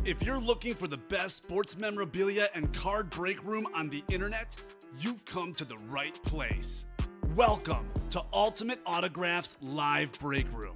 If you're looking for the best sports memorabilia and card break room on the internet, you've come to the right place. Welcome to Ultimate Autographs Live Break Room.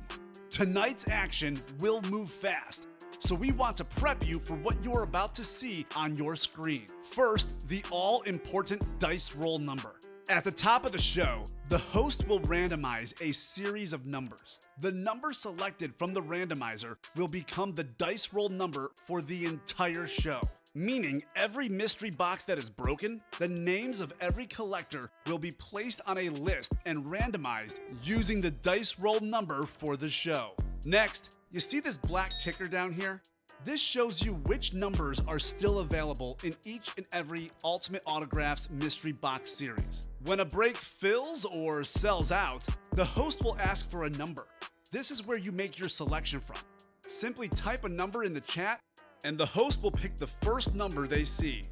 Tonight's action will move fast, so we want to prep you for what you're about to see on your screen. First, the all-important dice roll number. At the top of the show, the host will randomize a series of numbers. The number selected from the randomizer will become the dice roll number for the entire show. Meaning every mystery box that is broken, the names of every collector will be placed on a list and randomized using the dice roll number for the show. Next, you see this black ticker down here? This shows you which numbers are still available in each and every Ultimate Autographs mystery box series. When a break fills or sells out, the host will ask for a number. This is where you make your selection from. Simply type a number in the chat and the host will pick the first number they see.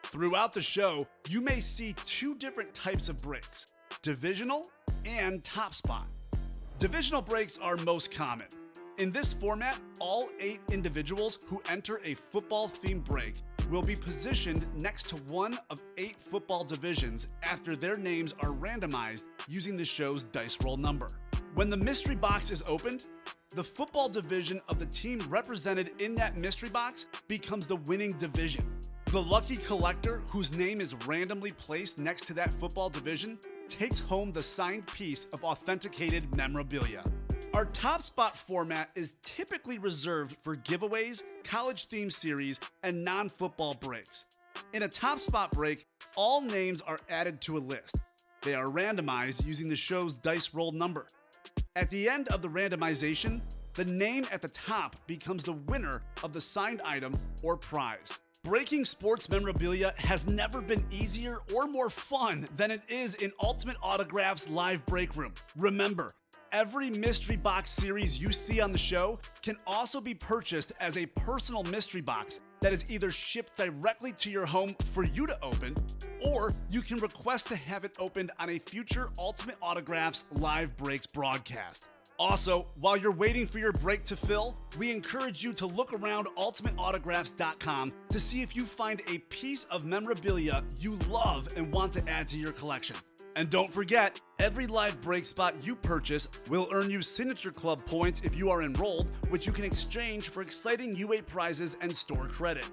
Throughout the show, you may see two different types of breaks, divisional and top spot. Divisional breaks are most common. In this format, all 8 individuals who enter a football-themed break will be positioned next to one of 8 football divisions after their names are randomized using the show's dice roll number. When the mystery box is opened, the football division of the team represented in that mystery box becomes the winning division. The lucky collector whose name is randomly placed next to that football division takes home the signed piece of authenticated memorabilia. Our top spot format is typically reserved for giveaways, college theme series, and non-football breaks. In a top spot break, all names are added to a list. They are randomized using the show's dice roll number. At the end of the randomization, the name at the top becomes the winner of the signed item or prize. Breaking sports memorabilia has never been easier or more fun than it is in Ultimate Autographs Live Break Room. Remember, every mystery box series you see on the show can also be purchased as a personal mystery box that is either shipped directly to your home for you to open, or you can request to have it opened on a future Ultimate Autographs Live Breaks broadcast. Also, while you're waiting for your break to fill, we encourage you to look around ultimateautographs.com to see if you find a piece of memorabilia you love and want to add to your collection. And don't forget, every live break spot you purchase will earn you Signature Club points if you are enrolled, which you can exchange for exciting UA prizes and store credit.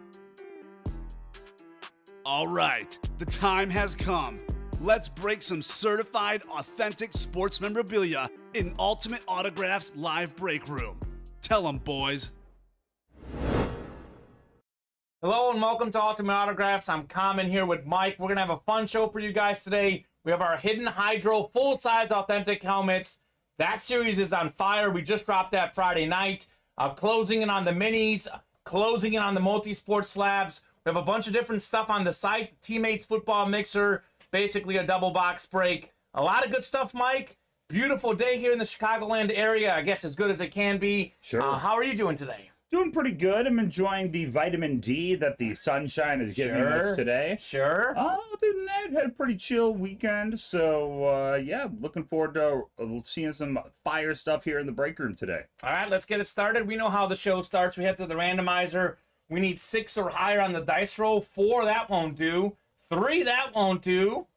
All right, the time has come. Let's break some certified, authentic sports memorabilia in Ultimate Autographs Live Break Room. Tell them, boys. Hello and welcome to Ultimate Autographs. I'm Kamen here with Mike. We're going to have a fun show for you guys today. We have our Hidden Hydro full-size authentic helmets. That series is on fire. We just dropped that Friday night. Closing in on the minis, closing in on the multi-sport slabs. We have a bunch of different stuff on the site. Teammates Football Mixer, basically a double box break. A lot of good stuff, Mike. Beautiful day here in the Chicagoland area. I guess as good as it can be. Sure. How are you doing today? Doing pretty good. I'm enjoying the vitamin D that the sunshine is giving us today. Sure. Other than that, had a pretty chill weekend. So, yeah, looking forward to seeing some fire stuff here in the break room today. All right, let's get it started. We know how the show starts. We head to the randomizer. We need 6 or higher on the dice roll. 4, that won't do. 3, that won't do.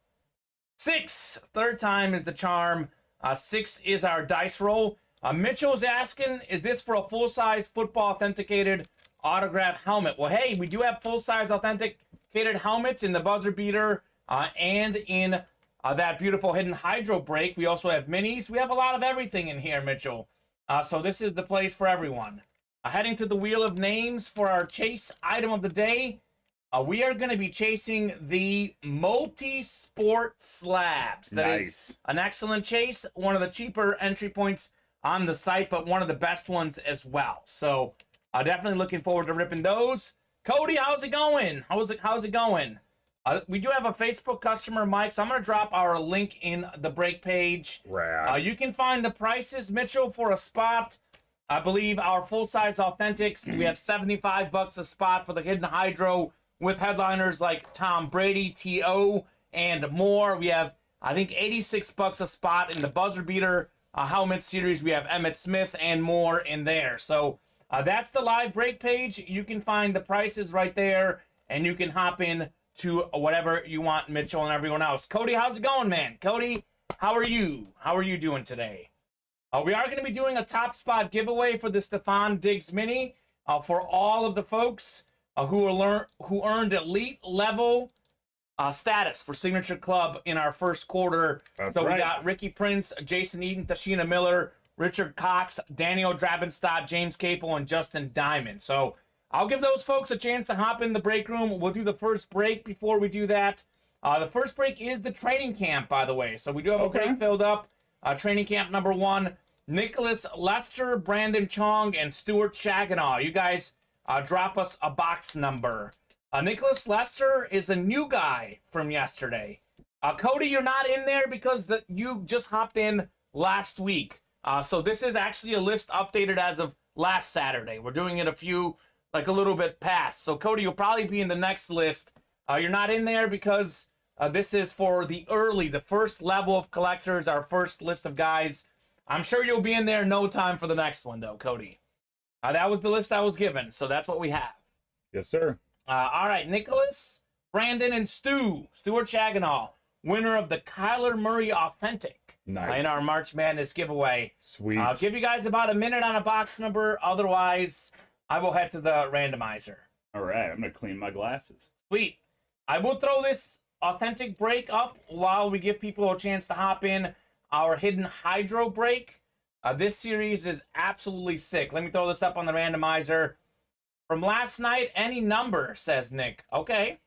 6, third time is the charm. 6 is our dice roll. Mitchell's asking, is this for a full-size football authenticated autograph helmet? Well, hey, we do have full-size authenticated helmets in the buzzer beater and in that beautiful Hidden Hydro break. We also have minis. We have a lot of everything in here, Mitchell. So this is the place for everyone. Heading to the Wheel of Names for our chase item of the day. We are going to be chasing the multi-sport slabs. That is an excellent chase. One of the cheaper entry points on the site, but one of the best ones as well. So definitely looking forward to ripping those. Cody, how's it going? How's it going? We do have a Facebook customer, Mike, so I'm going to drop our link in the break page. Rad. You can find the prices, Mitchell, for a spot. I believe our full-size authentics, we have $75 a spot for the Hidden Hydro with headliners like Tom Brady, T.O., and more. We have, I think, $86 a spot in the buzzer beater helmet series. We have Emmitt Smith and more in there. So That's the live break page. You can find the prices right there, and you can hop in to whatever you want, Mitchell and everyone else. Cody, how's it going, man? Cody, how are you? How are you doing today? We are going to be doing a top spot giveaway for the Stefan Diggs Mini for all of the folks who earned elite level status for Signature Club in our first quarter. That's so right. We got Ricky Prince, Jason Eaton, Tashina Miller, Richard Cox, Daniel Drabenstadt, James Capel, and Justin Diamond. So I'll give those folks a chance to hop in the break room. We'll do the first break before we do that. The first break is the training camp, by the way. So we do have a break filled up. Training camp number 1. Nicholas Lester, Brandon Chong, and Stuart Shaganaw. You guys drop us a box number. Nicholas Lester is a new guy from yesterday. Cody, you're not in there because you just hopped in last week. So this is actually a list updated as of last Saturday. We're doing it a little bit past. So Cody, you'll probably be in the next list. You're not in there because this is for the first level of collectors, our first list of guys. I'm sure you'll be in there in no time for the next one, though, Cody. That was the list I was given, so that's what we have. Yes, sir. All right, Nicholas, Brandon, and Stuart Shaganaw, winner of the Kyler Murray Authentic in our March Madness giveaway. Sweet. I'll give you guys about a minute on a box number. Otherwise, I will head to the randomizer. All right, I'm going to clean my glasses. Sweet. I will throw this authentic break up while we give people a chance to hop in our hidden hydro break. This series is absolutely sick. Let me throw this up on the randomizer. From last night, any number, says Nick. Okay.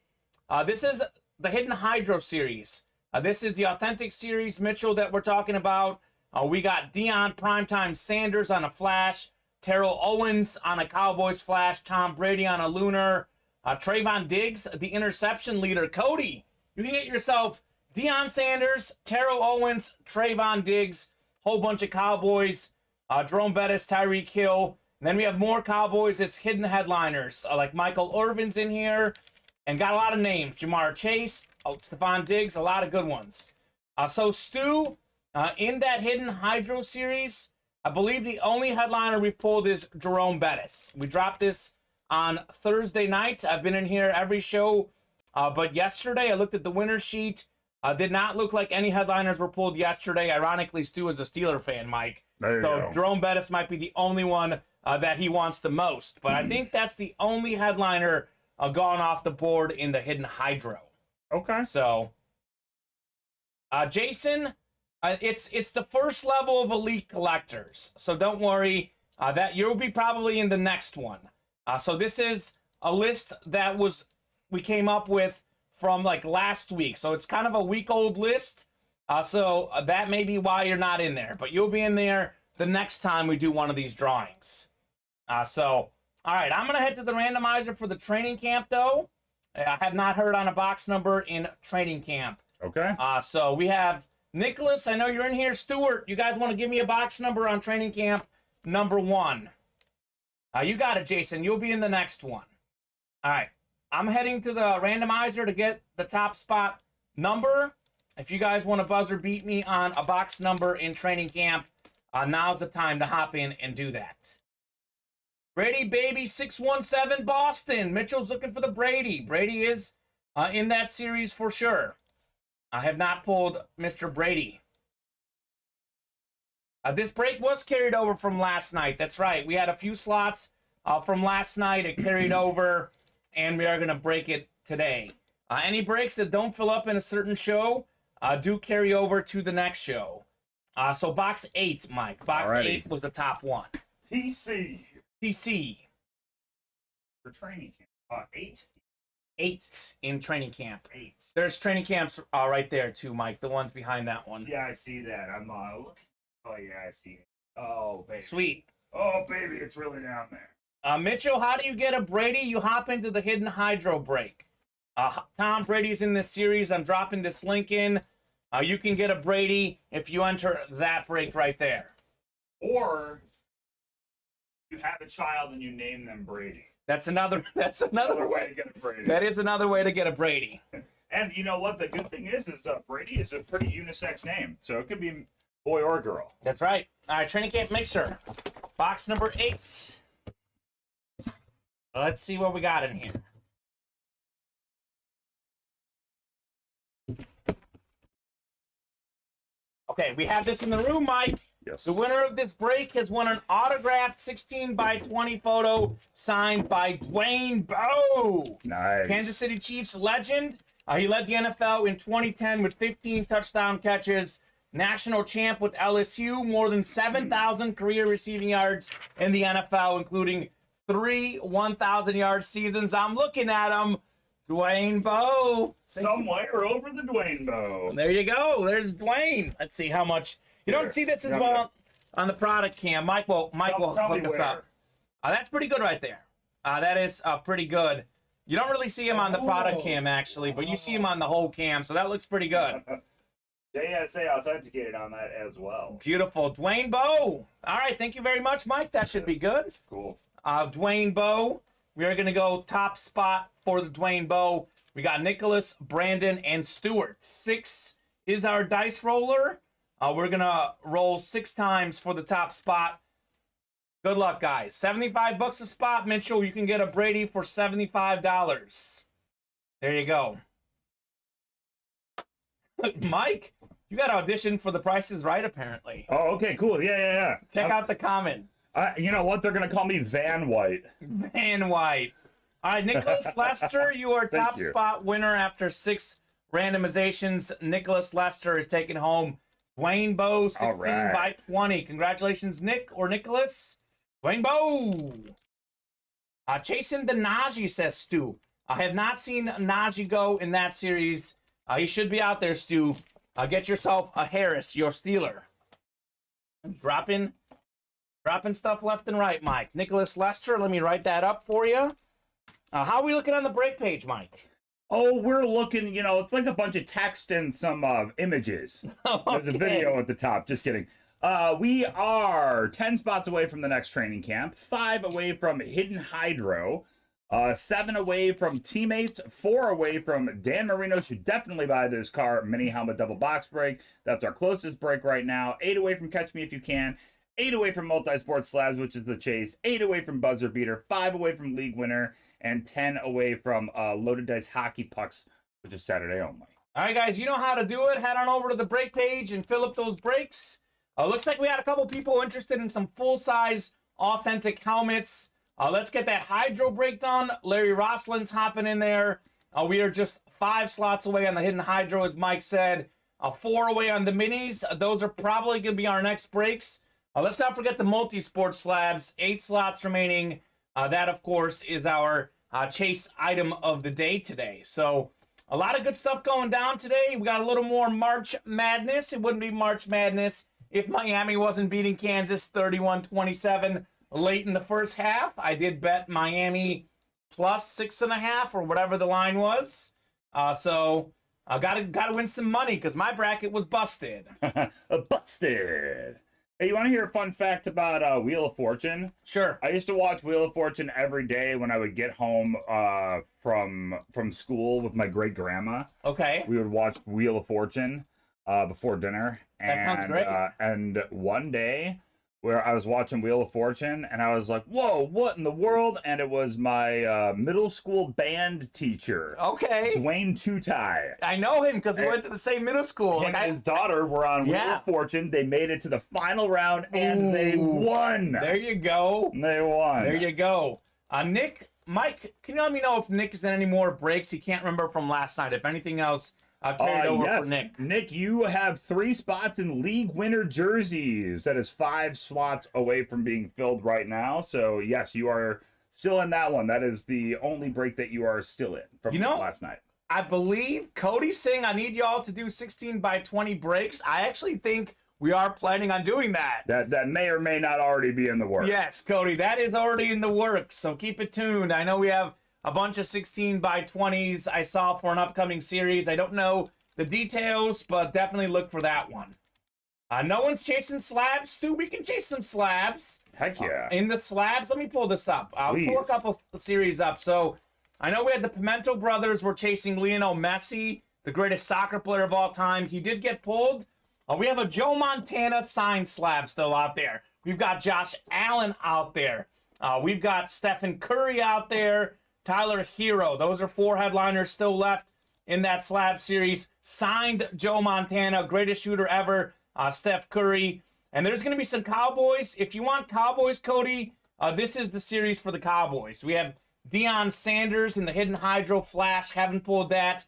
This is the hidden hydro series. This is the authentic series, Mitchell, that we're talking about. We got Deion Primetime Sanders on a flash, Terrell Owens on a Cowboys flash, Tom Brady on a lunar, Trayvon Diggs, the interception leader. Cody, you can get yourself Deion Sanders, Terrell Owens, Trayvon Diggs, whole bunch of Cowboys, Jerome Bettis, Tyreek Hill. And then we have more Cowboys as hidden headliners, like Michael Irvin's in here, and got a lot of names. Jamar Chase, Stefan Diggs, a lot of good ones. So Stu, in that hidden hydro series, I believe the only headliner we've pulled is Jerome Bettis. We dropped this on Thursday night. I've been in here every show, but yesterday I looked at the winner sheet. Did not look like any headliners were pulled yesterday. Ironically, Stu is a Steeler fan, Mike. So Jerome Bettis might be the only one that he wants the most. But I think that's the only headliner gone off the board in the hidden hydro. Okay. So, Jason, it's the first level of elite collectors. So don't worry. That you'll be probably in the next one. So this is a list that we came up with from like last week. So it's kind of a week-old list. So that may be why you're not in there. But you'll be in there the next time we do one of these drawings. All right, I'm going to head to the randomizer for the training camp, though. I have not heard on a box number in training camp. Okay. So we have Nicholas. I know you're in here. Stuart, you guys want to give me a box number on training camp number 1? You got it, Jason. You'll be in the next one. All right. I'm heading to the randomizer to get the top spot number. If you guys want to buzzer beat me on a box number in training camp, now's the time to hop in and do that. Brady Baby 617 Boston. Mitchell's looking for the Brady. Brady is in that series for sure. I have not pulled Mr. Brady. This break was carried over from last night. That's right. We had a few slots from last night. It carried over, and we are going to break it today. Any breaks that don't fill up in a certain show do carry over to the next show. So box 8, Mike. Box 8 was the top one. TC. For training camp. 8? 8 in training camp. 8. There's training camps right there too, Mike. The ones behind that one. Yeah, I see that. I'm looking. Oh, yeah, I see it. Oh, baby. Sweet. Oh, baby, it's really down there. Mitchell, how do you get a Brady? You hop into the hidden hydro break. Tom Brady's in this series. I'm dropping this link in. You can get a Brady if you enter that break right there. Or you have a child and you name them Brady. That's another way to get a Brady. That is another way to get a Brady. And you know what? The good thing is Brady is a pretty unisex name. So it could be boy or girl. That's right. All right, training camp mixer. Box number 8. Let's see what we got in here. Okay, we have this in the room, Mike. Yes. The winner of this break has won an autographed 16 by 20 photo signed by Dwayne Bowe. Nice. Kansas City Chiefs legend. He led the NFL in 2010 with 15 touchdown catches. National champ with LSU. More than 7,000 career receiving yards in the NFL, including 3 1,000-yard seasons. I'm looking at him. Dwayne Bowe. Somewhere over the Dwayne Bowe. There you go. There's Dwayne. Let's see how much. You don't see this as well on the product cam. Mike will hook us up. That's pretty good right there. That is pretty good. You don't really see him on the product cam, actually, but you see him on the whole cam, so that looks pretty good. JSA authenticated on that as well. Beautiful. Dwayne Bowe. All right, thank you very much, Mike. That should be good. Cool. Dwayne Bowe. We are going to go top spot for the Dwayne Bowe. We got Nicholas, Brandon, and Stewart. 6 is our dice roller. We're going to roll 6 times for the top spot. Good luck, guys. $75 a spot, Mitchell. You can get a Brady for $75. There you go. Mike, you got to audition for The Price is Right, apparently. Oh, okay, cool. Yeah. Check out the comment. You know what? They're going to call me Van White. Van White. All right, Nicholas Lester, you are top spot winner after 6 randomizations. Nicholas Lester is taking home Dwayne Bowe, 16 by 20. Congratulations, Nick or Nicholas. Dwayne Bowe. Chasing the Najee, says Stu. I have not seen Najee go in that series. He should be out there, Stu. Get yourself a Harris, your Steeler. Dropping stuff left and right, Mike. Nicholas Lester, let me write that up for you. How are we looking on the break page, Mike? Oh, we're looking, it's like a bunch of text and some images. Okay. There's a video at the top. Just kidding. We are 10 spots away from the next training camp, 5 away from Hidden Hydro, 7 away from Teammates, 4 away from Dan Marino. Should definitely buy this car mini helmet double box break. That's our closest break right now. 8 away from Catch Me If You Can, 8 away from Multi-Sport Slabs, which is the chase, 8 away from Buzzer Beater, 5 away from League Winner, and 10 away from Loaded Dice Hockey Pucks, which is Saturday only. All right, guys, you know how to do it. Head on over to the break page and fill up those breaks. Looks like we had a couple people interested in some full-size authentic helmets. Let's get that Hydro break done. Larry Rosslin's hopping in there. We are just 5 slots away on the Hidden Hydro, as Mike said. 4 away on the minis. Those are probably going to be our next breaks. Let's not forget the multi-sport slabs. 8 slots remaining. That, of course, is our chase item of the day today. So a lot of good stuff going down today. We got a little more March Madness. It wouldn't be March Madness if Miami wasn't beating Kansas 31-27 late in the first half. I did bet Miami plus 6.5 or whatever the line was. So I gotta win some money because my bracket was busted. Busted. Hey, you want to hear a fun fact about Wheel of Fortune? Sure. I used to watch Wheel of Fortune every day when I would get home from school with my great grandma. Okay. We would watch Wheel of Fortune before dinner. That sounds great. And one day, where I was watching Wheel of Fortune, and I was like, whoa, what in the world? And it was my middle school band teacher. Okay. Dwayne Tutai. I know him because we went to the same middle school. Him and his daughter were on Wheel of Fortune. They made it to the final round, and they won. There you go. They won. There you go. Mike, can you let me know if Nick is in any more breaks? He can't remember from last night. If anything else carried over for Nick. Nick, you have 3 spots in league winner jerseys. That is 5 slots away from being filled right now. So, yes, you are still in that one. That is the only break that you are still in from last night. I believe Cody's saying I need y'all to do 16 by 20 breaks. I actually think we are planning on doing that. That may or may not already be in the works. Yes, Cody, that is already in the works. So keep it tuned. I know we have a bunch of 16 by 20s I saw for an upcoming series. I don't know the details, but definitely look for that one. No one's chasing slabs, Stu. We can chase some slabs. Heck yeah. In the slabs, let me pull this up. I'll pull a couple series up. So I know we had the Pimento brothers were chasing Lionel Messi, the greatest soccer player of all time. He did get pulled. We have a Joe Montana signed slab still out there. We've got Josh Allen out there. We've got Stephen Curry out there, Tyler Hero. Those are 4 headliners still left in that slab series. Signed Joe Montana, greatest shooter ever, Steph Curry. And there's going to be some Cowboys. If you want Cowboys, Cody, this is the series for the Cowboys. We have Deion Sanders in the Hidden Hydro Flash. Haven't pulled that.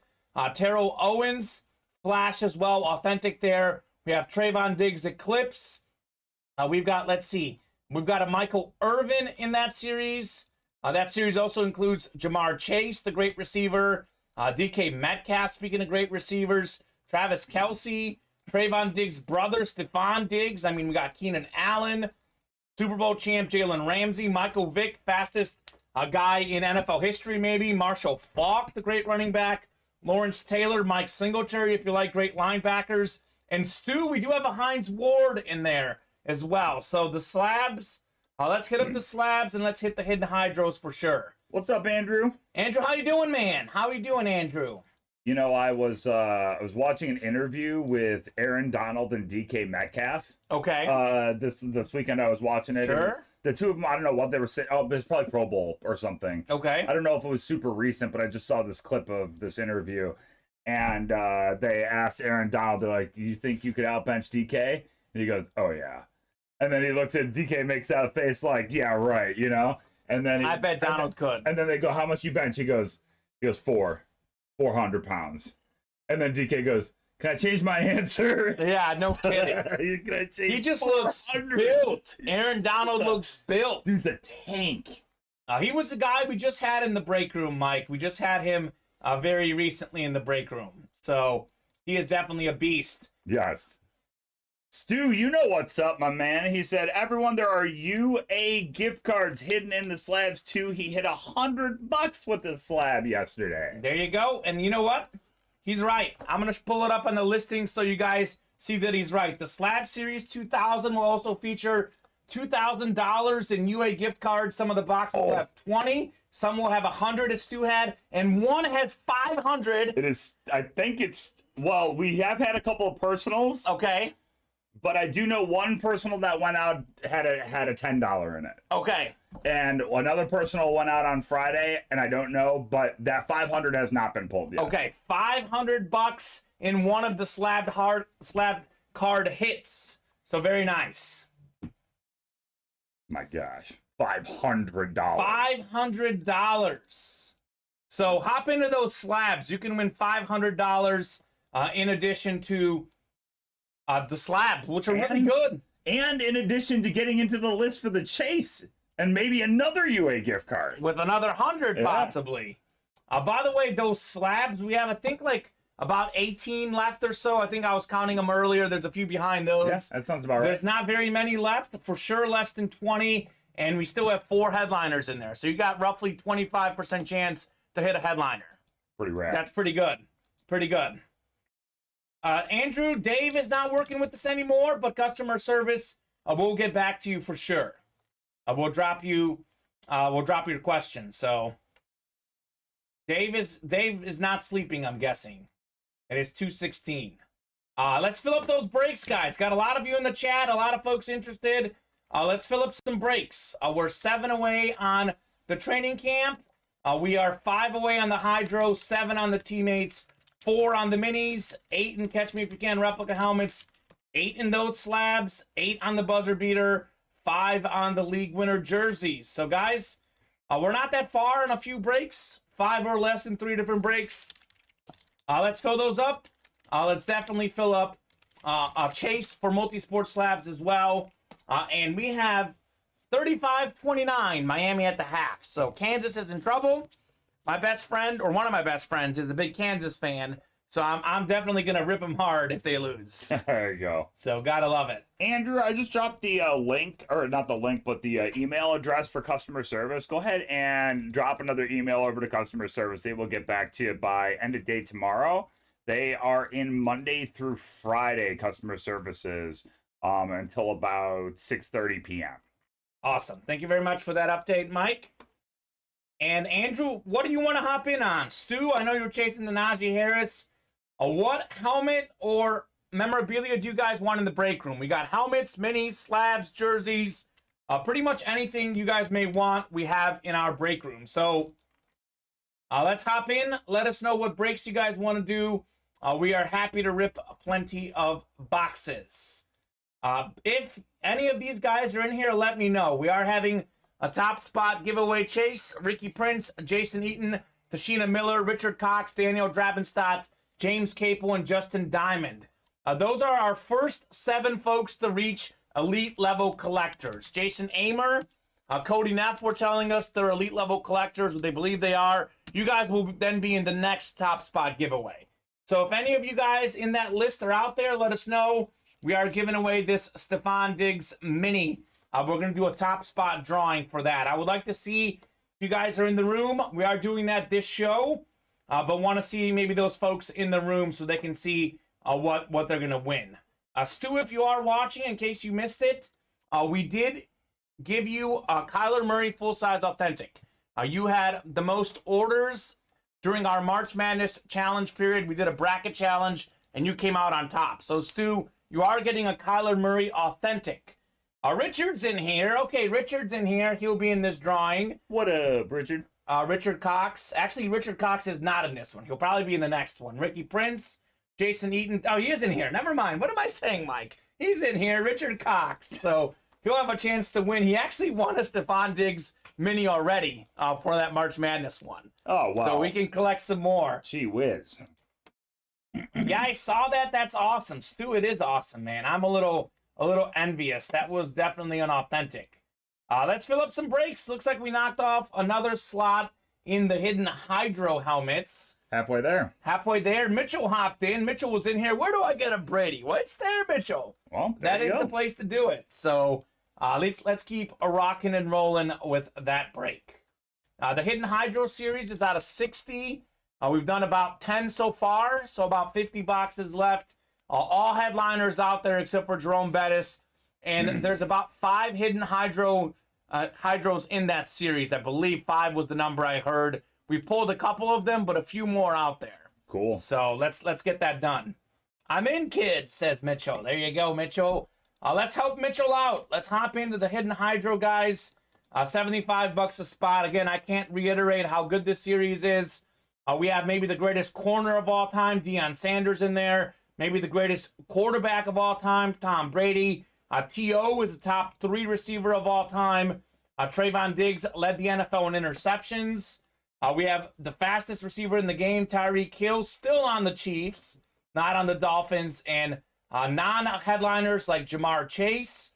Terrell Owens, Flash as well. Authentic there. We have Trayvon Diggs Eclipse. We've got, let's see. We've got a Michael Irvin in that series. That series also includes Jamar Chase, the great receiver. DK Metcalf, speaking of great receivers. Travis Kelce. Trayvon Diggs' brother, Stephon Diggs. I mean, we got Keenan Allen. Super Bowl champ Jalen Ramsey. Michael Vick, fastest guy in NFL history, maybe. Marshall Faulk, the great running back. Lawrence Taylor, Mike Singletary, if you like great linebackers. And Stu, we do have a Hines Ward in there as well. So the slabs, let's hit up the slabs and let's hit the Hidden Hydros for sure. What's up, Andrew? Andrew, how you doing, man? How you doing, Andrew? You know, I was watching an interview with Aaron Donald and DK Metcalf. Okay. This weekend I was watching it. Sure. It was, the two of them, I don't know what they were saying. Oh, it's probably Pro Bowl or something. Okay. I don't know if it was super recent, but I just saw this clip of this interview. And they asked Aaron Donald, they're like, you think you could outbench DK? And he goes, oh, yeah. And then he looks at DK, makes that face like, yeah, right, you know? And then I bet Donald could. And then they go, how much you bench? He goes 400 pounds. And then DK goes, can I change my answer? Yeah, no kidding. He just looks built. Aaron Donald looks built. Dude's a tank. He was the guy we just had in the break room, Mike. We just had him very recently in the break room. So he is definitely a beast. Yes. Stu, you know what's up, my man. He said, everyone, there are UA gift cards hidden in the slabs too. He hit $100 with the slab yesterday. There you go. And you know what? He's right. I'm going to pull it up on the listing so you guys see that he's right. The Slab Series 2000 will also feature $2,000 in UA gift cards. Some of the boxes will have 20. Some will have 100 as Stu had. And one has 500. It is, I think it's, well, we have had a couple of personals. Okay. But I do know one personal that went out had a $10 in it. Okay. And another personal went out on Friday, and I don't know, but that 500 has not been pulled yet. Okay, $500 in one of the slab card hits. So very nice. My gosh, $500. $500. So hop into those slabs. You can win $500 in addition to the slabs, which are really good. And in addition to getting into the list for the chase. And maybe another UA gift card. With another 100, possibly. By the way, those slabs, we have, I think, like about 18 left or so. I think I was counting them earlier. There's a few behind those. Yes, that sounds about right. There's not very many left. For sure, less than 20. And we still have 4 headliners in there. So you got roughly 25% chance to hit a headliner. Pretty rad. That's pretty good. Pretty good. Andrew, Dave is not working with us anymore, but customer service, we'll get back to you for sure. We'll drop your question. So Dave is not sleeping, I'm guessing. It is 2:16. Let's fill up those breaks, guys. Got a lot of you in the chat, a lot of folks interested. Let's fill up some breaks. We're 7 away on the training camp. We are 5 away on the Hydro, 7 on the teammates, 4 on the minis, 8 in Catch Me If You Can replica helmets, 8 in those slabs, 8 on the buzzer beater, 5 on the league winner jerseys. So, guys, we're not that far in a few breaks. 5 or less in 3 different breaks. Let's fill those up. Let's definitely fill up a chase for multi-sport slabs as well. And we have 35-29 Miami at the half. So, Kansas is in trouble. My best friend, or one of my best friends, is a big Kansas fan. So I'm definitely going to rip them hard if they lose. There you go. So gotta love it. Andrew, I just dropped the link, or not the link, but the email address for customer service. Go ahead and drop another email over to customer service. They will get back to you by end of day tomorrow. They are in Monday through Friday customer services until about 6:30 p.m. Awesome. Thank you very much for that update, Mike. And Andrew, what do you want to hop in on? Stu, I know you were chasing the Najee Harris. What helmet or memorabilia do you guys want in the break room? We got helmets, minis, slabs, jerseys. Pretty much anything you guys may want, we have in our break room. So let's hop in. Let us know what breaks you guys want to do. We are happy to rip plenty of boxes. If any of these guys are in here, let me know. We are having a top spot giveaway chase. Ricky Prince, Jason Eaton, Tashina Miller, Richard Cox, Daniel Drabenstadt, James Capel, and Justin Diamond. Those are our first 7 folks to reach elite level collectors. Jason Amer, Cody Neff were telling us they're elite level collectors, or they believe they are. You guys will then be in the next top spot giveaway. So if any of you guys in that list are out there, let us know. We are giving away this Stephon Diggs mini. We're going to do a top spot drawing for that. I would like to see if you guys are in the room. We are doing that this show, but want to see maybe those folks in the room so they can see what they're going to win. Stu, if you are watching, in case you missed it, we did give you a Kyler Murray full-size authentic. You had the most orders during our March Madness challenge period. We did a bracket challenge, and you came out on top. So, Stu, you are getting a Kyler Murray authentic. Richard's in here. Okay, Richard's in here. He'll be in this drawing. What up, Richard? Richard Cox. Actually, Richard Cox is not in this one. He'll probably be in the next one. Ricky Prince, Jason Eaton. Oh, he is in here. Never mind. What am I saying, Mike? He's in here. Richard Cox. So he'll have a chance to win. He actually won a Stephon Diggs mini already for that March Madness one. Oh, wow. So we can collect some more. Gee whiz. Yeah, I saw that. That's awesome. Stu, it is awesome, man. I'm a little envious. That was definitely an authentic. Let's fill up some breaks. Looks like we knocked off another slot in the hidden Hydro helmets. Halfway there. Halfway there. Mitchell hopped in. Mitchell was in here. Where do I get a Brady? Well, it's there, Mitchell. Well, that is the place to do it. So let's keep a rocking and rolling with that break. The hidden Hydro series is out of 60. We've done about 10 so far, so about 50 boxes left. All headliners out there except for Jerome Bettis. And there's about 5 hidden Hydros in that series. I believe 5 was the number I heard. We've pulled a couple of them, but a few more out there. Cool. So let's get that done. I'm in, kids, says Mitchell. There you go, Mitchell. Let's help Mitchell out. Let's hop into the hidden Hydro, guys. $75 a spot. Again, I can't reiterate how good this series is. We have maybe the greatest corner of all time, Deion Sanders, in there. Maybe the greatest quarterback of all time, Tom Brady. T.O. is the top 3 receiver of all time. Trayvon Diggs led the NFL in interceptions. We have the fastest receiver in the game, Tyreek Hill, still on the Chiefs, not on the Dolphins. And non-headliners like Jamar Chase,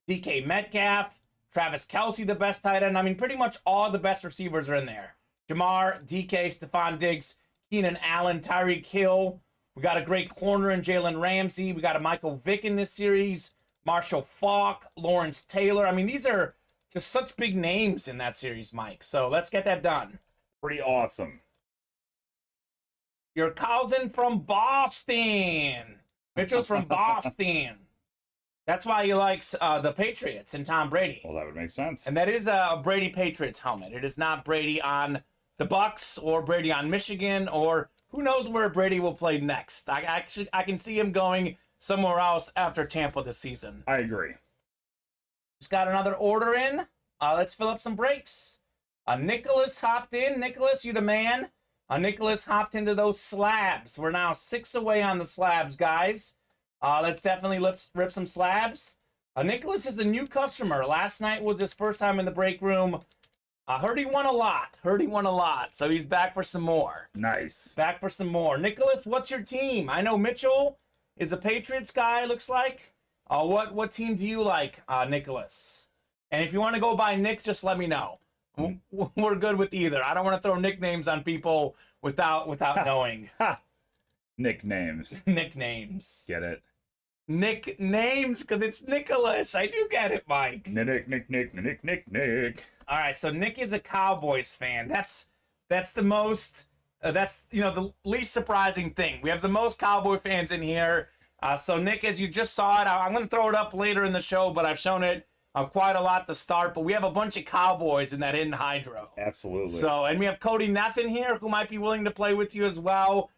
DK Metcalf, Travis Kelce, the best tight end. I mean, pretty much all the best receivers are in there. Jamar, DK, Stephon Diggs, Keenan Allen, Tyreek Hill. We got a great corner in Jalen Ramsey. We got a Michael Vick in this series. Marshall Faulk, Lawrence Taylor. I mean, these are just such big names in that series, Mike. So let's get that done. Pretty awesome. Your cousin from Boston. Mitchell's from Boston. That's why he likes the Patriots and Tom Brady. Well, that would make sense. And that is a Brady Patriots helmet. It is not Brady on the Bucks or Brady on Michigan, or who knows where Brady will play next. I can see him going somewhere else after Tampa this season. I agree. Just got another order in. Let's fill up some breaks. Nicholas hopped in. Nicholas, you the man. Nicholas hopped into those slabs. We're now 6 away on the slabs, guys. Let's definitely rip some slabs. Nicholas is a new customer. Last night was his first time in the break room. I heard he won a lot. So he's back for some more. Nice. Back for some more. Nicholas, what's your team? I know Mitchell is a Patriots guy, looks like. What team do you like, Nicholas? And if you want to go by Nick, just let me know. We're good with either. I don't want to throw nicknames on people without knowing. Nicknames. Nicknames. Get it? Nicknames, because it's Nicholas. I do get it, Mike. Nick. All right, so Nick is a Cowboys fan. That's the most, the least surprising thing. We have the most Cowboy fans in here. So Nick, as you just saw it, I'm going to throw it up later in the show, but I've shown it quite a lot to start. But we have a bunch of Cowboys in that hidden Hydro. Absolutely. So, and we have Cody Neff in here who might be willing to play with you as well.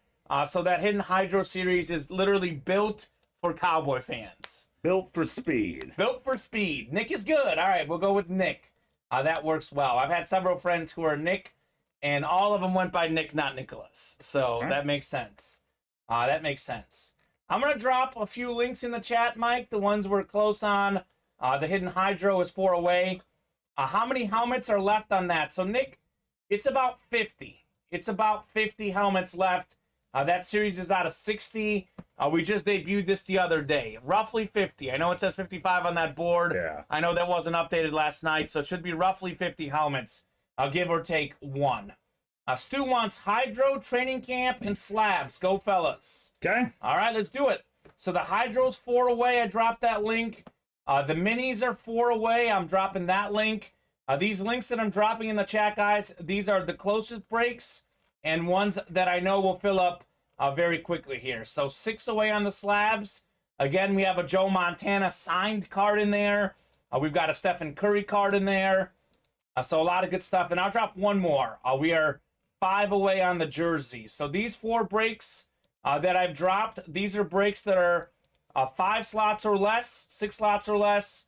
So that hidden Hydro series is literally built for Cowboy fans. Built for speed. Built for speed. Nick is good. All right, we'll go with Nick. That works well. I've had several friends who are Nick, and all of them went by Nick, not Nicholas. So that makes sense. That makes sense. I'm going to drop a few links in the chat, Mike. The ones we're close on. The Hidden Hydro is 4 away. How many helmets are left on that? So, Nick, it's about 50. It's about 50 helmets left. That series is out of 60. We just debuted this the other day. Roughly 50. I know it says 55 on that board. Yeah. I know that wasn't updated last night, so it should be roughly 50 helmets. I'll give or take 1. Stu wants Hydro, Training Camp, and Slabs. Go, fellas. Okay. All right, let's do it. So the Hydro's 4 away. I dropped that link. The Minis are 4 away. I'm dropping that link. These links that I'm dropping in the chat, guys, these are the closest breaks and ones that I know will fill up very quickly here. So 6 away on the Slabs. Again, we have a Joe Montana signed card in there. We've got a Stephen Curry card in there. So a lot of good stuff. And I'll drop one more. We are 5 away on the jersey. So these 4 breaks that I've dropped, these are breaks that are 5 slots or less, 6 slots or less.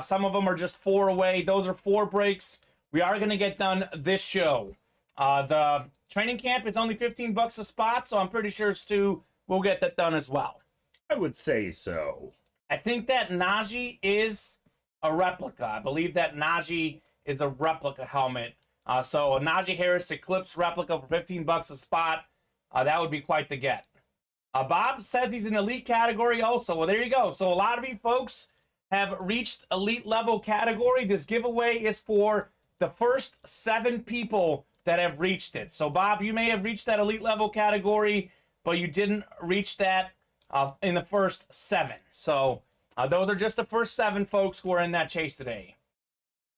Some of them are just 4 away. Those are 4 breaks. We are going to get done this show. The training camp is only $15 a spot, so I'm pretty sure Stu will get that done as well. I would say so. I think that Najee is a replica. I believe that Najee is a replica helmet. So a Najee Harris Eclipse replica for $15 a spot. That would be quite the get. Bob says he's in elite category also. Well, there you go. So a lot of you folks have reached elite level category. This giveaway is for the first 7 people that have reached it. So Bob, you may have reached that elite level category, but you didn't reach that in the first 7. So those are just the first 7 folks who are in that chase today.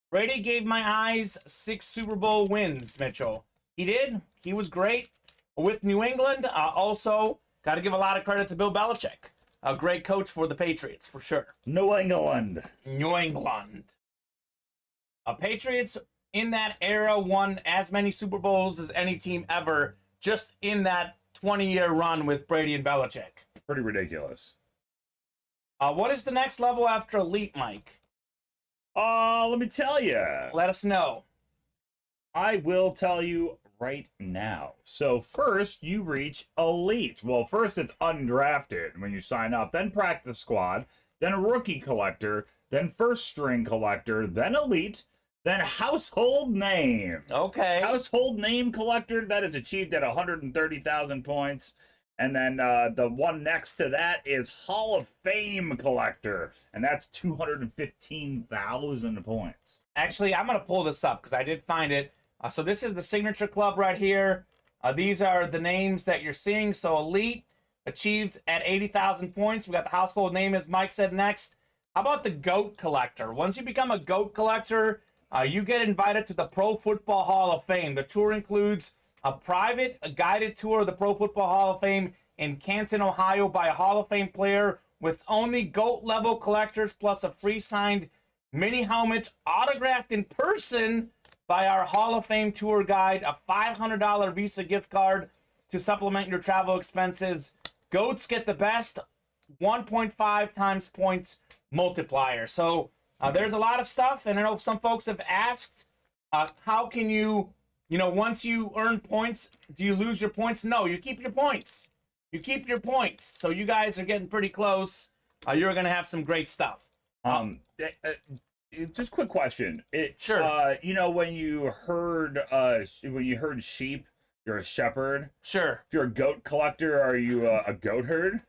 Brady gave my eyes 6 Super Bowl wins, Mitchell. He did. He was great with New England. Also, got to give a lot of credit to Bill Belichick. A great coach for the Patriots, for sure. New England. New England. Patriots in that era won as many Super Bowls as any team ever, just in that 20-year run with Brady and Belichick. Pretty ridiculous. What is the next level after Elite, Mike? Let me tell you. Let us know. I will tell you right now. So first, you reach Elite. Well, first it's undrafted when you sign up, then Practice Squad, then a Rookie Collector, then First String Collector, then Elite, then Household Name. Okay. Household Name Collector, that is achieved at 130,000 points. And then the one next to that is Hall of Fame Collector, and that's 215,000 points. Actually, I'm going to pull this up because I did find it. So this is the Signature Club right here. These are the names that you're seeing. So Elite, achieved at 80,000 points. We got the household name, as Mike said, next. How about the GOAT Collector? Once you become a GOAT Collector, you get invited to the Pro Football Hall of Fame. The tour includes a guided tour of the Pro Football Hall of Fame in Canton, Ohio by a Hall of Fame player with only GOAT level collectors, plus a free signed mini helmet autographed in person by our Hall of Fame tour guide, a $500 Visa gift card to supplement your travel expenses. GOATs get the best 1.5 times points multiplier. So there's a lot of stuff, and I know some folks have asked, how can you once you earn points, do you lose your points? No, you keep your points. You keep your points. So you guys are getting pretty close. You're going to have some great stuff. Just quick question. Sure. When you herd sheep, you're a shepherd. Sure. If you're a goat collector, are you a goat herd?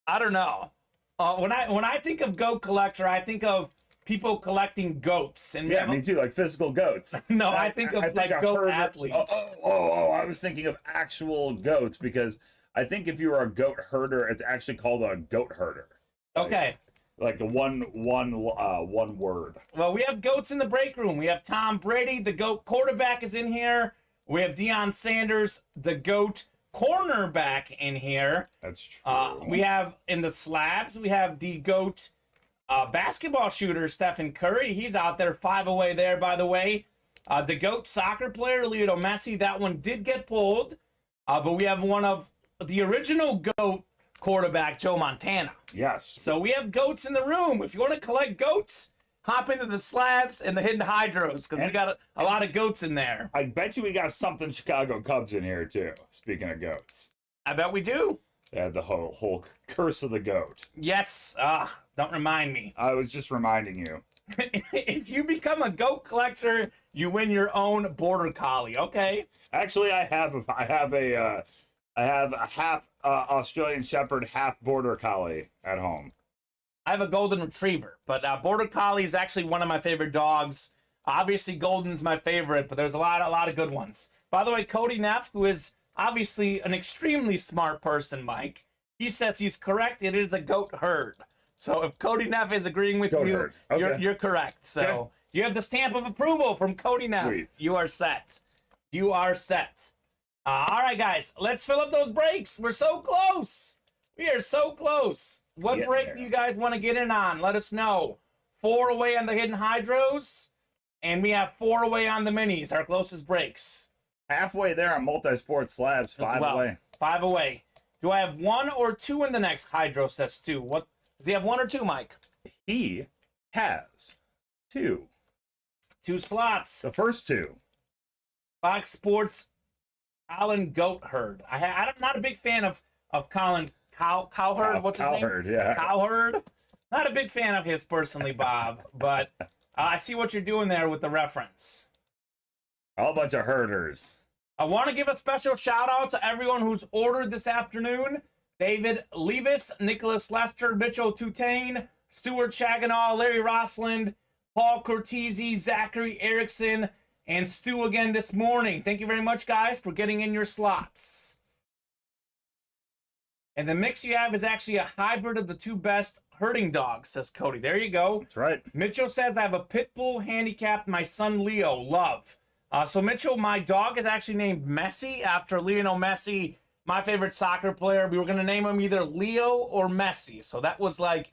I don't know. When I think of goat collector, I think of people collecting goats. And me too, like physical goats. No, I think of goat athletes. I was thinking of actual goats, because I think if you were a goat herder, it's actually called a goat herder. Okay. Like the one word. Well, we have goats in the break room. We have Tom Brady, the GOAT quarterback, is in here. We have Deion Sanders, the GOAT cornerback, in here. That's true. We have in the slabs, we have the GOAT basketball shooter, Stephen Curry. He's out there 5 away there, by the way. The GOAT soccer player, Lionel Messi, that one did get pulled. But we have one of the original GOAT quarterback Joe Montana. Yes. So we have goats in the room. If you want to collect goats, hop into the slabs and the hidden hydros because we got a lot of goats in there. I bet you we got something Chicago Cubs in here too. Speaking of goats, I bet we do. Yeah, the whole curse of the goat. Yes. Don't remind me. I was just reminding you. If you become a goat collector, you win your own border collie. Okay. Actually, I have a half Australian Shepherd, half Border Collie at home. I have a golden retriever, but border collie is actually one of my favorite dogs. Obviously, golden's my favorite, but there's a lot of good ones. By the way, Cody Neff, who is obviously an extremely smart person, Mike, he says he's correct. It is a goat herd. So if Cody Neff is agreeing with Goat you, herd. Okay. you're correct. So Okay. you have the stamp of approval from Cody Neff. Sweet. You are set. You are set. All right, guys, let's fill up those breaks. We're so close. We are so close. What Getting break there. do you guys want to get in on? Let us know. 4 away on the hidden hydros, and we have 4 away on the minis, our closest breaks. Halfway there on multi-sport slabs, 5 Well, away. 5 away. Do I have 1 or 2 in the next hydro sets too? What does he have? 1 or 2, Mike? He has 2. 2 slots. The first 2. Fox Sports Colin Goat Herd. I'm not a big fan of Colin Cowherd. What's his name? Cowherd, yeah. Cowherd. Not a big fan of his personally, Bob, but I see what you're doing there with the reference. All a bunch of herders. I want to give a special shout out to everyone who's ordered this afternoon. David Levis, Nicholas Lester, Mitchell Tutane, Stuart Chaginaw, Larry Rossland, Paul Cortese, Zachary Erickson, and Stu again this morning. Thank you very much, guys, for getting in your slots. And the mix you have is actually a hybrid of the 2 best herding dogs, says Cody. There you go. That's right. Mitchell says, I have a pit bull handicapped my son Leo. Love. So, Mitchell, my dog is actually named Messi after Lionel Messi, my favorite soccer player. We were going to name him either Leo or Messi. So that was like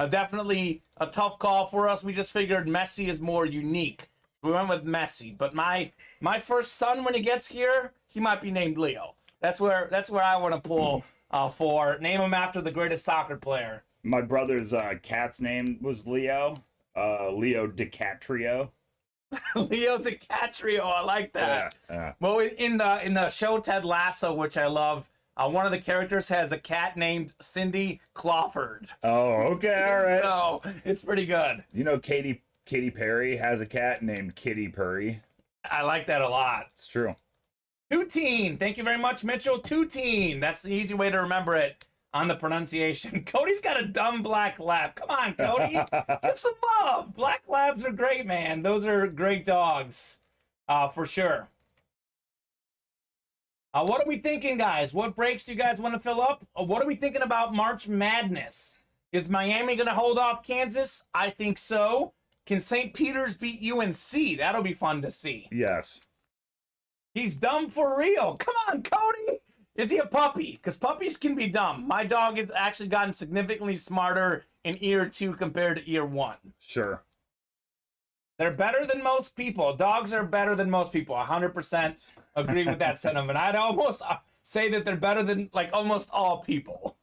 definitely a tough call for us. We just figured Messi is more unique. We went with Messi, but my first son, when he gets here, he might be named Leo. That's where I want to pull for. Name him after the greatest soccer player. My brother's cat's name was Leo. Leo DiCaprio. Leo DiCaprio, I like that. Yeah. Well, in the show Ted Lasso, which I love, one of the characters has a cat named Cindy Clawford. Oh, okay, all right. So it's pretty good. You know, Katy Perry has a cat named Kitty Purry. I like that a lot. It's true. Tooteen. Thank you very much, Mitchell. Tooteen. That's the easy way to remember it on the pronunciation. Cody's got a dumb black lab. Come on, Cody. Give some love. Black labs are great, man. Those are great dogs, for sure. What are we thinking, guys? What breaks do you guys want to fill up? What are we thinking about March Madness? Is Miami going to hold off Kansas? I think so. Can St. Peter's beat UNC? That'll be fun to see. Yes. He's dumb for real. Come on, Cody. Is he a puppy? Because puppies can be dumb. My dog has actually gotten significantly smarter in year 2 compared to year 1. Sure. They're better than most people. Dogs are better than most people. 100% agree with that sentiment. I'd almost say that they're better than like almost all people.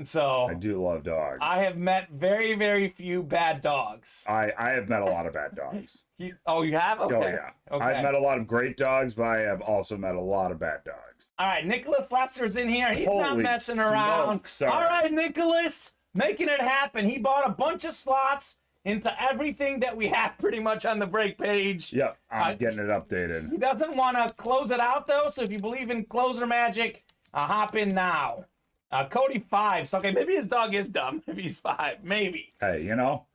So I do love dogs. I have met very, very few bad dogs. I have met a lot of bad dogs. Oh, you have? Okay. Oh, yeah. Okay. I've met a lot of great dogs, but I have also met a lot of bad dogs. All right, Nicholas Lester's in here. He's not Holy messing around. smokes, sorry. All right, Nicholas, making it happen. He bought a bunch of slots into everything that we have pretty much on the break page. Yep, I'm getting it updated. He doesn't want to close it out, though, so if you believe in closer magic, hop in now. Cody 5. So, okay, maybe his dog is dumb if he's 5. Maybe. Hey, you know?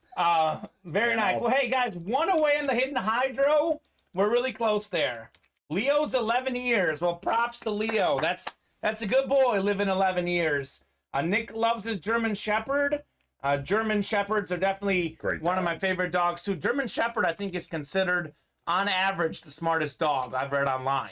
Very nice. Well, hey, guys, 1 away in the hidden hydro. We're really close there. Leo's 11 years. Well, props to Leo. That's a good boy living 11 years. Nick loves his German Shepherd. German Shepherds are definitely Great one of my dogs. favorite dogs, too. German Shepherd, I think, is considered, on average, the smartest dog I've read online.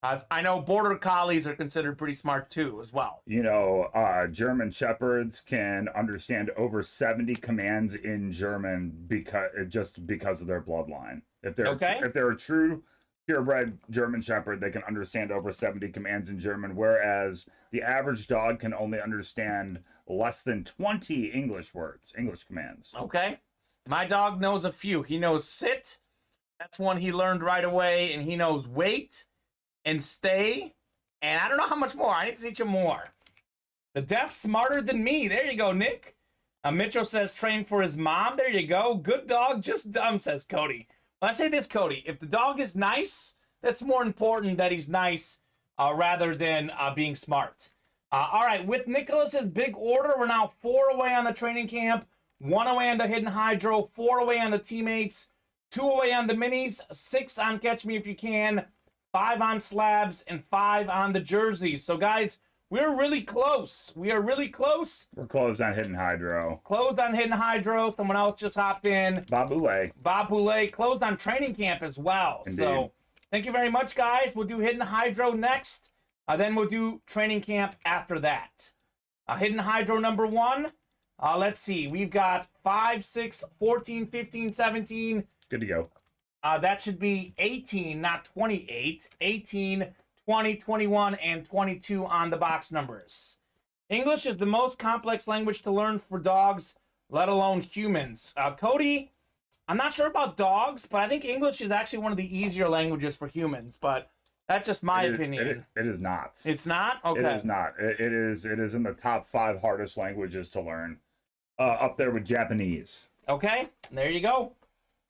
I know Border Collies are considered pretty smart, too, as well. You know, German Shepherds can understand over 70 commands in German because of their bloodline. If they're Okay. if they're a true purebred German Shepherd, they can understand over 70 commands in German, whereas the average dog can only understand less than 20 English words, English commands. Okay. My dog knows a few. He knows sit. That's one he learned right away. And he knows wait and stay. And I don't know how much more. I need to teach him more. The deaf smarter than me. There you go, Nick. Mitchell says train for his mom. There you go. Good dog, just dumb, says Cody. Well, I say this, Cody. If the dog is nice, that's more important that he's nice rather than being smart. All right, with Nicholas's big order, we're now 4 away on the training camp, 1 away on the Hidden Hydro, 4 away on the teammates, 2 away on the minis, 6 on Catch Me If You Can, 5 on slabs, and 5 on the jerseys. So, guys, we're really close. We are really close. We're closed on Hidden Hydro. Closed on Hidden Hydro. Someone else just hopped in. Bob Boulay. Bob Boulay. Closed on training camp as well. Indeed. So, thank you very much, guys. We'll do Hidden Hydro next. Then we'll do training camp after that. Hidden Hydro number 1. Let's see. We've got 5, 6, 14, 15, 17. Good to go. That should be 18, not 28. 18, 20, 21, and 22 on the box numbers. English is the most complex language to learn for dogs, let alone humans. Cody, I'm not sure about dogs, but I think English is actually one of the easier languages for humans, but that's just my opinion. It is not. It's not? Okay. It is not. It is in the top 5 hardest languages to learn. Up there with Japanese. Okay, there you go.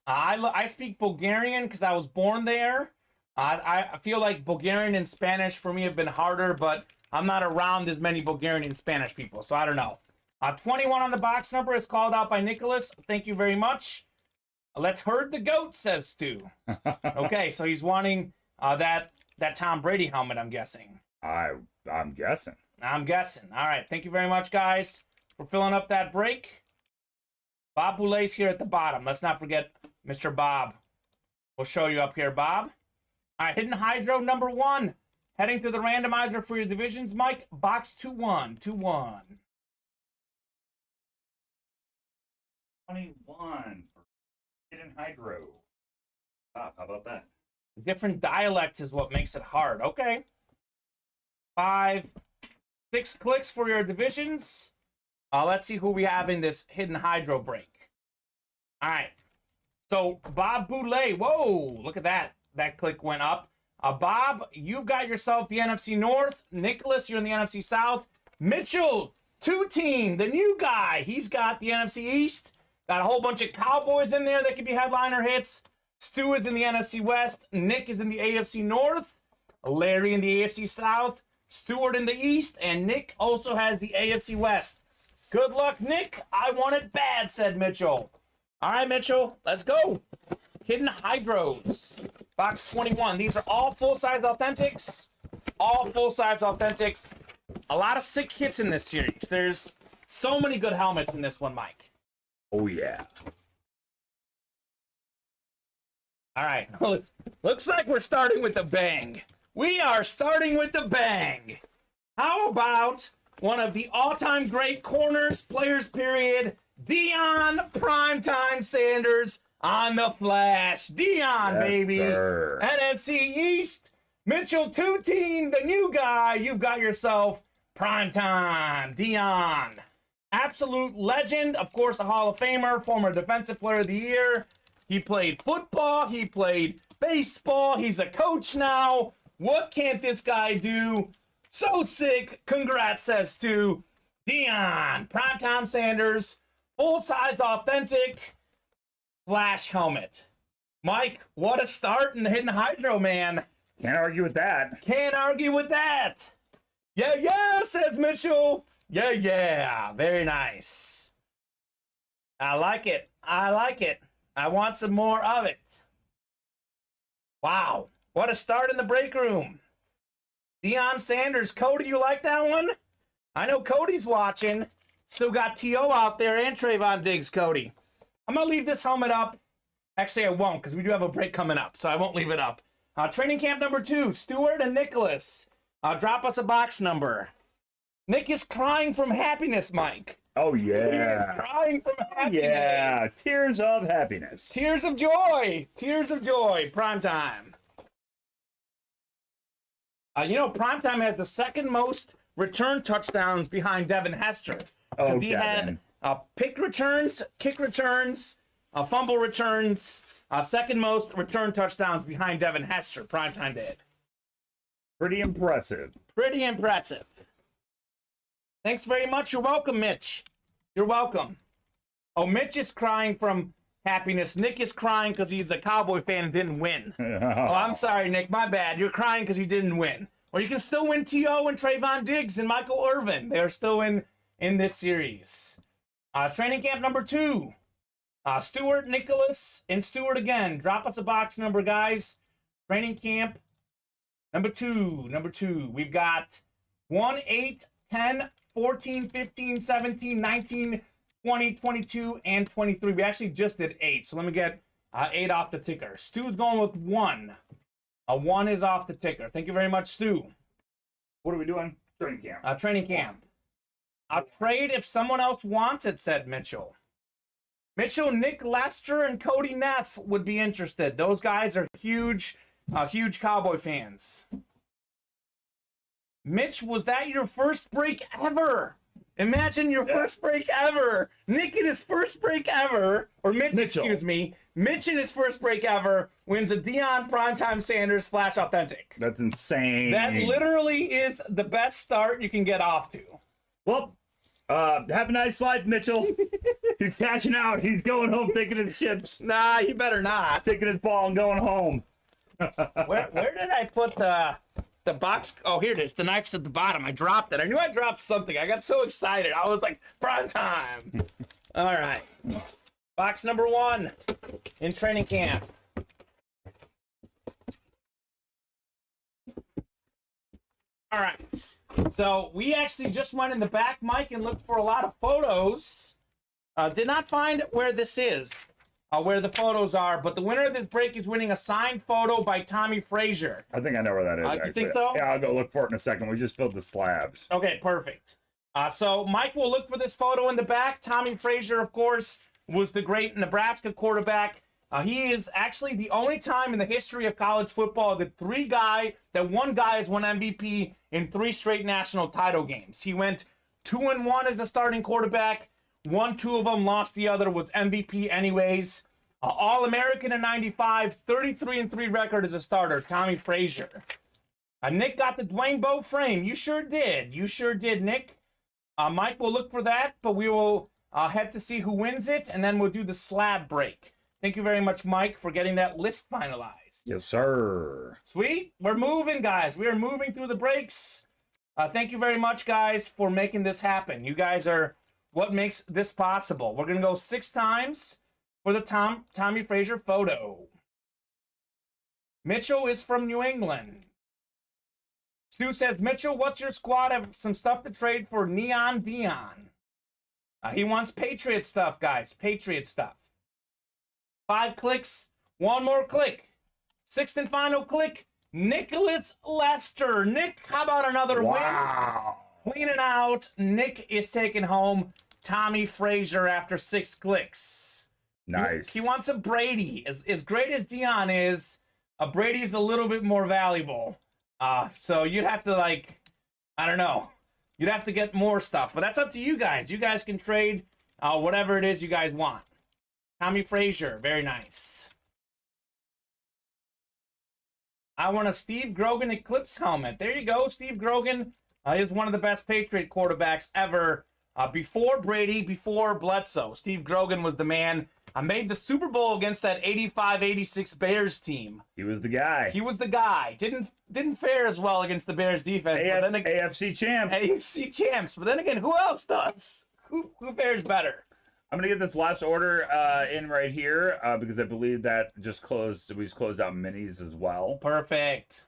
I speak Bulgarian because I was born there. I feel like Bulgarian and Spanish for me have been harder, but I'm not around as many Bulgarian and Spanish people, so I don't know. 21 on the box number is called out by Nicholas. Thank you very much. Let's herd the goat, says Stu. Okay, so he's wanting that Tom Brady helmet, I'm guessing. I'm guessing. I'm guessing. All right, thank you very much, guys, for filling up that break. Bob Boulay's here at the bottom. Let's not forget Mr. Bob. We'll show you up here, Bob. All right, Hidden Hydro number 1. Heading to the randomizer for your divisions, Mike. Box 2-1. 2-1. 21 for Hidden Hydro. How about that? Different dialects is what makes it hard. Okay. 5, 6 clicks for your divisions. Let's see who we have in this Hidden Hydro break. All right. So, Bob Boulay. Whoa, look at that. That click went up. Bob, you've got yourself the NFC North. Nicholas, you're in the NFC South. Mitchell, 2-team, the new guy. He's got the NFC East. Got a whole bunch of Cowboys in there that could be headliner hits. Stu is in the NFC West. Nick is in the AFC North. Larry in the AFC South. Stewart in the East. And Nick also has the AFC West. Good luck, Nick. I want it bad, said Mitchell. All right, Mitchell, let's go. Hidden Hydros. Box 21. These are all full-size authentics. All full-size authentics. A lot of sick hits in this series. There's so many good helmets in this one, Mike. Oh, yeah. All right. Looks like we're starting with a bang. We are starting with a bang. How about one of the all-time great corners, players period, Deion Primetime Sanders on the flash. Deion, Yes, baby. sir. NFC East. Mitchell 2-team, the new guy. You've got yourself Primetime Deion. Absolute legend. Of course, a Hall of Famer, former Defensive Player of the Year. He played football. He played baseball. He's a coach now. What can't this guy do? So sick. Congrats, says to Deion. Primetime Sanders. Full-size authentic flash helmet. Mike, what a start in the Hidden Hydro, man. Can't argue with that. Can't argue with that. Yeah, yeah, says Mitchell. Yeah, yeah. Very nice. I like it. I like it. I want some more of it. Wow. What a start in the break room. Deion Sanders. Cody, you like that one? I know Cody's watching. Still got T.O. out there and Trayvon Diggs, Cody. I'm going to leave this helmet up. Actually, I won't because we do have a break coming up, so I won't leave it up. Training camp number 2, Stewart and Nicholas. Drop us a box number. Nick is crying from happiness, Mike. Oh, He is yeah. crying from happiness. Yeah. Tears of happiness. Tears of joy. Tears of joy. Prime time. Primetime has the second most return touchdowns behind Devin Hester. Oh, he had pick returns, kick returns, fumble returns, second most return touchdowns behind Devin Hester. Primetime did. Pretty impressive. Pretty impressive. Thanks very much. You're welcome, Mitch. You're welcome. Oh, Mitch is crying from happiness. Nick is crying because he's a Cowboy fan and didn't win. Oh, I'm sorry, Nick. My bad. You're crying because you didn't win. Or you can still win T.O. and Trayvon Diggs and Michael Irvin. They're still in this series. Training camp number 2. Stewart, Nicholas, and Stewart again. Drop us a box number, guys. Training camp number 2. We've got 1, 8, 10, 14, 15, 17, 19, 20, 22, and 23. We actually just did 8, so let me get 8 off the ticker. Stu's going with 1. 1 is off the ticker. Thank you very much, Stu. What are we doing? Training camp. Training camp. I'll trade if someone else wants it, said Mitchell. Mitchell, Nick Lester, and Cody Neff would be interested. Those guys are huge Cowboy fans. Mitch, was that your first break ever? Imagine your first break ever. Nick in his first break ever, or Mitch, excuse me. Mitch in his first break ever wins a Deion Primetime Sanders Flash Authentic. That's insane. That literally is the best start you can get off to. Well, have a nice life, Mitchell. He's cashing out. He's going home taking his chips. Nah, he better not. Taking his ball and going home. Where did I put the box? Oh, here it is. The knife's at the bottom. I dropped it. I knew I dropped something. I got so excited. I was like, prime time. All right. Box number 1 in training camp. All right. So we actually just went in the back, Mike, and looked for a lot of photos. Did not find where this is, where the photos are, but the winner of this break is winning a signed photo by Tommy Frazier. I think I know where that is. You think so? Yeah, I'll go look for it in a second. We just filled the slabs. Okay, perfect. So Mike will look for this photo in the back. Tommy Frazier, of course, was the great Nebraska quarterback. He is actually the only time in the history of college football that one guy has won MVP in 3 straight national title games. He went 2-1 as the starting quarterback, won 2 of them, lost the other, was MVP anyways. All-American in 95, 33-3 record as a starter, Tommy Frazier. Nick got the Dwayne Bowe frame. You sure did. You sure did, Nick. Mike will look for that, but we will head to see who wins it, and then we'll do the slab break. Thank you very much, Mike, for getting that list finalized. Yes, sir. Sweet. We're moving, guys. We are moving through the breaks. Thank you very much, guys, for making this happen. You guys are what makes this possible. We're going to go 6 times for the Tommy Frazier photo. Mitchell is from New England. Stu says, Mitchell, what's your squad? I have some stuff to trade for Neon Dion. He wants Patriot stuff, guys. Patriot stuff. 5 clicks. 1 more click. 6th and final click. Nicholas Lester. Nick, how about another win? Clean it out. Nick is taking home Tommy Frazier after 6 clicks. Nice. He wants a Brady. As great as Dion is, a Brady's a little bit more valuable. So you'd have to, I don't know. You'd have to get more stuff. But that's up to you guys. You guys can trade whatever it is you guys want. Tommy Frazier. Very nice. I want a Steve Grogan Eclipse helmet. There you go. Steve Grogan is one of the best Patriot quarterbacks ever. Before Brady, before Bledsoe. Steve Grogan was the man. Made the Super Bowl against that 85-86 Bears team. He was the guy. He was the guy. Didn't fare as well against the Bears defense. AFC champs. AFC champs. But then again, who else does? Who fares better? I'm going to get this last order in right here because I believe that just closed. We just closed out minis as well. Perfect.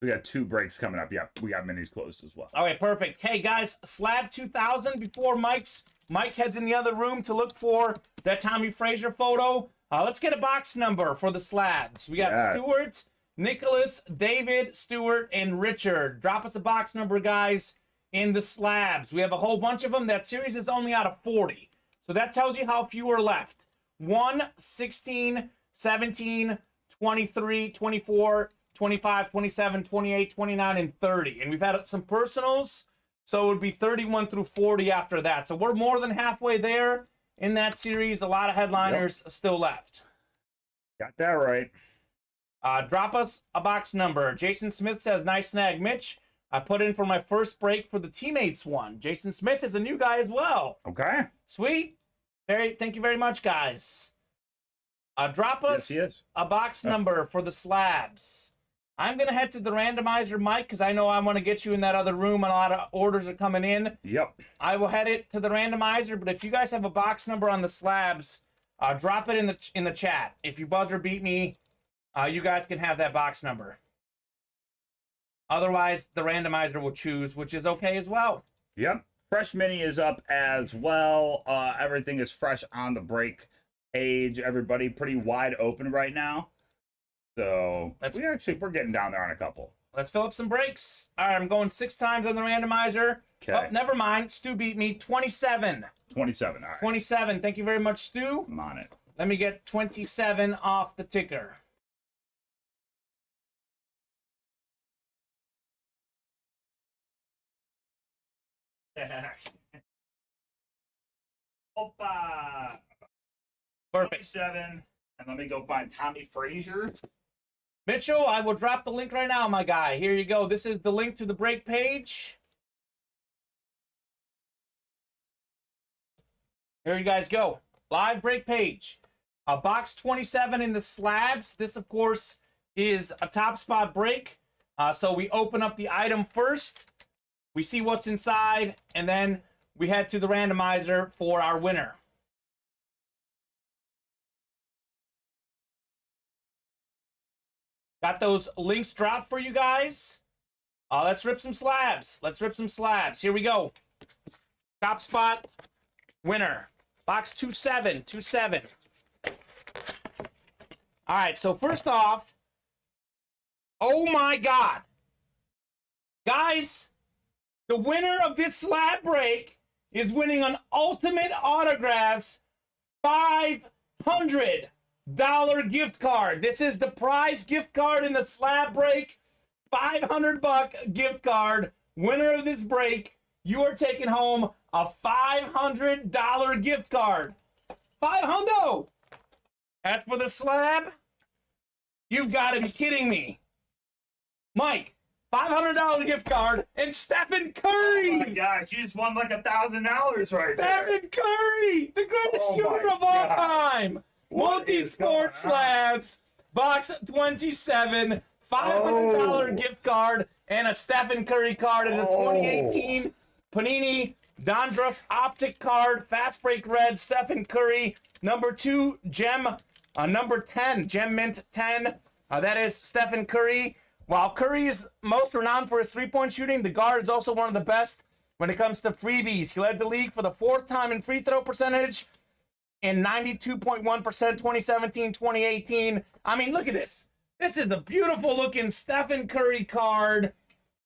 We got 2 breaks coming up. Yeah, we got minis closed as well. Okay, perfect. Hey, guys, Slab 2000 before Mike heads in the other room to look for that Tommy Frazier photo. Let's get a box number for the slabs. We got Stewart, Nicholas, David, Stewart, and Richard. Drop us a box number, guys, in the slabs. We have a whole bunch of them. That series is only out of 40. So that tells you how few are left. 1, 16, 17, 23, 24, 25, 27, 28, 29, and 30. And we've had some personals, so it would be 31 through 40 after that. So we're more than halfway there in that series. A lot of headliners still left. Got that right. Drop us a box number. Jason Smith says, nice snag, Mitch. I put in for my first break for the teammates one. Jason Smith is a new guy as well. Okay. Sweet. Thank you very much, guys. Drop us a box number for the slabs. I'm going to head to the randomizer, Mike, because I know I want to get you in that other room and a lot of orders are coming in. Yep. I will head it to the randomizer, but if you guys have a box number on the slabs, drop it in the chat. If you buzzer beat me, you guys can have that box number. Otherwise, the randomizer will choose, which is okay as well. Yep. Fresh Mini is up as well. Everything is fresh on the break page. Everybody pretty wide open right now. So we're getting down there on a couple. Let's fill up some breaks. All right, I'm going 6 times on the randomizer. Okay. Oh, never mind. Stu beat me. 27. 27. All right. 27. Thank you very much, Stu. I'm on it. Let me get 27 off the ticker. Opa! Perfect. 27. And let me go find Tommy Frazier. Mitchell, I will drop the link right now, my guy. Here you go. This is the link to the break page. Here you guys go. Live break page. Box 27 in the slabs. This, of course, is a top spot break. So we open up the item first. We see what's inside, and then we head to the randomizer for our winner. Got those links dropped for you guys. Let's rip some slabs. Let's rip some slabs. Here we go. Top spot winner. Box 27. 27. All right, so first off, oh my God. Guys, the winner of this slab break is winning an Ultimate Autographs $500 gift card. This is the prize gift card in the slab break. $500 gift card. Winner of this break, you are taking home a $500 gift card. $500. As for the slab, you've got to be kidding me. Mike, $500 gift card and Stephen Curry. Oh my gosh, you just won like $1,000 right there. Stephen Curry, the greatest shooter of all time. Multi-sport slabs, box 27, $500 gift card, and a Stephen Curry card and a 2018 Panini Donruss Optic card, fast break red, Stephen Curry, number 2 gem, number 10, gem mint 10. That is Stephen Curry. While Curry is most renowned for his three-point shooting, the guard is also one of the best when it comes to freebies. He led the league for the 4th time in free throw percentage in 92.1% 2017-2018. I mean, look at this. This is the beautiful looking Stephen Curry card.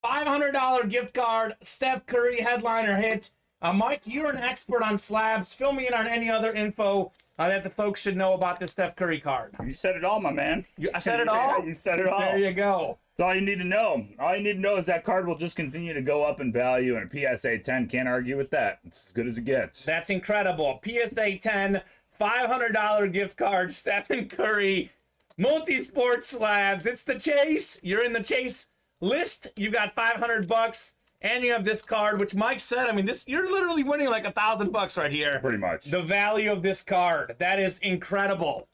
$500 gift card, Steph Curry headliner hit. Mike, you're an expert on slabs. Fill me in on any other info that the folks should know about this Steph Curry card. You said it all, my man. I said it all? You said it all. There you go. That's all you need to know. All you need to know is that card will just continue to go up in value, and a PSA 10 can't argue with that. It's as good as it gets. That's incredible. PSA 10, $500 gift card, Stephen Curry, multi-sport slabs. It's the chase. You're in the chase list. You got $500, and you have this card, which Mike said, I mean, this, you're literally winning like $1,000 right here. Pretty much. The value of this card. That is incredible.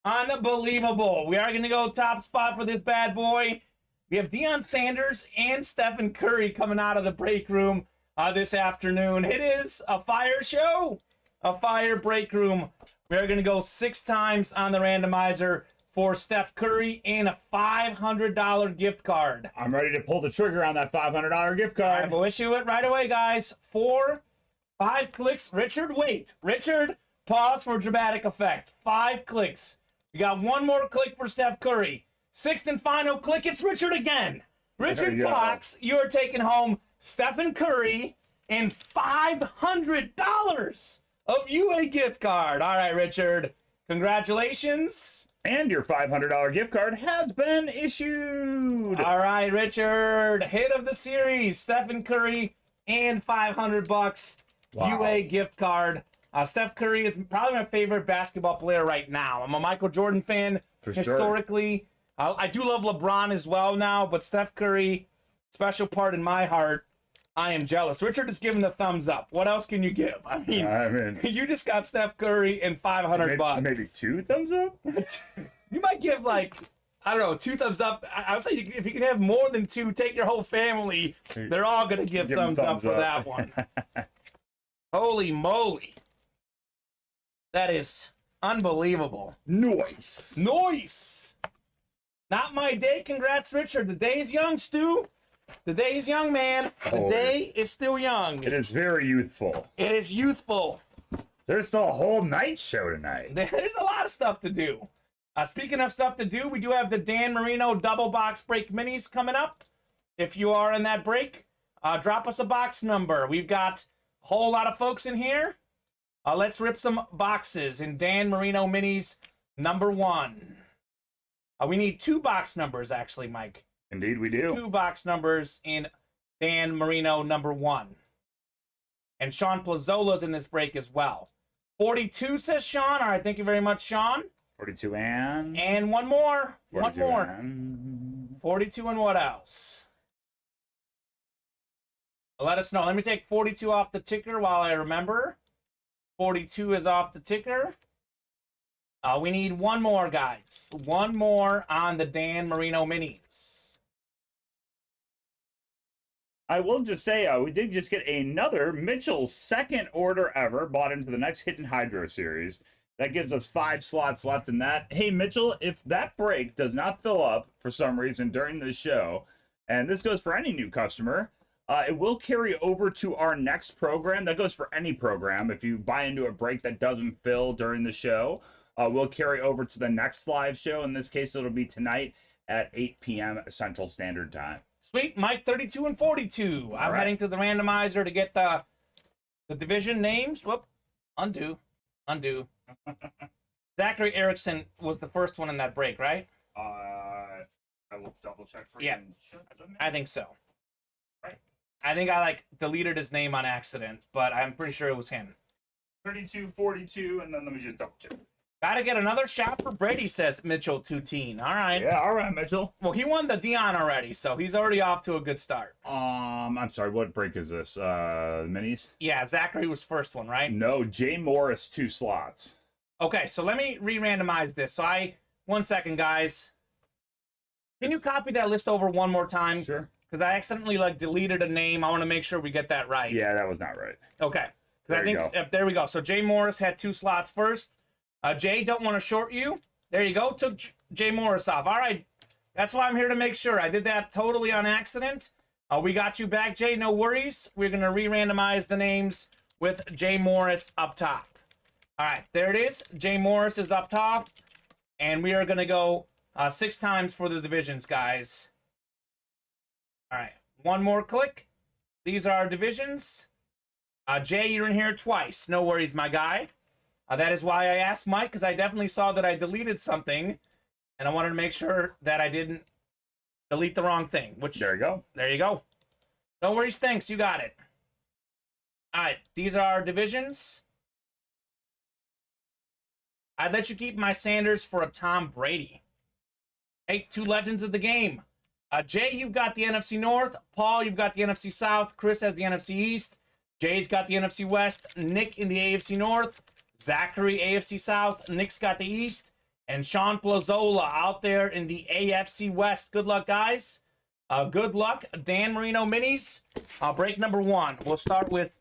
Unbelievable. We are going to go top spot for this bad boy. We have Deion Sanders and Stephen Curry coming out of the break room this afternoon. It is a fire show, a fire break room. We are going to go 6 times on the randomizer for Steph Curry and a $500 gift card. I'm ready to pull the trigger on that $500 gift card. I will issue it right away, guys. 4, 5 clicks. Richard, wait. Richard, pause for dramatic effect. 5 clicks. We got 1 more click for Steph Curry. 6th and final click, it's Richard again. Richard Cox, you're taking home Stephen Curry and $500 of UA gift card. All right, Richard, congratulations. And your $500 gift card has been issued. All right, Richard, hit of the series, Stephen Curry and $500 UA gift card. Steph Curry is probably my favorite basketball player right now. I'm a Michael Jordan fan historically. Sure. I do love LeBron as well now, but Steph Curry, special part in my heart. I am jealous. Richard is giving the thumbs up. What else can you give? I mean you just got Steph Curry and $500. Maybe 2 thumbs up? You might give like, I don't know, 2 thumbs up. I would say if you can have more than 2, take your whole family. They're all going to give thumbs up for that one. Holy moly. That is unbelievable. Nice. Nice. Not my day. Congrats, Richard. The day is young, Stu. The day is young, man. The day is still young. It is very youthful. It is youthful. There's still a whole night show tonight. There's a lot of stuff to do. Speaking of stuff to do, we do have the Dan Marino double box break minis coming up. If you are in that break, drop us a box number. We've got a whole lot of folks in here. Let's rip some boxes in Dan Marino minis number 1. We need 2 box numbers, actually, Mike. Indeed, we do. 2 box numbers in Dan Marino number 1. And Sean Plazzola's in this break as well. 42 says Sean. All right, thank you very much, Sean. 42 and... And one more. 42 one more. And... 42 and what else? Let us know. Let me take 42 off the ticker while I remember. 42 is off the ticker. We need one more, guys. One more on the Dan Marino minis. I will just say, we did just get another Mitchell's second order ever bought into the next Hidden Hydro series. That gives us 5 slots left in that. Hey, Mitchell, if that break does not fill up for some reason during this show, and this goes for any new customer, it will carry over to our next program. That goes for any program. If you buy into a break that doesn't fill during the show, we'll carry over to the next live show. In this case, it'll be tonight at 8 p.m. Central Standard Time. Sweet, Mike, 32 and 42. I'm heading to the randomizer to get the division names. Whoop, undo. Zachary Erickson was the first one in that break, right? I will double check for you. Yeah, I think so. Right. I think I deleted his name on accident, but I'm pretty sure it was him. 32, 42, and then let me just double check. Gotta get another shot for Brady, says Mitchell Tuteen. All right. Yeah, all right, Mitchell. Well, he won the Dion already, so he's already off to a good start. I'm sorry, what break is this? Minis? Yeah, Zachary was first one, right? No, Jay Morris, 2 slots. Okay, so let me re-randomize this. So 1 second, guys. Can you copy that list over one more time? Sure. Because I accidentally deleted a name. I want to make sure we get that right. Yeah, that was not right. Okay. There you go. There we go. So Jay Morris had 2 slots first. Jay, don't want to short you. There you go. Took Jay Morris off. All right. That's why I'm here to make sure. I did that totally on accident. We got you back, Jay. No worries. We're going to re-randomize the names with Jay Morris up top. All right. There it is. Jay Morris is up top. And we are going to go 6 times for the divisions, guys. All right. One more click. These are our divisions. Jay, you're in here twice. No worries, my guy. That is why I asked Mike, because I definitely saw that I deleted something, and I wanted to make sure that I didn't delete the wrong thing. Which there you go. There you go. No worries, thanks. You got it. All right, these are our divisions. I'd let you keep my Sanders for a Tom Brady. Hey, 2 legends of the game. Jay, you've got the NFC North. Paul, you've got the NFC South. Chris has the NFC East. Jay's got the NFC West. Nick in the AFC North. Zachary, AFC South. Nick's got the East. And Sean Plazzola out there in the AFC West. Good luck, guys. Good luck. Dan Marino minis. Break number 1. We'll start with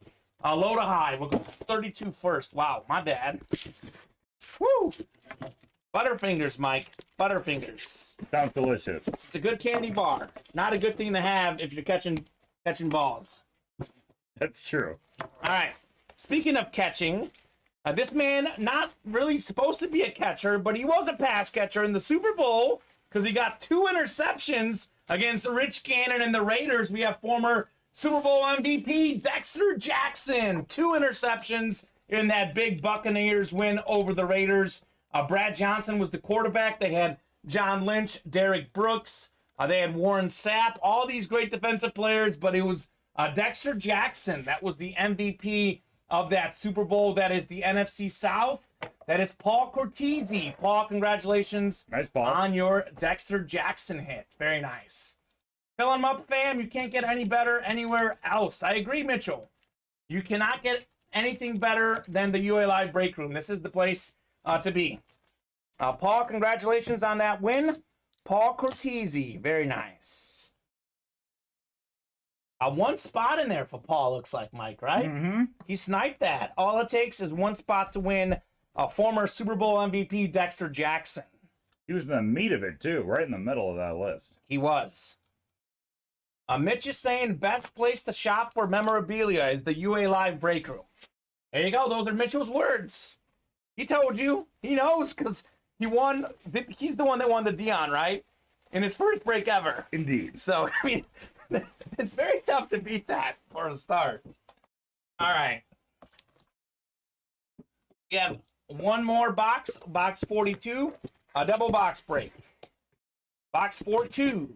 low to high. We'll go 32 first. Wow, my bad. Woo! Butterfingers, Mike. Butterfingers. Sounds delicious. It's a good candy bar. Not a good thing to have if you're catching balls. That's true. All right. Speaking of catching, this man not really supposed to be a catcher, but he was a pass catcher in the Super Bowl because he got 2 interceptions against Rich Gannon and the Raiders. We have former Super Bowl MVP Dexter Jackson. 2 interceptions in that big Buccaneers win over the Raiders. Brad Johnson was the quarterback. They had John Lynch, Derek Brooks. They had Warren Sapp, all these great defensive players, but it was Dexter Jackson that was the MVP of that Super Bowl. That is the NFC South. That is Paul Cortese. Paul, congratulations on your Dexter Jackson hit. Very nice. Fill them up, fam. You can't get any better anywhere else. I agree, Mitchell. You cannot get anything better than the UA Live Break Room. This is the place to be. Paul, congratulations on that win. Paul Cortese. Very nice. One spot in there for Paul, looks like, Mike, right? Mm-hmm. He sniped that. All it takes is one spot to win. Former Super Bowl MVP Dexter Jackson. He was in the meat of it, too, right in the middle of that list. He was. Mitch is saying best place to shop for memorabilia is the UA Live Break Room. There you go. Those are Mitchell's words. He told you. He knows because he won. He's the one that won the Dion, right? In his first break ever. Indeed. So, I mean, it's very tough to beat that for a start. All right. We have one more box. Box 42. A double box break. Box 4-2.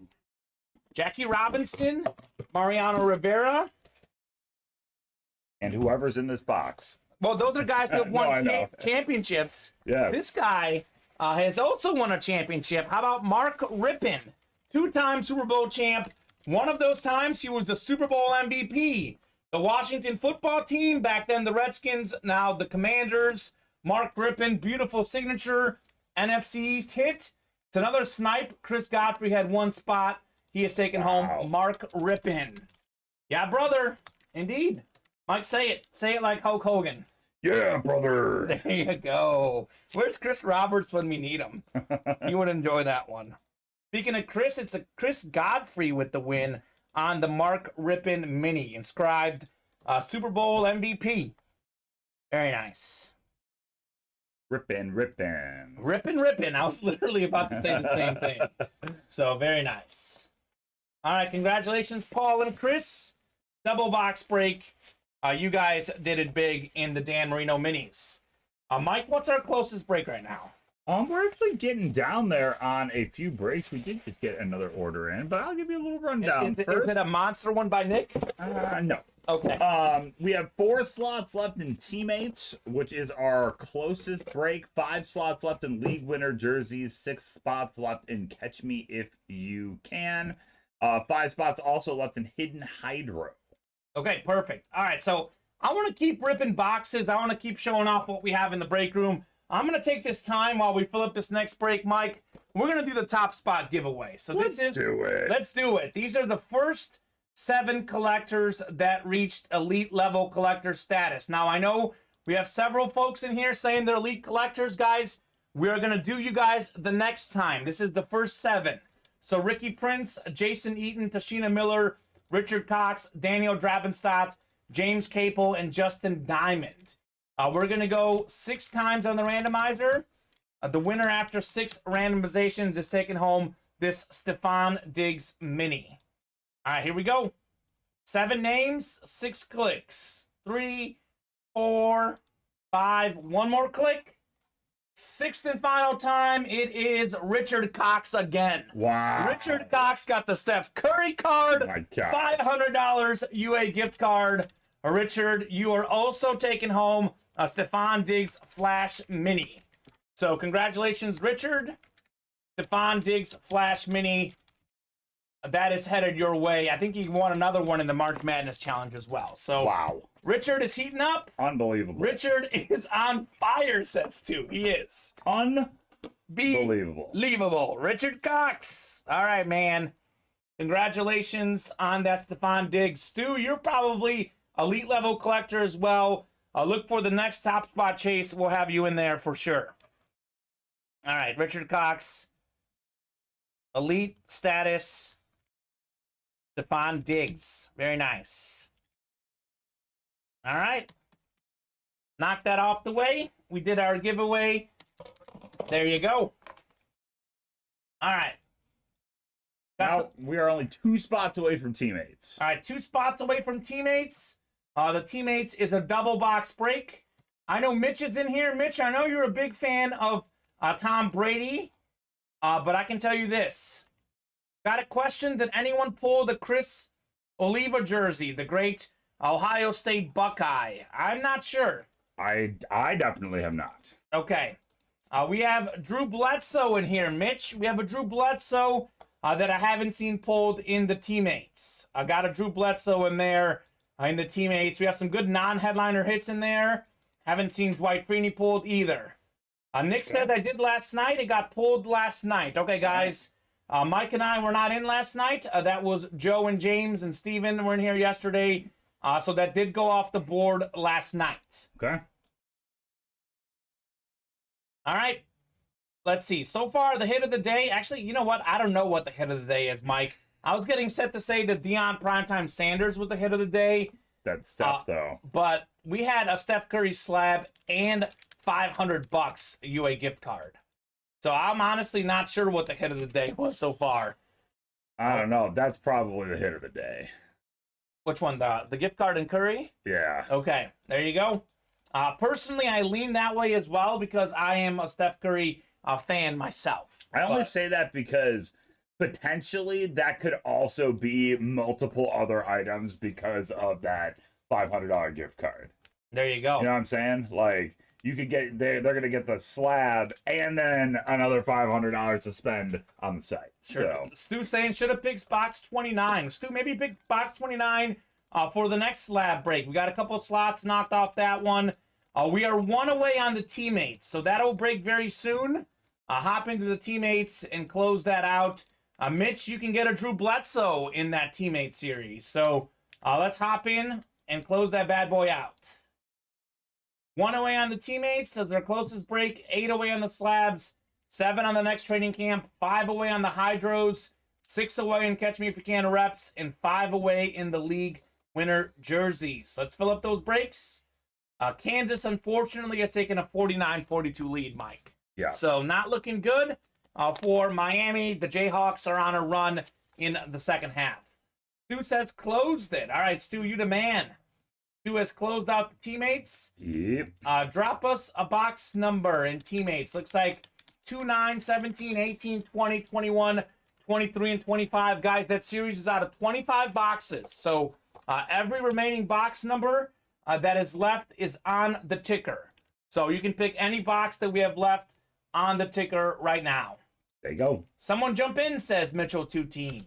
Jackie Robinson, Mariano Rivera. And whoever's in this box. Well, those are guys who have won No, championships. Yeah. This guy has also won a championship. How about Mark Rippon? Two-time Super Bowl champ. One of those times, he was the Super Bowl MVP. The Washington football team, back then the Redskins, now the Commanders. Mark Rippon, beautiful signature. NFC East hit. It's another snipe. Chris Godfrey had one spot. He has taken home Mark Rippon. Yeah, brother. Indeed. Mike, say it. Say it like Hulk Hogan. Yeah, brother. There you go. Where's Chris Roberts when we need him? He would enjoy that one. Speaking of Chris, it's a Chris Godfrey with the win on the Mark Rippon Mini. Inscribed Super Bowl MVP. Very nice. Rippin'. Rippin'. I was literally about to say the same thing. So, very nice. All right, congratulations, Paul and Chris. Double box break. You guys did it big in the Dan Marino Minis. Mike, what's our closest break right now? We're actually getting down there on a few breaks. We did just get another order in, but I'll give you a little rundown Is first. it a monster one by Nick? No. Okay. We have 4 slots left in Teammates, which is our closest break. 5 slots left in League Winner jerseys. 6 spots left in Catch Me If You Can. 5 spots also left in Hidden Hydro. Okay, perfect. All right, so I want to keep ripping boxes. I want to keep showing off what we have in the break room. I'm going to take this time while we fill up this next break, Mike. We're going to do the top spot giveaway. So Let's do it. These are the first 7 collectors that reached elite level collector status. Now, I know we have several folks in here saying they're elite collectors, guys. We're going to do you guys the next time. This is the first 7. So Ricky Prince, Jason Eaton, Tashina Miller, Richard Cox, Daniel Drabenstadt, James Capel, and Justin Diamond. We're going to go 6 times on the randomizer. The winner after 6 randomizations is taking home this Stefan Diggs Mini. All right, here we go. 7 names, 6 clicks. 3, 4, 5. One more click. 6th and final time, it is Richard Cox again. Wow. Richard Cox got the Steph Curry card, Oh my God. $500 UA gift card. Richard, you are also taking home a Stefan Diggs Flash Mini. So congratulations, Richard. Stefan Diggs Flash Mini. That is headed your way. I think he won another one in the March Madness Challenge as well. So Wow. Richard is heating up. Unbelievable. Richard is on fire, says 2. He is. Unbelievable. Believable. Richard Cox. All right, man. Congratulations on that Stefan Diggs. Stu, you're probably elite level collector as well. Look for the next top spot chase. We'll have you in there for sure. All right, Richard Cox. Elite status. Stefan Diggs. Very nice. All right. Knock that off the way. We did our giveaway. There you go. All right. Now we are only 2 spots away from Teammates. All right, 2 spots away from Teammates. The Teammates is a double box break. I know Mitch is in here. Mitch, I know you're a big fan of Tom Brady. But I can tell you this. Got a question. Did anyone pull the Chris Oliva jersey, the great Ohio State Buckeye? I'm not sure. I definitely have not. Okay. We have Drew Bledsoe in here, Mitch. We have a Drew Bledsoe that I haven't seen pulled in the teammates. I got a Drew Bledsoe in there in the teammates. We have some good non-headliner hits in there. Haven't seen Dwight Freeney pulled either. Nick says I did last night. It got pulled last night. Okay, guys. Mike and I were not in last night. That was Joe and James and Steven were in here yesterday. So that did go off the board last night. Okay. All right. Let's see. So far, the hit of the day. Actually, you know what? I don't know what the hit of the day is, Mike. I was getting set to say that Deion Primetime Sanders was the hit of the day. That's Steph, though. But we had a Steph Curry slab and $500 UA gift card. So I'm honestly not sure what the hit of the day was so far. I don't know. That's probably the hit of the day. Which one? The gift card and Curry? Yeah. Okay, there you go. Personally, I lean that way as well because I am a Steph Curry fan myself. I only say that because potentially that could also be multiple other items because of that $500 gift card. There you go. You know what I'm saying? Like, you could get, they're going to get the slab and then another $500 to spend on the site. Sure. So. Stu saying should have picked box 29. Stu, maybe pick box 29 for the next slab break. We got a couple slots knocked off that one. We are one away on the teammates, so that'll break very soon. Hop into the teammates and close that out. Mitch, you can get a Drew Bledsoe in that teammate series. So let's hop in and close that bad boy out. One away on the teammates as our closest break. 8 away on the slabs. 7 on the next training camp. 5 away on the hydros. 6 away in Catch Me If You Can reps. And 5 away in the league winner jerseys. Let's fill up those breaks. Kansas, unfortunately, has taken a 49-42 lead, Mike. Yeah. So not looking good for Miami. The Jayhawks are on a run in the second half. Stu says closed it. All right, Stu, you the man. Stu has closed out the teammates. Yep. Drop us a box number in teammates. Looks like 2, 9, 17, 18, 20, 21, 23, and 25. Guys, that series is out of 25 boxes. So every remaining box number that is left is on the ticker. So you can pick any box that we have left on the ticker right now. There you go. Someone jump in, says Mitchell 2 Team.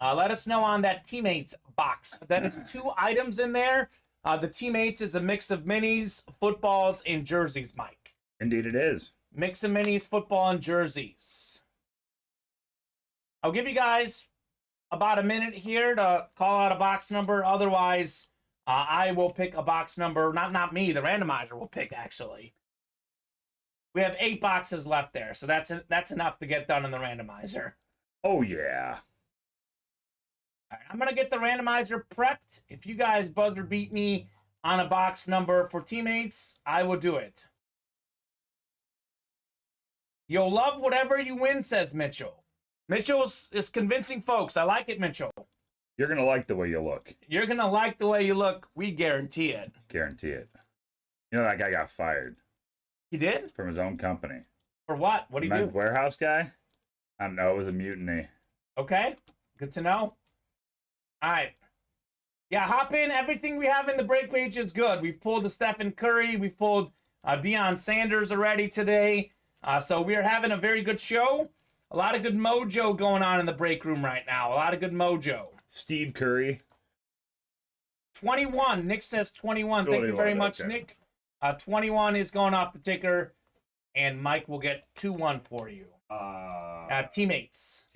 Let us know on that teammates box. That is 2 items in there. The teammates is a mix of minis, footballs, and jerseys, Mike. Indeed it is. Mix of minis, football, and jerseys. I'll give you guys about a minute here to call out a box number. Otherwise, I will pick a box number. Not me, the randomizer will pick, actually. We have 8 boxes left there, so that's enough to get done in the randomizer. Oh, yeah. All right, I'm going to get the randomizer prepped. If you guys buzzer beat me on a box number for teammates, I will do it. You'll love whatever you win, says Mitchell. Mitchell is convincing folks. I like it, Mitchell. You're going to like the way you look. You're going to like the way you look. We guarantee it. Guarantee it. You know, that guy got fired. He did? From his own company. For what? What did he do? Men's Warehouse guy? I don't know. It was a mutiny. Okay. Good to know. All right. Yeah, hop in. Everything we have in the break page is good. We've pulled the Stephen Curry. We've pulled Deion Sanders already today. So we are having a very good show. A lot of good mojo going on in the break room right now. A lot of good mojo. Steve Curry. 21. Nick says 21. Thank you very much, okay. Nick. 21 is going off the ticker. And Mike will get 2-1 for you. Teammates.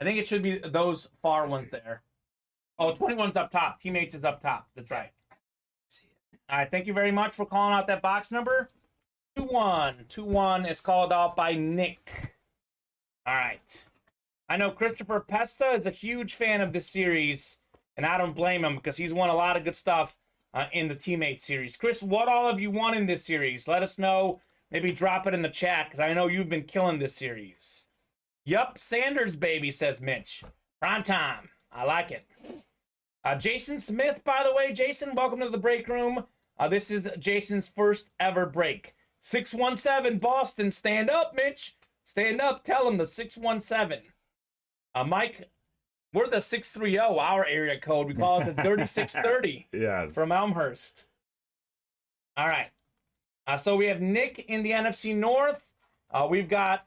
I think it should be those far ones there. Oh, 21's up top. Teammates is up top. That's right. All right, thank you very much for calling out that box number. 2-1. 2-1 is called out by Nick. All right. I know Christopher Pesta is a huge fan of this series, and I don't blame him because he's won a lot of good stuff in the teammate series. Chris, what all have you won in this series? Let us know. Maybe drop it in the chat because I know you've been killing this series. Yup, Sanders, baby, says Mitch. Prime time. I like it. Jason Smith, by the way. Jason, welcome to the break room. This is Jason's first ever break. 617 Boston, stand up, Mitch. Stand up. Tell him the 617. Mike, we're the 630, our area code. We call it the 3630. Yes. From Elmhurst. All right. So we have Nick in the NFC North. We've got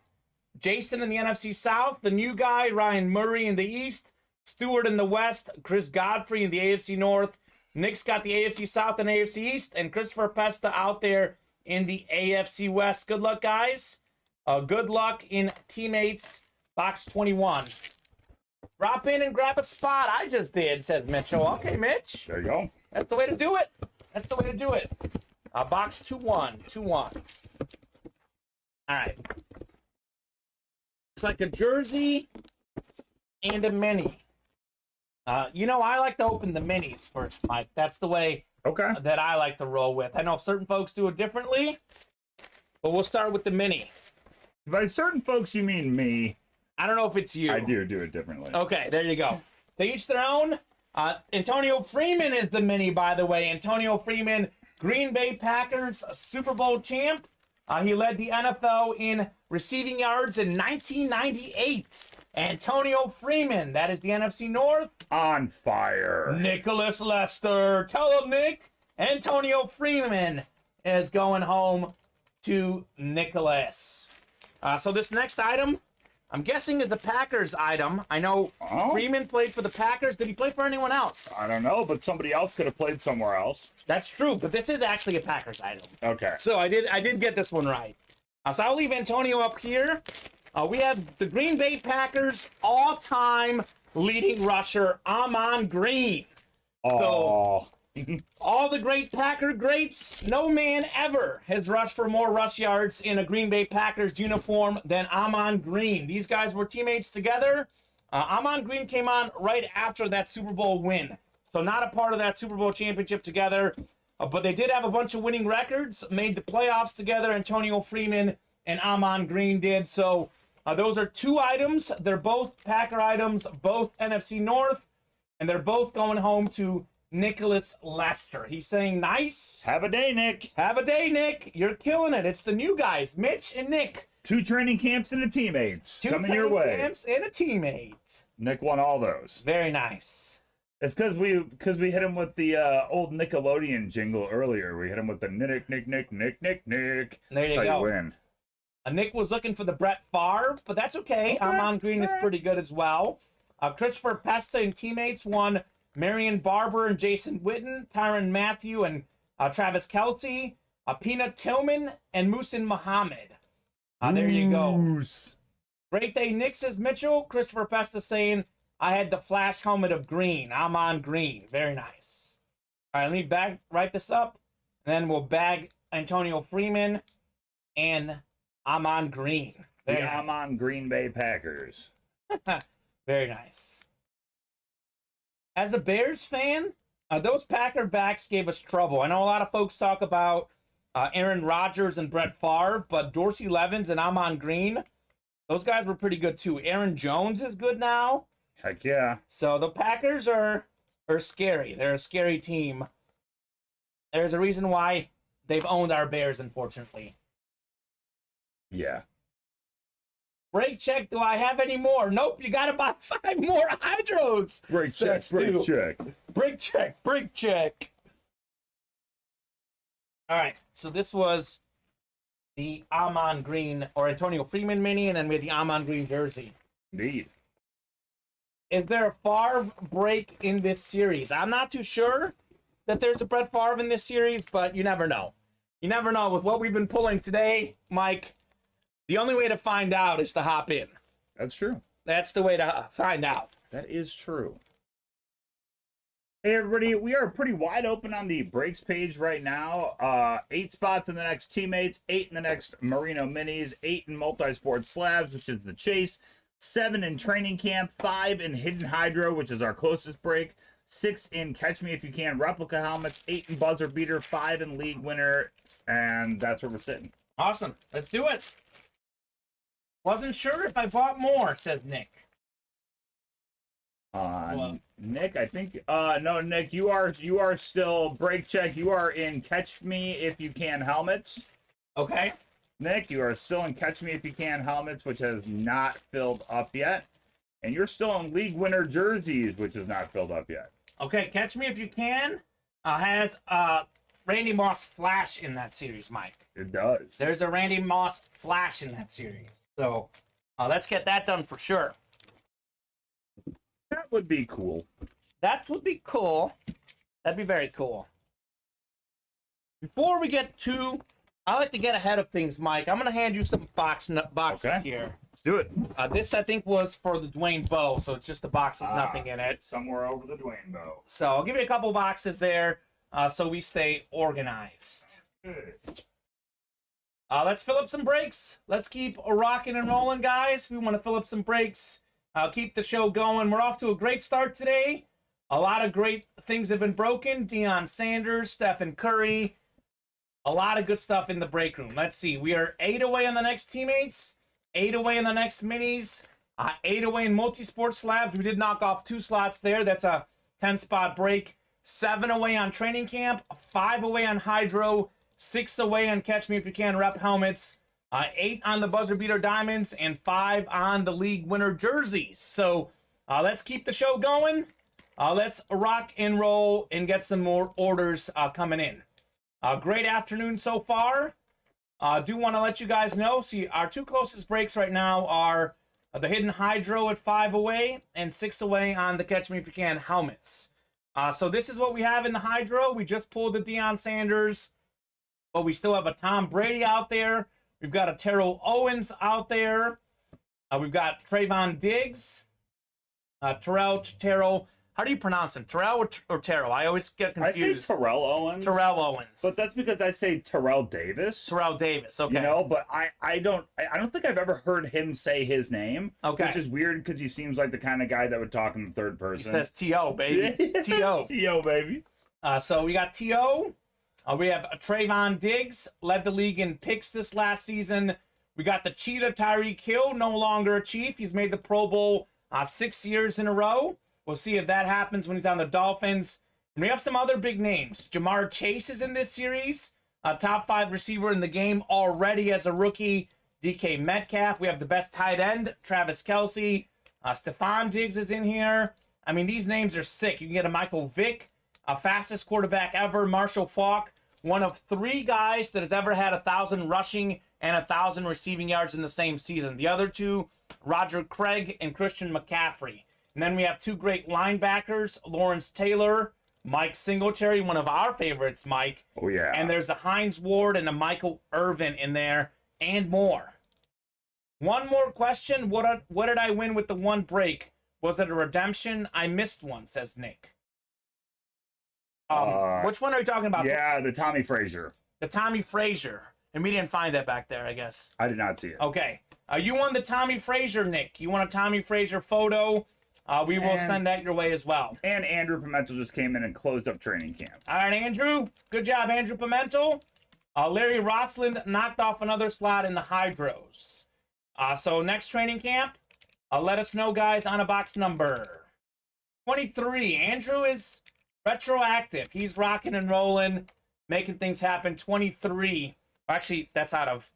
Jason in the NFC South. The new guy, Ryan Murray in the East. Stewart in the West. Chris Godfrey in the AFC North. Nick's got the AFC South and AFC East. And Christopher Pesta out there in the AFC West. Good luck, guys. Good luck in teammates. Box 21. Drop in and grab a spot. I just did, says Mitchell. Okay, Mitch. There you go. That's the way to do it. That's the way to do it. Box 2-1. 2-1. All right. It's like a jersey and a mini. I like to open the minis first, Mike. That's the way that I like to roll with. I know certain folks do it differently, but we'll start with the mini. By certain folks, you mean me. I don't know if it's you. I do it differently. Okay, there you go. To each their own. Antonio Freeman is the mini, by the way. Antonio Freeman, Green Bay Packers Super Bowl champ. He led the NFL in receiving yards in 1998. Antonio Freeman, that is the NFC North. On fire. Nicholas Lester. Tell him, Nick. Antonio Freeman is going home to Nicholas. So this next item, I'm guessing, is the Packers item. I know Freeman played for the Packers. Did he play for anyone else? I don't know, but somebody else could have played somewhere else. That's true, but this is actually a Packers item. Okay. So I did get this one right. So I'll leave Antonio up here. We have the Green Bay Packers all-time leading rusher, Amon Green. Oh. So, all the great Packer greats, no man ever has rushed for more rush yards in a Green Bay Packers uniform than Amon Green. These guys were teammates together. Amon Green came on right after that Super Bowl win. So not a part of that Super Bowl championship together. But they did have a bunch of winning records, made the playoffs together. Antonio Freeman and Amon Green did. So those are two items. They're both Packer items, both NFC North, and they're both going home to Nicholas Lester. He's saying, nice. Have a day, Nick. Have a day, Nick. You're killing it. It's the new guys, Mitch and Nick. 2 training camps and a teammates. Two coming your training way. camps and a teammate. Nick won all those. Very nice. It's because we hit him with the old Nickelodeon jingle earlier. We hit him with the Nick. There you That's how go. you win. Nick was looking for the Brett Favre, but that's okay. Amon Green is pretty good as well. Christopher Pesta and teammates won Marion Barber and Jason Witten, Tyrann Mathieu and Travis Kelce, Peanut Tillman, and Muhsin Muhammad. There you go. Moose. Great day, Nick, says Mitchell. Christopher Pesta saying, I had the flash helmet of green. Amon Green. Very nice. All right, let me write this up, and then we'll bag Antonio Freeman and Amon Green. The Amon Green Bay Packers. Very nice. As a Bears fan, those Packer backs gave us trouble. I know a lot of folks talk about Aaron Rodgers and Brett Favre, but Dorsey Levens and Amon Green, those guys were pretty good too. Aaron Jones is good now. Heck yeah. So the Packers are scary. They're a scary team. There's a reason why they've owned our Bears, unfortunately. Yeah. Break check. Do I have any more? Nope. You got to buy 5 more hydros. Break check. Break check. Break check. All right. So this was the Amon Green or Antonio Freeman mini, and then we had the Amon Green jersey. Indeed. Is there a Favre break in this series? I'm not too sure that there's a Brett Favre in this series, but you never know. You never know. With what we've been pulling today, Mike, the only way to find out is to hop in. That's true. That's the way to find out. That is true. Hey, everybody. We are pretty wide open on the breaks page right now. 8 spots in the next teammates, 8 in the next Merino minis, 8 in multi-sport slabs, which is the chase, 7 in training camp, 5 in hidden hydro, which is our closest break, 6 in catch me if you can replica helmets, 8 in buzzer beater, 5 in league winner, and that's where we're sitting. Awesome. Let's do it. Wasn't sure if I bought more, says Nick. Nick, I think no, Nick, you are still break check. You are in Catch Me If You Can helmets. Okay. Nick, you are still in Catch Me If You Can helmets, which has not filled up yet. And you're still in League Winner jerseys, which is not filled up yet. Okay, Catch Me If You Can has Randy Moss Flash in that series, Mike. It does. There's a Randy Moss Flash in that series. So let's get that done for sure. That would be cool. That would be cool. That'd be very cool. Before we get to, I like to get ahead of things, Mike. I'm going to hand you some boxes here. Let's do it. This, I think, was for the Dwayne Bowe, so it's just a box with nothing in it. Somewhere over the Dwayne Bowe. So I'll give you a couple boxes there so we stay organized. Good. Let's fill up some breaks. Let's keep rocking and rolling, guys. We want to fill up some breaks. Keep the show going. We're off to a great start today. A lot of great things have been broken. Deion Sanders, Stephen Curry. A lot of good stuff in the break room. Let's see. We are 8 away on the next teammates. 8 away in the next minis. 8 away in multi-sport slabs. We did knock off 2 slots there. That's a 10-spot break. 7 away on training camp. 5 away on hydro. 6 away on Catch Me If You Can rep helmets. 8 on the buzzer beater diamonds, and 5 on the league winner jerseys. So let's keep the show going. Let's rock and roll and get some more orders coming in. Great afternoon so far. Do want to let you guys know, see, our 2 closest breaks right now are the hidden hydro at 5 away and 6 away on the Catch Me If You Can helmets. So this is what we have in the hydro. We just pulled the Deion Sanders, but we still have a Tom Brady out there. We've got a Terrell Owens out there. We've got Trayvon Diggs. Terrell. How do you pronounce him? Terrell or Terrell? I always get confused. I say Terrell Owens. Terrell Owens. But that's because I say Terrell Davis. Terrell Davis, okay. You know, but I don't think I've ever heard him say his name. Okay. Which is weird because he seems like the kind of guy that would talk in the third person. He says T.O., baby. T.O. T.O., baby. So we got T.O. We have Trayvon Diggs, led the league in picks this last season. We got the Cheetah Tyreek Hill, no longer a Chief. He's made the Pro Bowl 6 years in a row. We'll see if that happens when he's on the Dolphins. And we have some other big names. Jamar Chase is in this series. Top 5 receiver in the game already as a rookie. DK Metcalf. We have the best tight end, Travis Kelce. Stephon Diggs is in here. I mean, these names are sick. You can get a Michael Vick, fastest quarterback ever, Marshall Faulk. One of 3 guys that has ever had 1,000 rushing and 1,000 receiving yards in the same season. The other 2, Roger Craig and Christian McCaffrey. And then we have 2 great linebackers, Lawrence Taylor, Mike Singletary, one of our favorites, Mike. Oh, yeah. And there's a Hines Ward and a Michael Irvin in there, and more. One more question. What did I win with the 1 break? Was it a redemption? I missed one, says Nick. Which one are you talking about? Yeah, the Tommy Frazier. The Tommy Frazier. And we didn't find that back there, I guess. I did not see it. Okay. You won the Tommy Frazier, Nick. You want a Tommy Frazier photo? We will send that your way as well. And Andrew Pimentel just came in and closed up training camp. All right, Andrew. Good job, Andrew Pimentel. Larry Rossland knocked off another slot in the Hydros. So next training camp, let us know, guys, on a box number 23. Andrew is retroactive. He's rocking and rolling, making things happen. 23. Actually, that's out of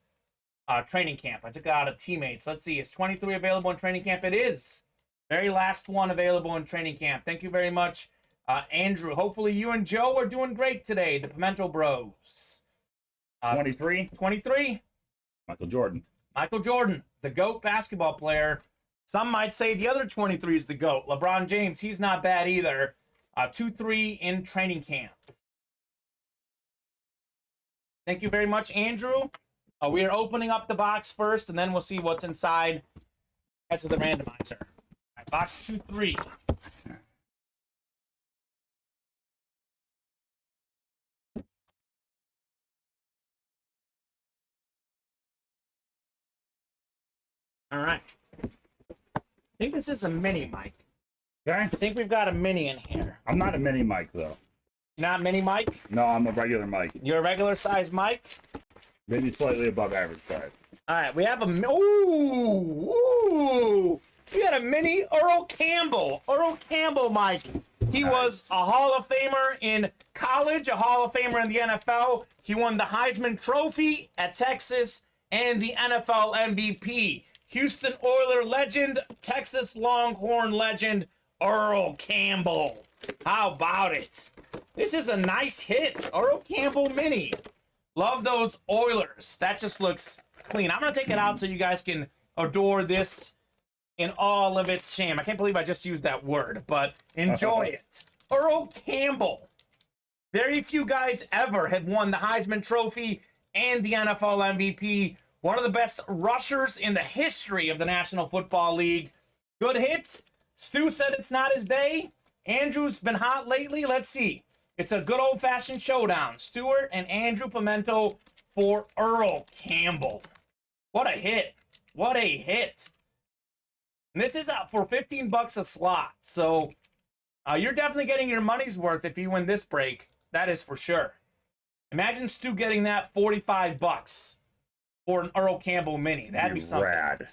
training camp. I took it out of teammates. Let's see. Is 23 available in training camp? It is. Very last one available in training camp. Thank you very much, Andrew. Hopefully you and Joe are doing great today. The Pimento Bros. 23. 23. Michael Jordan. Michael Jordan, the GOAT basketball player. Some might say the other 23 is the GOAT. LeBron James, he's not bad either. 2-3 in training camp. Thank you very much, Andrew. We are opening up the box first, and then we'll see what's inside. Head to the randomizer. All right, box 2-3. All right. I think this is a mini mic. Okay. I think we've got a mini in here. I'm not a mini mic, though. You're not mini mic? No, I'm a regular mic. You're a regular size mic? Maybe slightly above average size. All right, we have a... Ooh! We got got a mini Earl Campbell. Earl Campbell, Mike. He was a Hall of Famer in college, a Hall of Famer in the NFL. He won the Heisman Trophy at Texas and the NFL MVP. Houston Oiler legend, Texas Longhorn legend, Earl Campbell. How about it? This is a nice hit. Earl Campbell mini. Love those Oilers. That just looks clean. I'm going to take it out so you guys can adore this in all of its shame. I can't believe I just used that word, but enjoy it. Earl Campbell. Very few guys ever have won the Heisman Trophy and the NFL MVP. One of the best rushers in the history of the National Football League. Good hit. Stu said it's not his day. Andrew's been hot lately. Let's see. It's a good old-fashioned showdown. Stewart and Andrew Pimento for Earl Campbell. What a hit. What a hit. And this is for 15 bucks a slot. So you're definitely getting your money's worth if you win this break. That is for sure. Imagine Stu getting that 45 bucks for an Earl Campbell mini. That'd be something. Rad.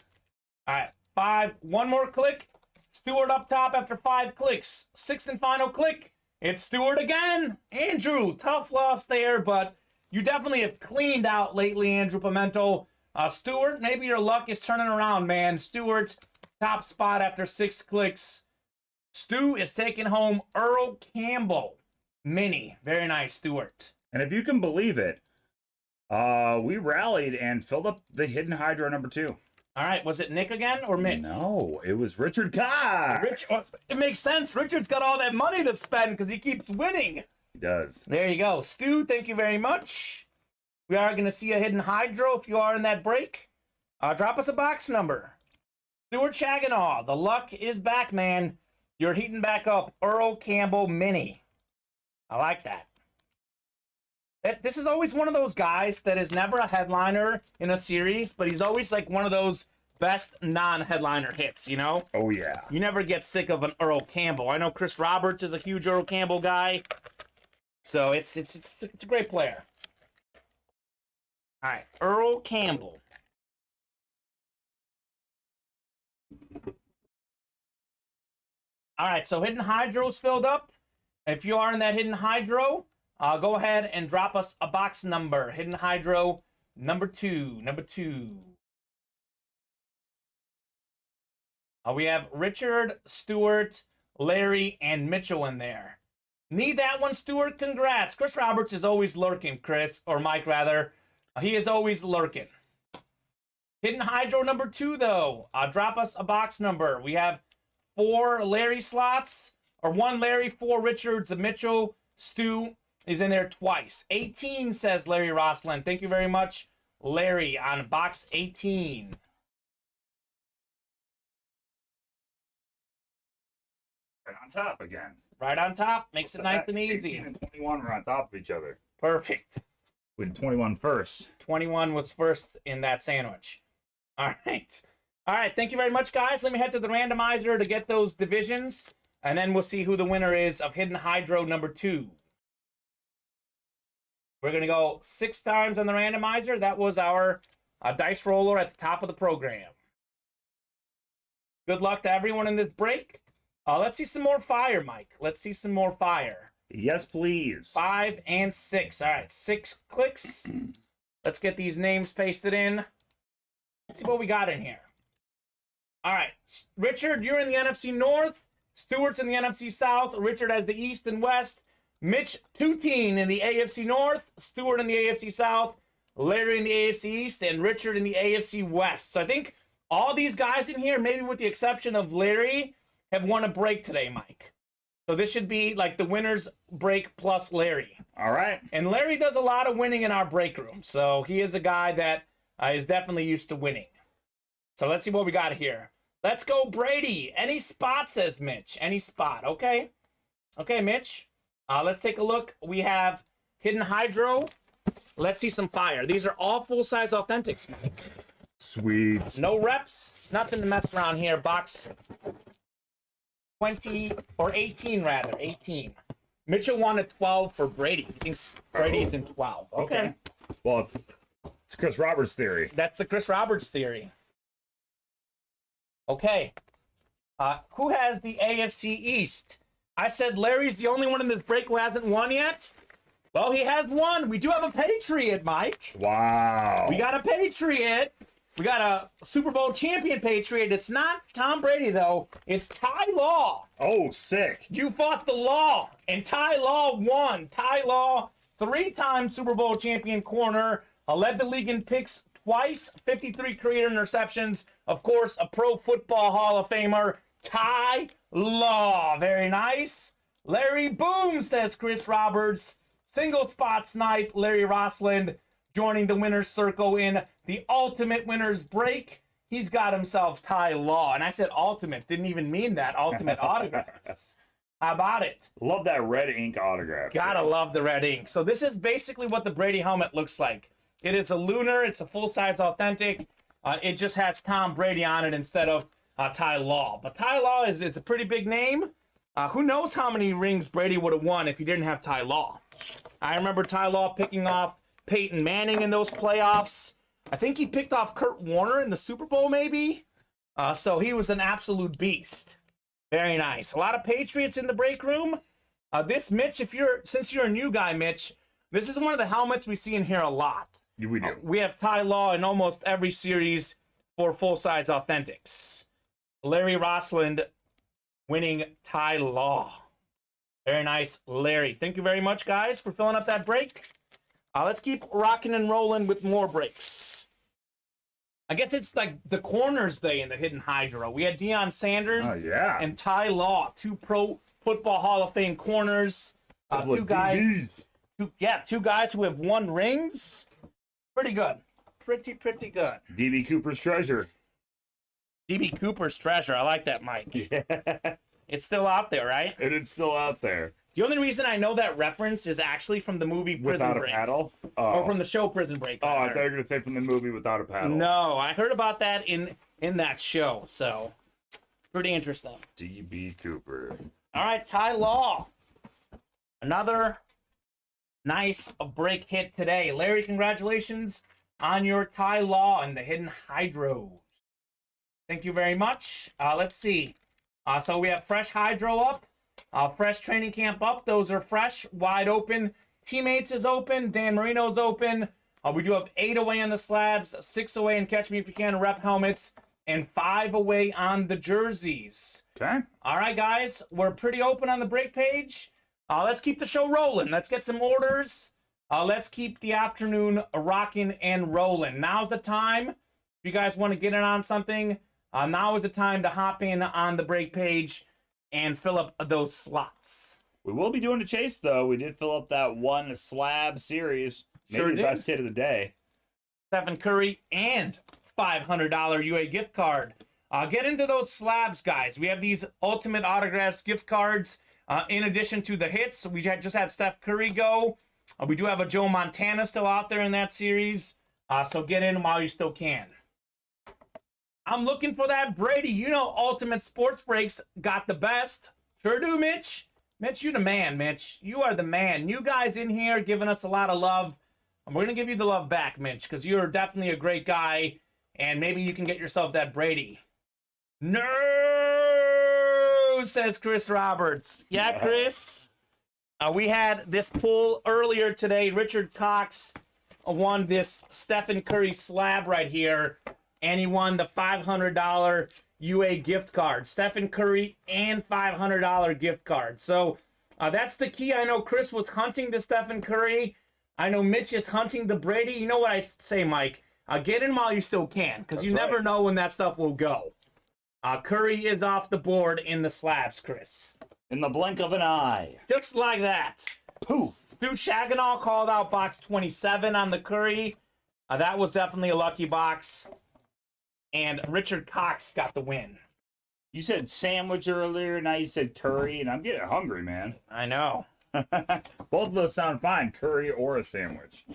All right, 5. One more click. Stewart up top after 5 clicks. 6th and final click. It's Stewart again. Andrew, tough loss there, but you definitely have cleaned out lately, Andrew Pimento. Stewart, maybe your luck is turning around, man. Stewart, top spot after 6 clicks. Stu is taking home Earl Campbell mini. Very nice, Stewart. And if you can believe it, we rallied and filled up the Hidden Hydro number 2. All right, was it Nick again or Mitch? No, it was Richard Cox. It makes sense. Richard's got all that money to spend because he keeps winning. He does. There you go. Stu, thank you very much. We are going to see a Hidden Hydro if you are in that break. Drop us a box number. Stuart Chaginaw, the luck is back, man. You're heating back up. Earl Campbell mini. I like that. This is always one of those guys that is never a headliner in a series, but he's always like one of those best non-headliner hits, you know? Oh, yeah. You never get sick of an Earl Campbell. I know Chris Roberts is a huge Earl Campbell guy, so it's a great player. All right, Earl Campbell. All right, so Hidden Hydro's filled up. If you are in that Hidden Hydro, go ahead and drop us a box number. Hidden Hydro number 2. We have Richard, Stewart, Larry, and Mitchell in there. Need that one, Stewart? Congrats. Chris Roberts is always lurking, Chris, or Mike rather. He is always lurking. Hidden Hydro number 2, though. Drop us a box number. We have 4 Larry slots, or 1 Larry, 4 Richards, a Mitchell, Stu is in there twice. 18 says Larry Roslin. Thank you very much, Larry, on box 18. Right on top again. Right on top. Makes it nice and 18 easy. and 21 were on top of each other. Perfect. With 21 first. 21 was first in that sandwich. All right. All right. Thank you very much, guys. Let me head to the randomizer to get those divisions, and then we'll see who the winner is of Hidden Hydro number 2. We're going to go 6 times on the randomizer. That was our dice roller at the top of the program. Good luck to everyone in this break. Let's see some more fire, Mike. Let's see some more fire. Yes, please. 5 and 6. All right, 6 clicks. Let's get these names pasted in. Let's see what we got in here. All right, Richard, you're in the NFC North. Stewart's in the NFC South. Richard has the East and West. Mitch Toutine in the AFC North. Stewart in the AFC South. Larry in the AFC East. And Richard in the AFC West. So I think all these guys in here, maybe with the exception of Larry, have won a break today, Mike. So this should be like the winner's break plus Larry. All right. And Larry does a lot of winning in our break room. So he is a guy that is definitely used to winning. So let's see what we got here. Let's go, Brady. Any spot, says Mitch. Any spot. Okay. Okay, Mitch. Let's take a look. We have Hidden Hydro. Let's see some fire. These are all full-size authentics, Mike. Sweet. No reps. Nothing to mess around here. Box 20, or 18 rather. 18. Mitchell wanted 12 for Brady. He thinks Brady's in 12. Okay. Well, it's Chris Roberts' theory. That's the Chris Roberts theory. Okay. Who has the AFC East? I said Larry's the only one in this break who hasn't won yet. Well, he has won. We do have a Patriot, Mike. Wow. We got a Patriot. We got a Super Bowl champion Patriot. It's not Tom Brady, though. It's Ty Law. Oh, sick. You fought the law, and Ty Law won. Ty Law, 3-time Super Bowl champion corner, led the league in picks twice, 53 career interceptions. Of course, a Pro Football Hall of Famer, Ty Law. Very nice. Larry Boom, says Chris Roberts. Single spot snipe, Larry Rossland joining the winner's circle in the ultimate winner's break. He's got himself Ty Law. And I said ultimate, didn't even mean that. Ultimate autographs. How about it? Love that red ink autograph. Gotta love the red ink. So this is basically what the Brady helmet looks like. It is a lunar. It's a full-size authentic. It just has Tom Brady on it instead of Ty Law. But Ty Law is a pretty big name. Who knows how many rings Brady would have won if he didn't have Ty Law. I remember Ty Law picking off Peyton Manning in those playoffs. I think he picked off Kurt Warner in the Super Bowl, maybe. So he was an absolute beast. Very nice. A lot of Patriots in the break room. This, Mitch, since you're a new guy, Mitch, this is one of the helmets we see in here a lot. We do. We have Ty Law in almost every series for full-size authentics. Larry Rossland winning Ty Law. Very nice, Larry. Thank you very much, guys, for filling up that break. Let's keep rocking and rolling with more breaks. I guess it's like the corners day in the Hidden Hydro. We had Deion Sanders and Ty Law, 2 Pro Football Hall of Fame corners. Two guys who have won rings. Pretty good. Pretty good. DB Cooper's treasure. DB Cooper's treasure. I like that, Mike. Yeah. It's still out there, right? And it's still out there. The only reason I know that reference is actually from the movie Prison Without Break. a paddle? Or from the show Prison Break. Oh, I thought you were going to say from the movie Without a Paddle. No, I heard about that in that show, so pretty interesting. DB Cooper. All right, Ty Law. Another nice break hit today. Larry, congratulations on your Ty Law and the Hidden Hydros. Thank you very much. Let's see. So we have fresh Hydro up, fresh training camp up. Those are fresh, wide open. Teammates is open. Dan Marino's open. We do have 8 away on the slabs, 6 away in Catch Me If You Can rep helmets, and 5 away on the jerseys. Okay. All right, guys. We're pretty open on the break page. Let's keep the show rolling. Let's get some orders. Let's keep the afternoon rocking and rolling. Now's the time. If you guys want to get in on something, now is the time to hop in on the break page and fill up those slots. We will be doing a chase, though. We did fill up that 1 slab series. Maybe Sure the did. best hit of the day. Stephen Curry and $500 UA gift card. Get into those slabs, guys. We have these Ultimate Autographs gift cards. In addition to the hits, we just had Steph Curry go. We do have a Joe Montana still out there in that series. So get in while you still can. I'm looking for that Brady. You know Ultimate Sports Breaks got the best. Sure do, Mitch. Mitch, you the man, Mitch. You are the man. You guys in here giving us a lot of love. And we're going to give you the love back, Mitch, because you're definitely a great guy. And maybe you can get yourself that Brady. No, says Chris Roberts. Yeah, Chris. We had this pull earlier today. Richard Cox won this Stephen Curry slab right here. And he won the $500 UA gift card. Stephen Curry and $500 gift card. So that's the key. I know Chris was hunting the Stephen Curry. I know Mitch is hunting the Brady. You know what I say, Mike? Get in while you still can, because you never know when that stuff will go. Curry is off the board in the slabs, Chris. In the blink of an eye. Just like that. Poof. Dude, Shaganal called out box 27 on the Curry. That was definitely a lucky box. And Richard Cox got the win. You said sandwich earlier, now you said curry, and I'm getting hungry, man. I know. Both of those sound fine, curry or a sandwich.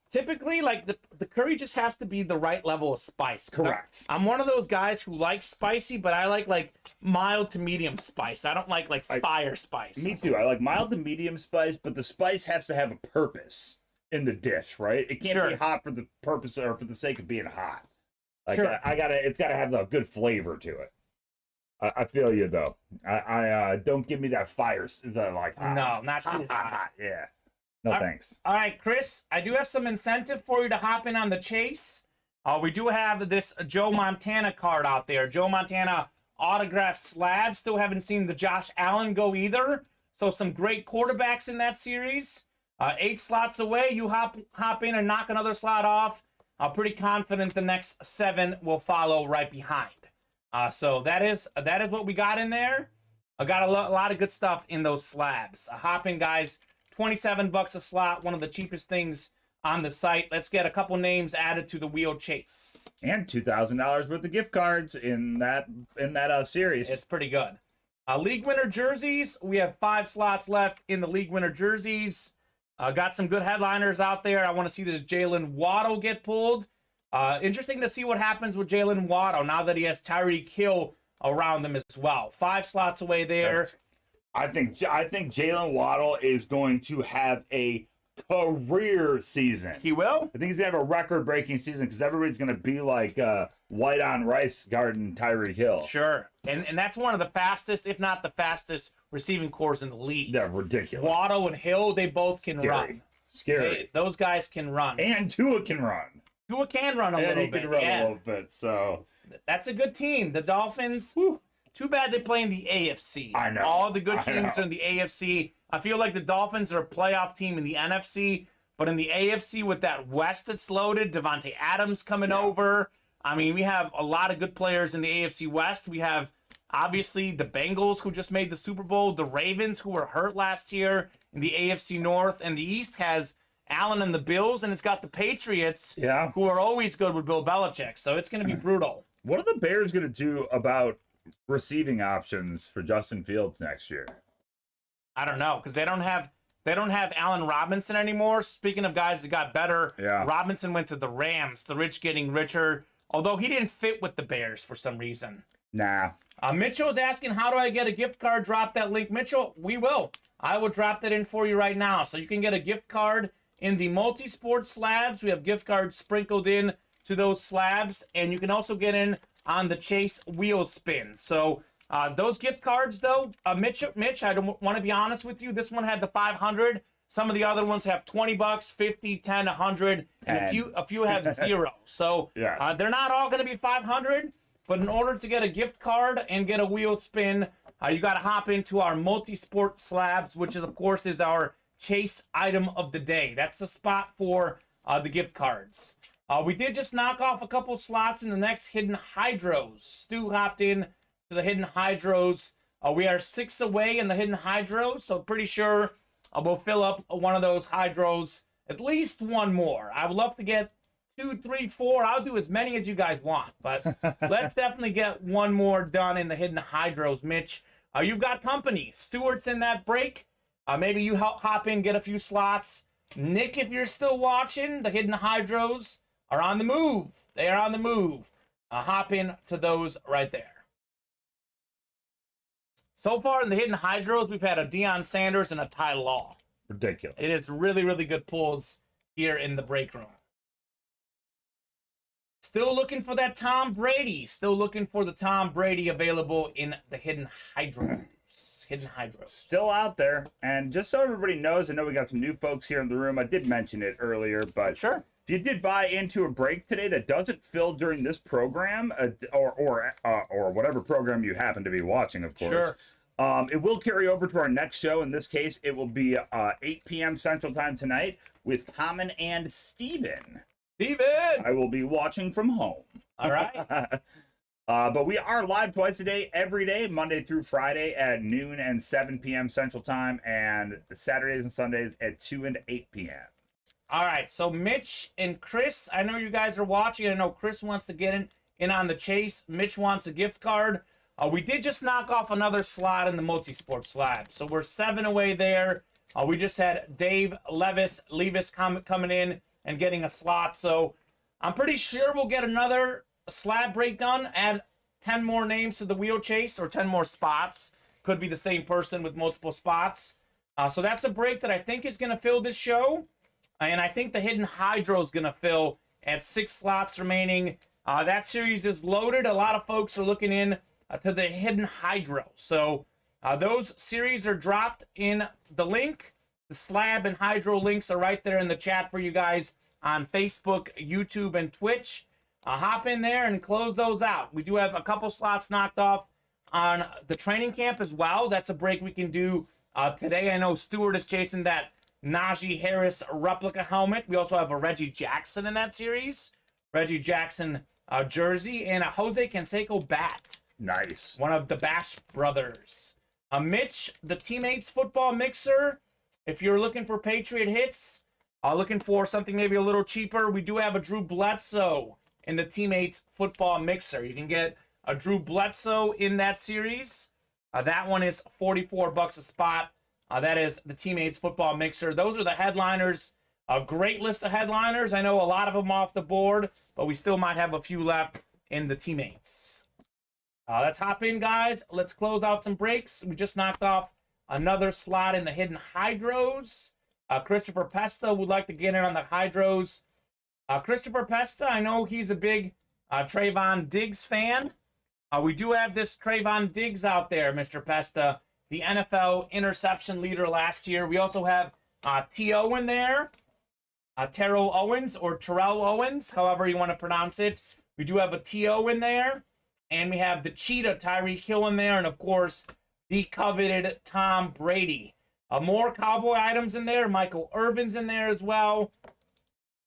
Typically, like, the curry just has to be the right level of spice. Correct. I'm one of those guys who likes spicy, but I like mild to medium spice. I don't like fire spice. Me too. I like mild to medium spice, but the spice has to have a purpose in the dish, right? It can't be hot for the purpose or for the sake of being hot. Like, Sure. it's gotta have a good flavor to it. I feel you though. I don't give me that fire. No, not too hot. Yeah. No thanks. All right, Chris, I do have some incentive for you to hop in on the chase. We do have this Joe Montana card out there. Joe Montana autograph slab. Still haven't seen the Josh Allen go either. So some great quarterbacks in that series. 8 slots away. You hop in and knock another slot off. I'm pretty confident the next 7 will follow right behind. So that is what we got in there. I got a lot of good stuff in those slabs. Hop in, guys. $27 a slot. One of the cheapest things on the site. Let's get a couple names added to the wheel chase. And $2,000 worth of gift cards in that series. It's pretty good. League winner jerseys. We have 5 slots left in the league winner jerseys. Got some good headliners out there. I want to see this Jalen Waddle get pulled. Interesting to see what happens with Jalen Waddle now that he has Tyreek Hill around him as well. 5 slots away there. I think Jalen Waddle is going to have a career season. He will? I think he's going to have a record-breaking season because everybody's going to be like white on rice guarding Tyreek Hill. Sure. And that's one of the fastest, if not the fastest, receiving cores in the league. They're ridiculous. Waddle and Hill, they both can run. Scary. Those guys can run. And Tua can run. Tua can run a little bit. Can run a little bit, so. That's a good team. The Dolphins, too bad they play in the AFC. I know. All the good teams are in the AFC. I feel like the Dolphins are a playoff team in the NFC, but in the AFC with that West that's loaded, Devontae Adams coming over. I mean, we have a lot of good players in the AFC West. We have, obviously, the Bengals, who just made the Super Bowl, the Ravens, who were hurt last year in the AFC North, and the East has Allen and the Bills, and it's got the Patriots, who are always good with Bill Belichick, so it's going to be brutal. What are the Bears going to do about receiving options for Justin Fields next year? I don't know, because they don't have Allen Robinson anymore. Speaking of guys that got better, Robinson went to the Rams, the rich getting richer, although he didn't fit with the Bears for some reason. Nah. Mitchell's asking, how do I get a gift card? Drop that link. Mitchell, we will. I will drop that in for you right now. So you can get a gift card in the multi-sport slabs. We have gift cards sprinkled in to those slabs, and you can also get in on the Chase wheel spin. So those gift cards, though, Mitch, I don't want to be honest with you. This one had the 500. Some of the other ones have $20, 50, 10, 100, and a few have 0. So they're not all going to be 500. But in order to get a gift card and get a wheel spin, you got to hop into our multi-sport slabs, which is, of course, is our Chase item of the day. That's the spot for the gift cards. We did just knock off a couple slots in the next Hidden Hydros. Stu hopped in to the Hidden Hydros. We are 6 away in the Hidden Hydros, so pretty sure we'll fill up one of those Hydros, at least one more. I would love to get 2, 3, 4. I'll do as many as you guys want, but let's definitely get one more done in the Hidden Hydros. Mitch, you've got company. Stewart's in that break. Maybe you hop in, get a few slots. Nick, if you're still watching, the Hidden Hydros are on the move. They are on the move. Hop in to those right there. So far in the Hidden Hydros, we've had a Deion Sanders and a Ty Law. Ridiculous. It is really, really good pulls here in the break room. Still looking for that Tom Brady. Still looking for the Tom Brady available in the Hidden Hydros. Hidden Hydros. Still out there. And just so everybody knows, I know we got some new folks here in the room. I did mention it earlier, but sure. If you did buy into a break today that doesn't fill during this program, or whatever program you happen to be watching, of course, it will carry over to our next show. In this case, it will be 8 p.m. Central Time tonight with Kamen and Steven. I will be watching from home. All right. But we are live twice a day, every day, Monday through Friday at noon and 7 p.m. Central Time, and Saturdays and Sundays at 2 and 8 p.m. All right, so Mitch and Chris, I know you guys are watching. I know Chris wants to get in on the chase. Mitch wants a gift card. We did just knock off another slot in the multi-sport slab, so we're 7 away there. We just had Dave Levis coming in and getting a slot, so I'm pretty sure we'll get another slab break done, add 10 more names to the wheel chase, or 10 more spots. Could be the same person with multiple spots. So that's a break that I think is going to fill this show. And I think the Hidden Hydro is going to fill at 6 slots remaining. That series is loaded. A lot of folks are looking in to the Hidden Hydro. So those series are dropped in the link. The slab and hydro links are right there in the chat for you guys on Facebook, YouTube, and Twitch. Hop in there and close those out. We do have a couple slots knocked off on the training camp as well. That's a break we can do today. I know Stewart is chasing that Najee Harris replica helmet. We also have a Reggie Jackson in that series. Reggie Jackson jersey and a Jose Canseco bat. Nice. One of the Bash brothers. Mitch, the Teammates football mixer. If you're looking for Patriot hits, looking for something maybe a little cheaper, we do have a Drew Bledsoe in the Teammates football mixer. You can get a Drew Bledsoe in that series. That one is $44 a spot. That is the Teammates football mixer. Those are the headliners. A great list of headliners. I know a lot of them off the board, but we still might have a few left in the Teammates. Let's hop in, guys. Let's close out some breaks. We just knocked off another slot in the Hidden Hydros. Christopher Pesta would like to get in on the Hydros. Christopher Pesta, I know he's a big Trayvon Diggs fan. We do have this Trayvon Diggs out there, Mr. Pesta, the NFL interception leader last year. We also have T.O. in there, Terrell Owens or Terrell Owens, however you want to pronounce it. We do have a T.O. in there, and we have the Cheetah, Tyreek Hill in there, and of course, the coveted Tom Brady. More Cowboy items in there. Michael Irvin's in there as well.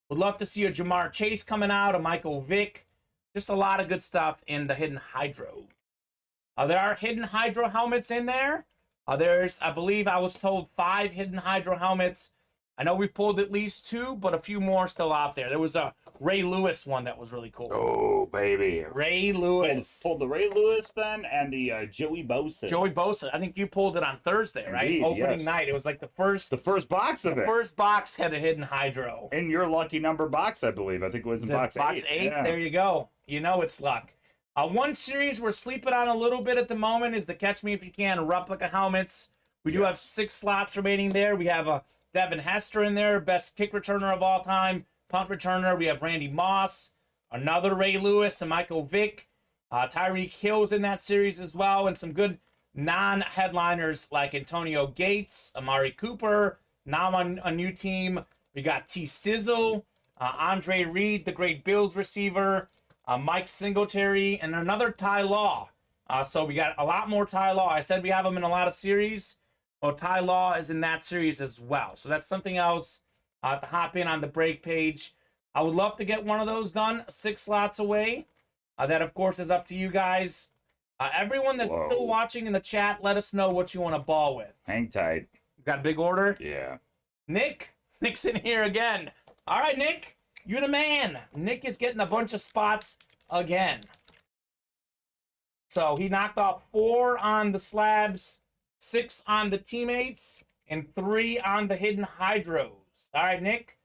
Would love to see a Jamar Chase coming out, a Michael Vick. Just a lot of good stuff in the Hidden Hydro. There are Hidden Hydro helmets in there. There's, I believe I was told, 5 Hidden Hydro helmets. I know we've pulled at least 2, but a few more still out there. There was a Ray Lewis one that was really cool. Oh, baby. Ray Lewis. Pulled the Ray Lewis then, and the Joey Bosa. Joey Bosa. I think you pulled it on Thursday, right? Indeed, Opening yes. night. It was like the first box of it. first box had a Hidden Hydro. In your lucky number box, I believe. I think it was in box 8. Box 8? Yeah. There you go. You know it's luck. One series we're sleeping on a little bit at the moment is the Catch Me If You Can replica helmets. We do have 6 slots remaining there. We have a Devin Hester in there, best kick returner of all time, punt returner. We have Randy Moss, another Ray Lewis, and Michael Vick. Tyreek Hill's in that series as well, and some good non-headliners like Antonio Gates, Amari Cooper. Now on a new team, we got T. Sizzle, Andre Reed, the great Bills receiver, Mike Singletary, and another Ty Law. So we got a lot more Ty Law. I said we have them in a lot of series. Well, Ty Law is in that series as well. So that's something else to hop in on the break page. I would love to get one of those done 6 slots away. That, of course, is up to you guys. Everyone that's still watching in the chat, let us know what you want to ball with. Hang tight. Got a big order? Yeah. Nick's in here again. All right, Nick, you're the man. Nick is getting a bunch of spots again. So he knocked off 4 on the slabs, 6 on the Teammates, and 3 on the Hidden Hydros. All right, Nick,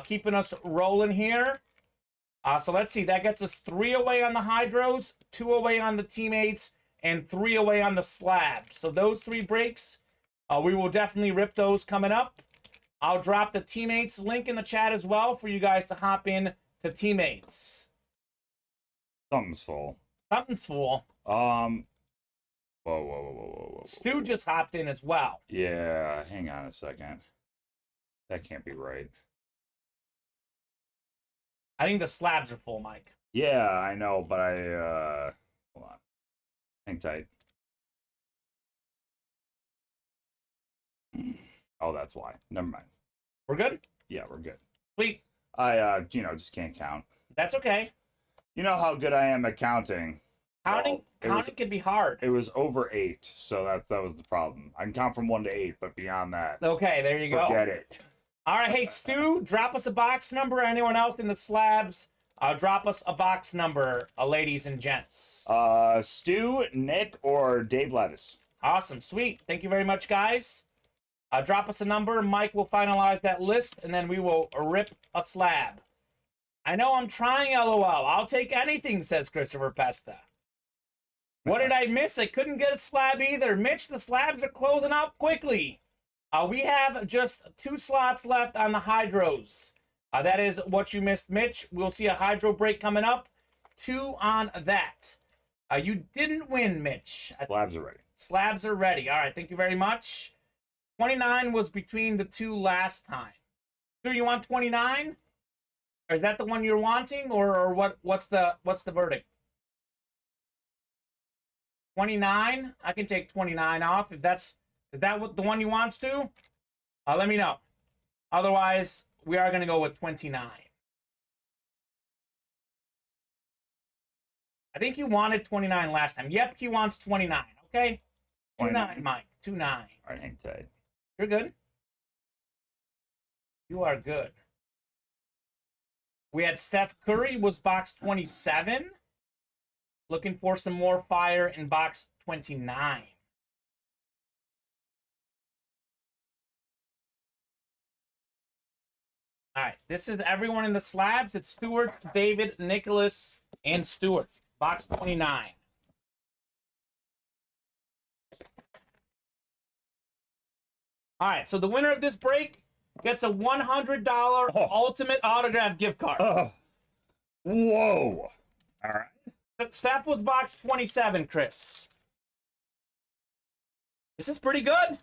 keeping us rolling here. So let's see. That gets us 3 away on the Hydros, 2 away on the Teammates, and 3 away on the slabs. So those 3 breaks, we will definitely rip those coming up. I'll drop the Teammates link in the chat as well for you guys to hop in to Teammates. Something's full. Something's full. Whoa. Stu just hopped in as well. Yeah, hang on a second. That can't be right. I think the slabs are full, Mike. Yeah, I know, but hold on. Hang tight. Oh, that's why. Never mind. We're good? Yeah, we're good. Sweet. I just can't count. That's okay. You know how good I am at counting. Counting can be hard. It was over 8, so that was the problem. I can count from 1 to 8, but beyond that, Okay, there you go. forget it. All right, hey, Stu, drop us a box number. Anyone else in the slabs, drop us a box number, ladies and gents. Stu, Nick, or Dave Levis. Awesome, sweet. Thank you very much, guys. Drop us a number. Mike will finalize that list, and then we will rip a slab. I know I'm trying, LOL. I'll take anything, says Christopher Pesta. What did I miss? I couldn't get a slab either. Mitch, the slabs are closing out quickly. We have just 2 slots left on the Hydros. That is what you missed, Mitch. We'll see a Hydro break coming up. 2 on that. You didn't win, Mitch. Slabs are ready. Slabs are ready. All right, thank you very much. 29 was between the two last time. Do you want 29? Or is that the one you're wanting, or what's the verdict? 29? I can take 29 off if is that what the one you wants to? Let me know. Otherwise, we are going to go with 29. I think you wanted 29 last time. Yep, he wants 29. Okay? 29, Mike. 29. All right, hang tight. You're good. You are good. We had Steph Curry was box 27. Looking for some more fire in box 29. All right, this is everyone in the slabs. It's Stewart, David, Nicholas, and Stewart. Box 29. All right, so the winner of this break gets a $100 Ultimate Autograph gift card. Oh. Whoa. All right. Steph was box 27, Chris. This is pretty good.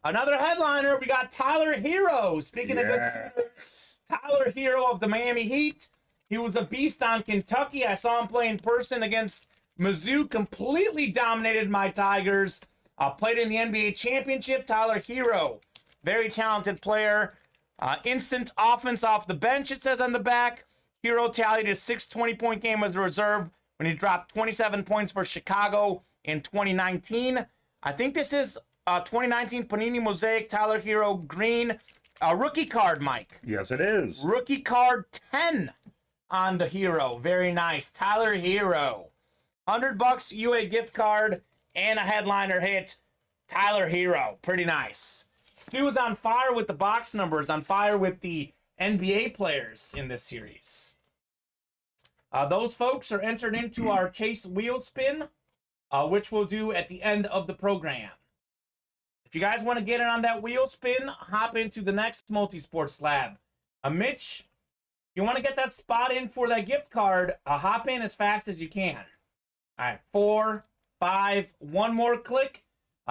Another headliner. We got Tyler Hero. Speaking of good hitters, Tyler Hero of the Miami Heat. He was a beast on Kentucky. I saw him play in person against Mizzou. Completely dominated my Tigers. Played in the NBA championship. Tyler Hero. Very talented player. Instant offense off the bench, it says on the back. Hero tallied his 6 20-point game as a reserve when he dropped 27 points for Chicago in 2019. I think this is 2019 Panini Mosaic Tyler Hero green rookie card, Mike. Yes, it is. Rookie card 10 on the Hero. Very nice. Tyler Hero. $100 UA gift card and a headliner hit. Tyler Hero. Pretty nice. Stu is on fire with the box numbers, on fire with the NBA players in this series. Those folks are entered into our Chase Wheel Spin, which we'll do at the end of the program. If you guys want to get in on that wheel spin, hop into the next multi-sport slab. Mitch, if you want to get that spot in for that gift card, hop in as fast as you can. All right, 4, 5, one more click.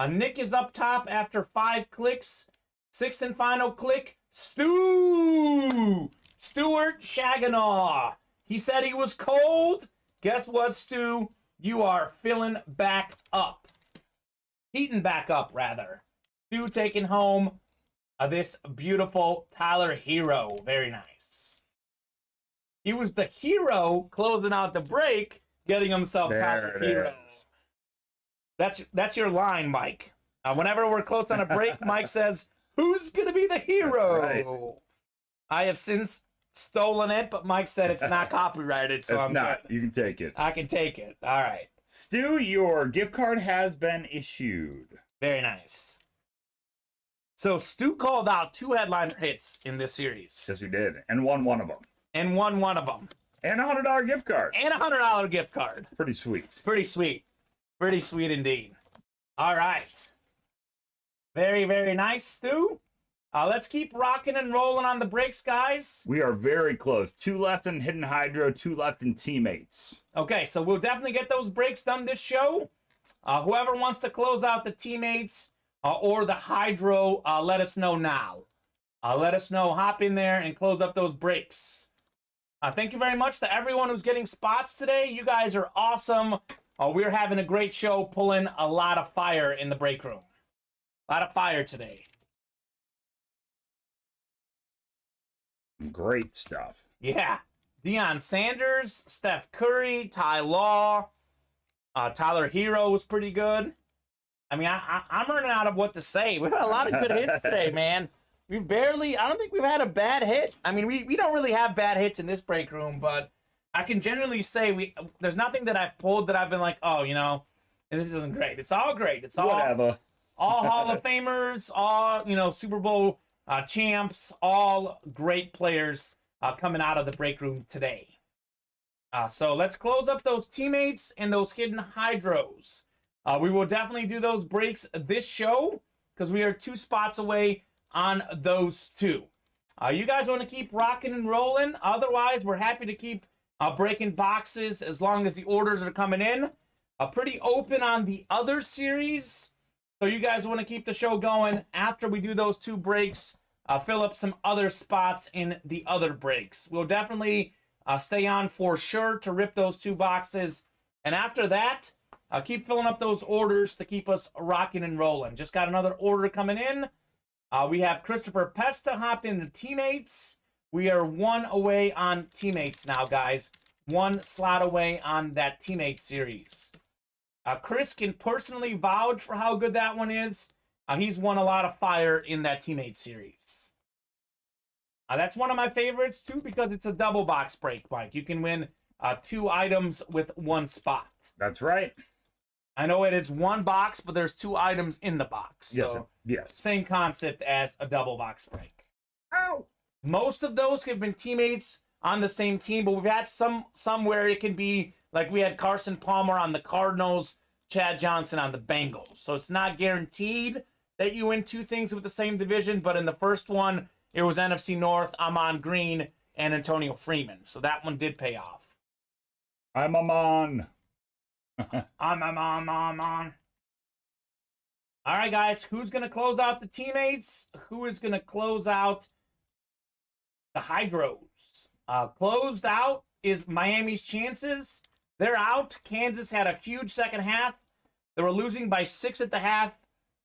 Nick is up top after 5 clicks. 6th and final click, Stu! Stuart Shaganaw. He said he was cold. Guess what, Stu? You are filling back up. Heating back up, rather. Stu taking home this beautiful Tyler Hero. Very nice. He was the hero closing out the break, getting himself Tyler Hero. That's your line, Mike. Whenever we're close on a break, Mike says, "Who's going to be the hero?" Right. I have since stolen it, but Mike said it's not copyrighted, so I'm not. Good. You can take it. I can take it. All right. Stu, your gift card has been issued. Very nice. So Stu called out 2 headliner hits in this series. Yes, he did. And won one of them. And won one of them. And a $100 gift card. And a $100 gift card. Pretty sweet. Pretty sweet. Pretty sweet indeed. All right. Very, very nice, Stu. Let's keep rocking and rolling on the breaks, guys. We are very close. 2 left in Hidden Hydro, 2 left in Teammates. Okay, so we'll definitely get those breaks done this show. Whoever wants to close out the Teammates or the Hydro, let us know now. Let us know. Hop in there and close up those breaks. Thank you very much to everyone who's getting spots today. You guys are awesome. We're having a great show, pulling a lot of fire in the break room. A lot of fire today. Great stuff. Yeah. Deion Sanders, Steph Curry, Ty Law, Tyler Hero was pretty good. I mean, I'm running out of what to say. We've had a lot of good hits today, man. I don't think we've had a bad hit. I mean, we don't really have bad hits in this break room, but I can generally say there's nothing that I've pulled that I've been like, oh, this isn't great. It's all great. It's all whatever. All Hall of Famers, all, Super Bowl champs, all great players coming out of the break room today. So let's close up those Teammates and those Hidden Hydros. We will definitely do those breaks this show because we are 2 spots away on those 2. You guys want to keep rocking and rolling? Otherwise, we're happy to keep breaking boxes as long as the orders are coming in. Pretty open on the other series. So you guys want to keep the show going after we do those 2 breaks. Fill up some other spots in the other breaks. We'll definitely stay on for sure to rip those 2 boxes. And after that, keep filling up those orders to keep us rocking and rolling. Just got another order coming in. We have Christopher Pesta hopped into Teammates. We are 1 away on Teammates now, guys. 1 slot away on that Teammates series. Chris can personally vouch for how good that one is. He's won a lot of fire in that Teammates series. That's one of my favorites, too, because it's a double box break, Mike. You can win 2 items with 1 spot. That's right. I know it is 1 box, but there's 2 items in the box. Yes, So yes. same concept as a double box break. Ow! Most of those have been teammates on the same team, but we've had some where it can be, like we had Carson Palmer on the Cardinals, Chad Johnson on the Bengals. So it's not guaranteed that you win 2 things with the same division, but in the first one, it was NFC North, Amon Green, and Antonio Freeman. So that one did pay off. I'm Amon. I'm on. All right, guys, who's going to close out the teammates? Who is going to close out the Hydros? Closed out is Miami's chances. They're out. Kansas had a huge second half. They were losing by 6 at the half.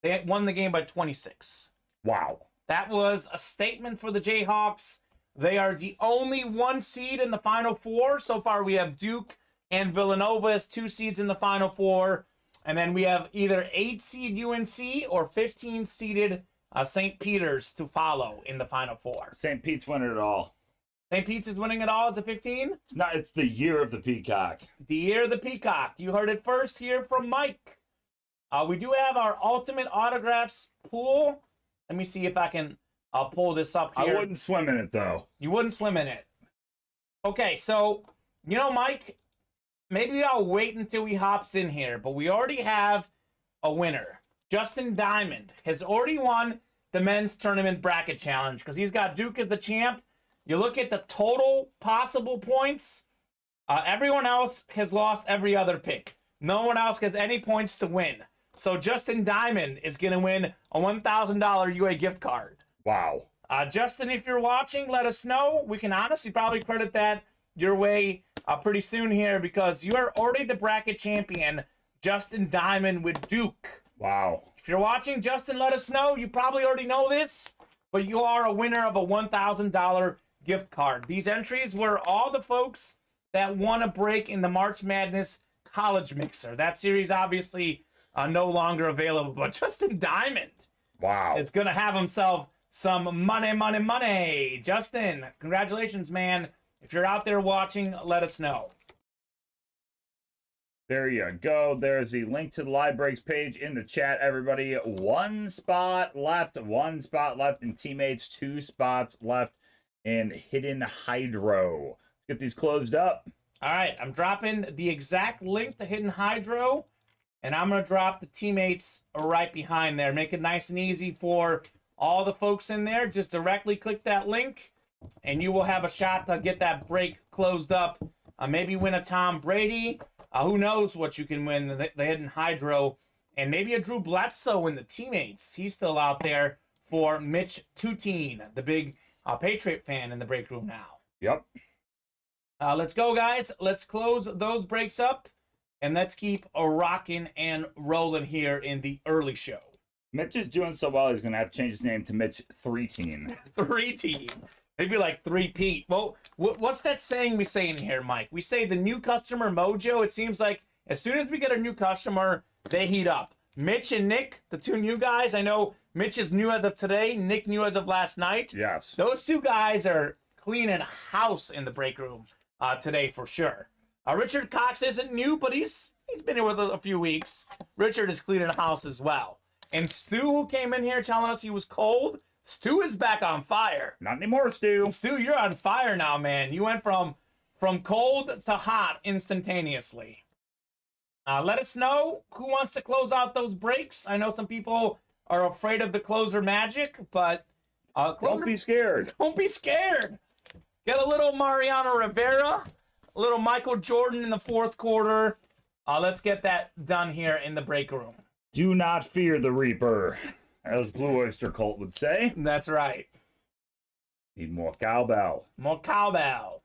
They won the game by 26. Wow. That was a statement for the Jayhawks. They are the only 1 seed in the Final Four. So far, we have Duke and Villanova as 2 seeds in the Final Four. And then we have either 8 seed UNC or 15 seeded St. Peter's to follow in the Final Four. St. Pete's winning it all. St. Pete's is winning it all. It's a 15. It's the year of the Peacock. The year of the Peacock. You heard it first here from Mike. We do have our Ultimate Autographs pool. Let me see if I can pull this up here. I wouldn't swim in it, though. You wouldn't swim in it. Okay, so, you know, Mike, maybe I'll wait until he hops in here, but we already have a winner. Justin Diamond has already won the men's tournament bracket challenge because he's got Duke as the champ. You look at the total possible points, everyone else has lost every other pick. No one else has any points to win. So Justin Diamond is going to win a $1,000 UA gift card. Wow. Justin, if you're watching, let us know. We can honestly probably credit that your way pretty soon here because you are already the bracket champion, Justin Diamond with Duke. Wow. If you're watching, Justin, let us know. You probably already know this, but you are a winner of a $1,000 gift card. These entries were all the folks that won a break in the March Madness College Mixer. That series obviously no longer available, but Justin Diamond is going to have himself some money. Justin, congratulations, man. If you're out there watching, let us know. There you go. There's the link to the live breaks page in the chat, everybody. 1 spot left. 1 spot left in Teammates. 2 spots left in Hidden Hydro. Let's get these closed up. All right, I'm dropping the exact link to Hidden Hydro, and I'm going to drop the Teammates right behind there. Make it nice and easy for all the folks in there. Just directly click that link, and you will have a shot to get that break closed up. Maybe win a Tom Brady. Who knows what you can win, the Hidden Hydro. And maybe a Drew Bledsoe in the Teammates. He's still out there for Mitch Tutine, the big Patriot fan in the break room now. Yep. Let's go, guys. Let's close those breaks up, and let's keep a rocking and rolling here in the early show. Mitch is doing so well, he's going to have to change his name to Mitch 3-teen. 3-teen. Maybe like 3-Pete. Well, what's that saying we say in here, Mike? We say the new customer mojo. It seems like as soon as we get a new customer, they heat up. Mitch and Nick, the 2 new guys. I know Mitch is new as of today. Nick new as of last night. Yes. Those 2 guys are cleaning house in the break room today for sure. Richard Cox isn't new, but he's been here with us a few weeks. Richard is cleaning house as well. And Stu, who came in here telling us he was cold, Stu is back on fire. Not anymore, Stu. Stu, you're on fire now, man. You went from cold to hot instantaneously. Let us know who wants to close out those breaks. I know some people are afraid of the closer magic, but don't be scared. Don't be scared. Get a little Mariano Rivera, a little Michael Jordan in the 4th quarter, Let's get that done here in the break room. Do not fear the Reaper, as Blue Oyster Cult would say. That's right. Need more cowbell. More cowbell.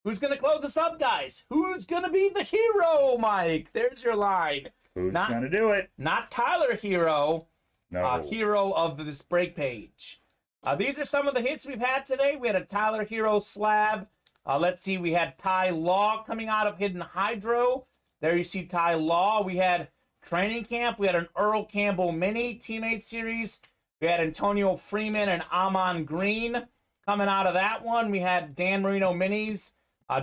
Who's going to close us up, guys? Who's going to be the hero, Mike? There's your line. Who's going to do it? Not Tyler Hero. No. Hero of this break page. These are some of the hits we've had today. We had a Tyler Hero slab. Let's see. We had Ty Law coming out of Hidden Hydro. There you see Ty Law. We had Training Camp. We had an Earl Campbell Mini Teammate Series. We had Antonio Freeman and Amon Green coming out of that one. We had Dan Marino Minis.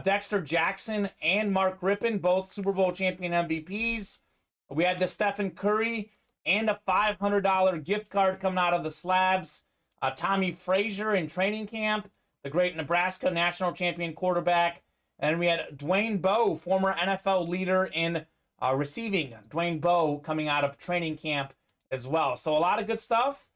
Dexter Jackson and Mark Rippon, both Super Bowl champion MVPs. We had the Stephen Curry and a $500 gift card coming out of the slabs. Tommy Frazier in Training Camp, the great Nebraska national champion quarterback. And we had Dwayne Bowe, former NFL leader in receiving. Dwayne Bowe coming out of Training Camp as well. So a lot of good stuff.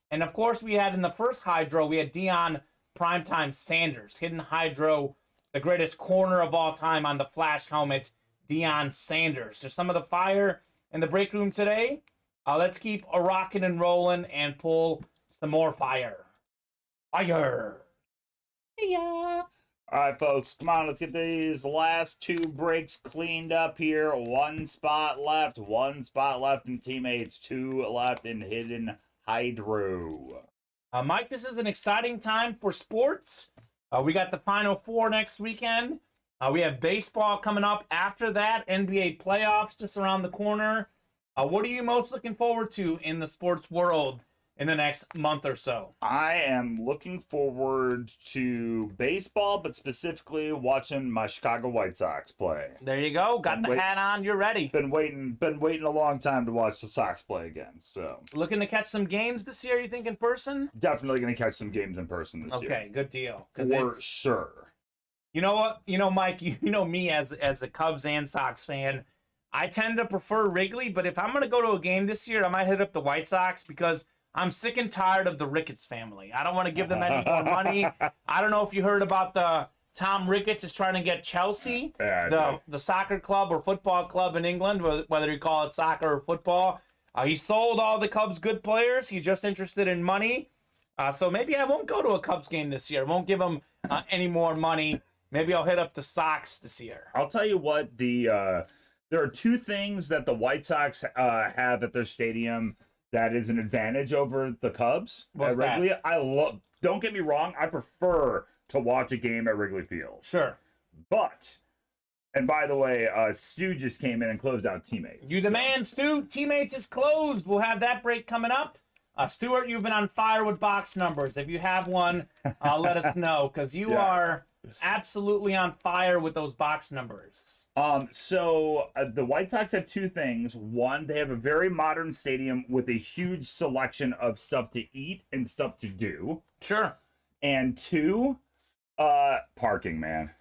And of course, we had in the first Hydro, we had Deion Primetime Sanders, Hidden Hydro, the greatest corner of all time on the flash helmet, Deion Sanders. There's some of the fire in the break room today. Let's keep a rocking and rolling and pull some more fire. Fire. Yeah. All right, folks, come on. Let's get these last two breaks cleaned up here. One spot left in Teammates, two left in Hidden Hydro. Mike, this is an exciting time for sports. We got the Final Four next weekend. We have baseball coming up after that. NBA playoffs just around the corner. What are you most looking forward to in the sports world in the next month or so? I am looking forward to baseball, but specifically watching my Chicago White Sox play. There you go. Got the hat on. You're ready. Been waiting a long time to watch the Sox play again. So looking to catch some games this year, you think, in person? Definitely going to catch some games in person this year. Okay, good deal. For sure. You know what? You know, Mike, you know me as a Cubs and Sox fan. I tend to prefer Wrigley, but if I'm going to go to a game this year, I might hit up the White Sox because I'm sick and tired of the Ricketts family. I don't want to give them any more money. I don't know if you heard about the Tom Ricketts is trying to get Chelsea, the soccer club or football club in England, whether you call it soccer or football. He sold all the Cubs' good players. He's just interested in money. So maybe I won't go to a Cubs game this year. I won't give him any more money. Maybe I'll hit up the Sox this year. I'll tell you what, there are two things that the White Sox have at their stadium that is an advantage over the Cubs at Wrigley. That? Don't get me wrong, I prefer to watch a game at Wrigley Field. Sure. But, and by the way, Stu just came in and closed out Teammates. You the man, Stu. Teammates is closed. We'll have that break coming up. Stuart, you've been on fire with box numbers. If you have one, let us know, because you are absolutely on fire with those box numbers. So the White Sox have two things. One, they have a very modern stadium with a huge selection of stuff to eat and stuff to do. Sure. And two, parking, man.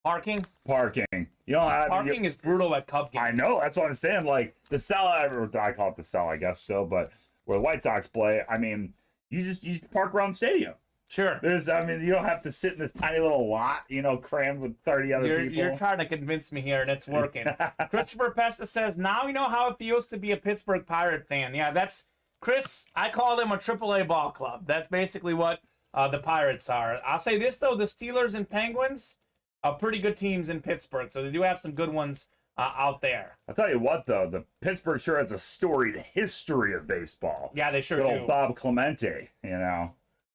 Parking? Parking. You know, parking is brutal at Cub games. I know. That's what I'm saying. Like, the cell, I call it the cell, I guess, still, but where the White Sox play, I mean, you park around the stadium. Sure. You don't have to sit in this tiny little lot, crammed with 30 other people. You're trying to convince me here, and it's working. Christopher Pesta says, now you know how it feels to be a Pittsburgh Pirate fan. Yeah, that's, Chris, I call them a AAA ball club. That's basically what the Pirates are. I'll say this, though, the Steelers and Penguins are pretty good teams in Pittsburgh, so they do have some good ones out there. I'll tell you what, though, the Pittsburgh sure has a storied history of baseball. Yeah, they sure good do. Old Bob Clemente,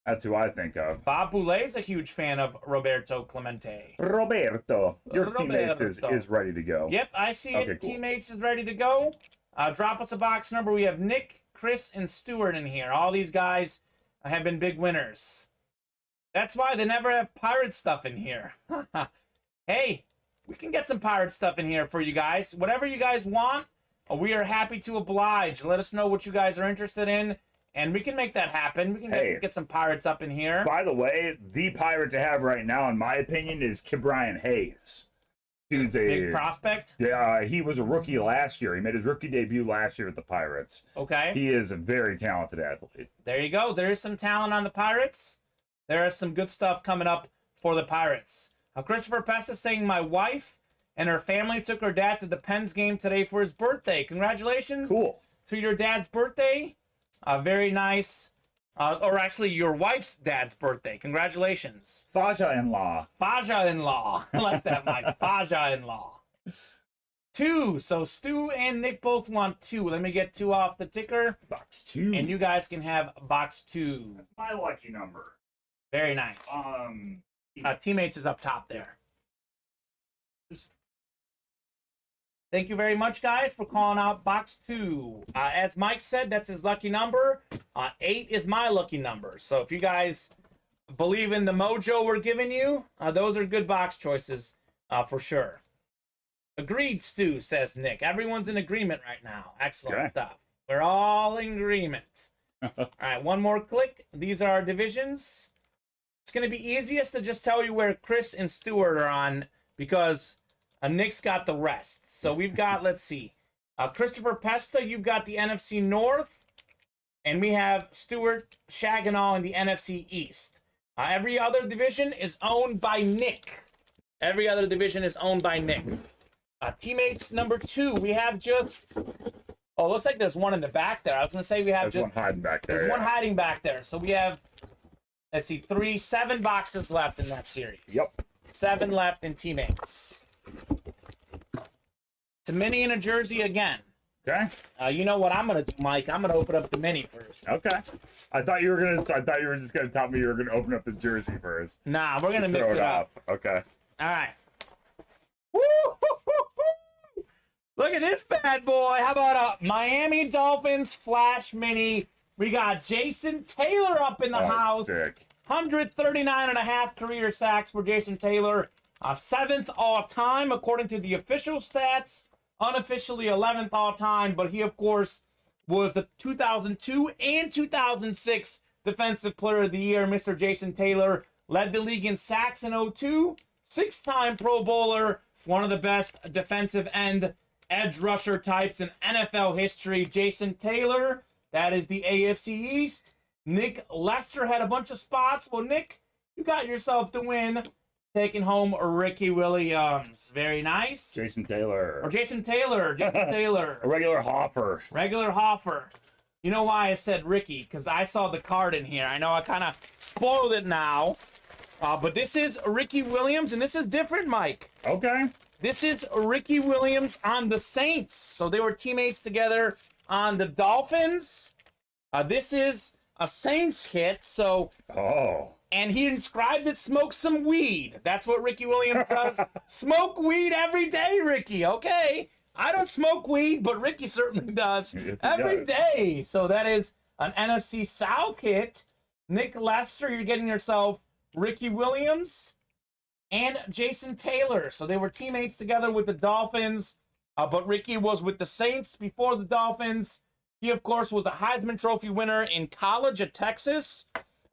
That's who I think of. Bob Boulet's a huge fan of Roberto Clemente. Roberto. Your Teammates is ready to go. Yep, I see it. Cool. Teammates is ready to go. Drop us a box number. We have Nick, Chris, and Stuart in here. All these guys have been big winners. That's why they never have pirate stuff in here. Hey, we can get some pirate stuff in here for you guys. Whatever you guys want, we are happy to oblige. Let us know what you guys are interested in, and we can make that happen. We can get some pirates up in here. By the way, the pirate to have right now, in my opinion, is Ke'Bryan Hayes. Dude's a big prospect. Yeah, he was a rookie last year. He made his rookie debut last year with the Pirates. Okay. He is a very talented athlete. There you go. There is some talent on the Pirates. There is some good stuff coming up for the Pirates. Christopher Pesta saying, my wife and her family took her dad to the Pens game today for his birthday. Congratulations Cool. to your dad's birthday. Very nice. Or actually, your wife's dad's birthday. Congratulations. Faja-in-law. Faja-in-law. I like that, Mike. Faja-in-law. 2. So Stu and Nick both want 2. Let me get 2 off the ticker. Box 2. And you guys can have box 2. That's my lucky number. Very nice. Teammates is up top there. Thank you very much, guys, for calling out box 2. As Mike said, that's his lucky number. 8 is my lucky number. So if you guys believe in the mojo we're giving you, those are good box choices for sure. Agreed, Stu, says Nick. Everyone's in agreement right now. Excellent stuff. We're all in agreement. All right, one more click. These are our divisions. It's going to be easiest to just tell you where Chris and Stuart are on because Nick's got the rest. So we've got, let's see, Christopher Pesta, you've got the NFC North, and we have Stuart Shaganall in the NFC East. Every other division is owned by Nick. Every other division is owned by Nick. Teammates number 2, we have just... Oh, looks like there's one in the back there. I was going to say we have There's one hiding back there. There's one hiding back there. So we have, let's see, 7 boxes left in that series. Yep. 7 left in teammates. It's a mini and a jersey again. Okay. You know what I'm going to do, Mike? I'm going to open up the mini first. Okay. I thought you were just gonna tell me you were gonna open up the jersey first. Nah, we're going to mix Throw it up. Okay. All right. Woo-hoo-hoo-hoo! Look at this bad boy. How about a Miami Dolphins Flash Mini? We got Jason Taylor up in the house. Sick. 139.5 career sacks for Jason Taylor. 7th all-time according to the official stats. Unofficially 11th all-time, but he, of course, was the 2002 and 2006 Defensive Player of the Year. Mr. Jason Taylor led the league in sacks in 2002. 6-time Pro Bowler, one of the best defensive end edge rusher types in NFL history. Jason Taylor, that is the AFC East. Nick Lester had a bunch of spots. Well, Nick, you got yourself the win, taking home Ricky Williams. Very nice. Jason Taylor. Jason Taylor. A regular Hopper. Regular Hopper. You know why I said Ricky? Because I saw the card in here. I know I kind of spoiled it now. But this is Ricky Williams, and this is different, Mike. Okay. This is Ricky Williams on the Saints. So they were teammates together on the Dolphins. This is a Saints hit. So. Oh. And he inscribed it, smoke some weed. That's what Ricky Williams does. Smoke weed every day, Ricky. Okay. I don't smoke weed, but Ricky certainly does. Yes, every day. So that is an NFC South hit. Nick Lester, you're getting yourself Ricky Williams and Jason Taylor. So they were teammates together with the Dolphins, but Ricky was with the Saints before the Dolphins. He, of course, was a Heisman Trophy winner in college at Texas.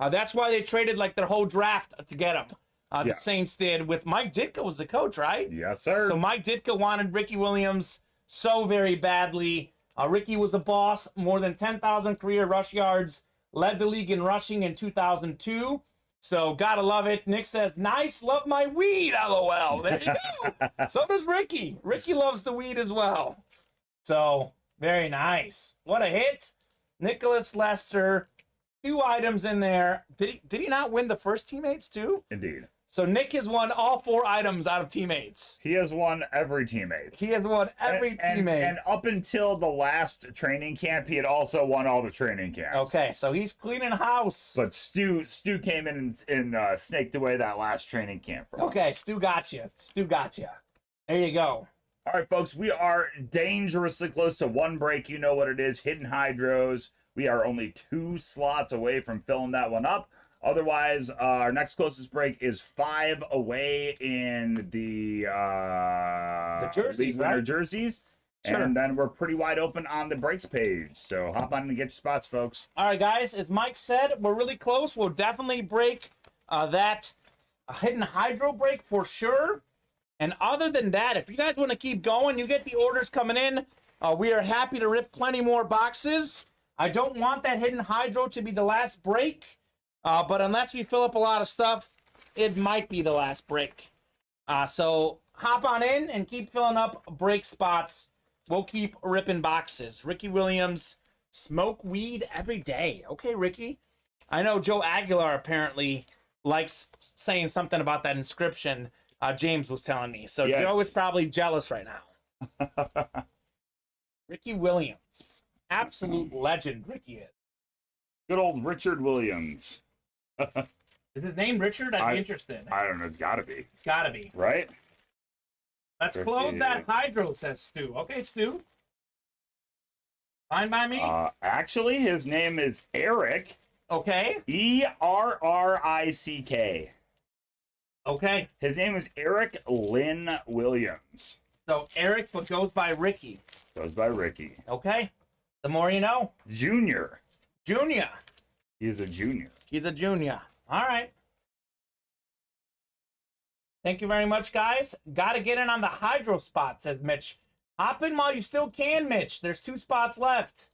That's why they traded like their whole draft to get him. The Saints did with Mike Ditka was the coach, right? Yes, sir. So Mike Ditka wanted Ricky Williams so very badly. Ricky was a boss, more than 10,000 career rush yards, led the league in rushing in 2002. So gotta love it. Nick says, nice, love my weed, LOL. There you go. So does Ricky. Ricky loves the weed as well. So very nice. What a hit. Nicholas Lester. 2 items in there. Did he not win the first teammates too? Indeed. So Nick has won all 4 items out of teammates. He has won every teammate. He has won every teammate. And up until the last training camp, he had also won all the training camps. Okay, so he's cleaning house. But Stu came in and snaked away that last training camp. Okay, Stu got you. Stu got you. There you go. All right, folks, we are dangerously close to 1 break. You know what it is, hidden hydros. We are only 2 slots away from filling that one up. Otherwise, our next closest break is 5 away in the jerseys, league winner right? jerseys. Sure. And then we're pretty wide open on the breaks page. So hop on and get your spots, folks. All right, guys, as Mike said, we're really close. We'll definitely break that hidden hydro break for sure. And other than that, if you guys want to keep going, you get the orders coming in. We are happy to rip plenty more boxes. I don't want that hidden hydro to be the last break, but unless we fill up a lot of stuff, it might be the last break. So hop on in and keep filling up break spots. We'll keep ripping boxes. Ricky Williams, smoke weed every day. Okay, Ricky. I know Joe Aguilar apparently likes saying something about that inscription. James was telling me. So yes. Joe is probably jealous right now. Ricky Williams. Absolute legend, Ricky is. Good old Richard Williams. Is his name Richard? I'd be interested. I don't know. It's got to be. It's got to be. Right? Let's close that hydro, says Stu. Okay, Stu. Fine by me? Actually, his name is Eric. Okay. Errick. Okay. His name is Eric Lynn Williams. So Eric, but goes by Ricky. Goes by Ricky. Okay. The more you know. Junior. Junior. He's a junior. He's a junior. All right. Thank you very much, guys. Got to get in on the hydro spot, says Mitch. Hop in while you still can, Mitch. There's 2 spots left.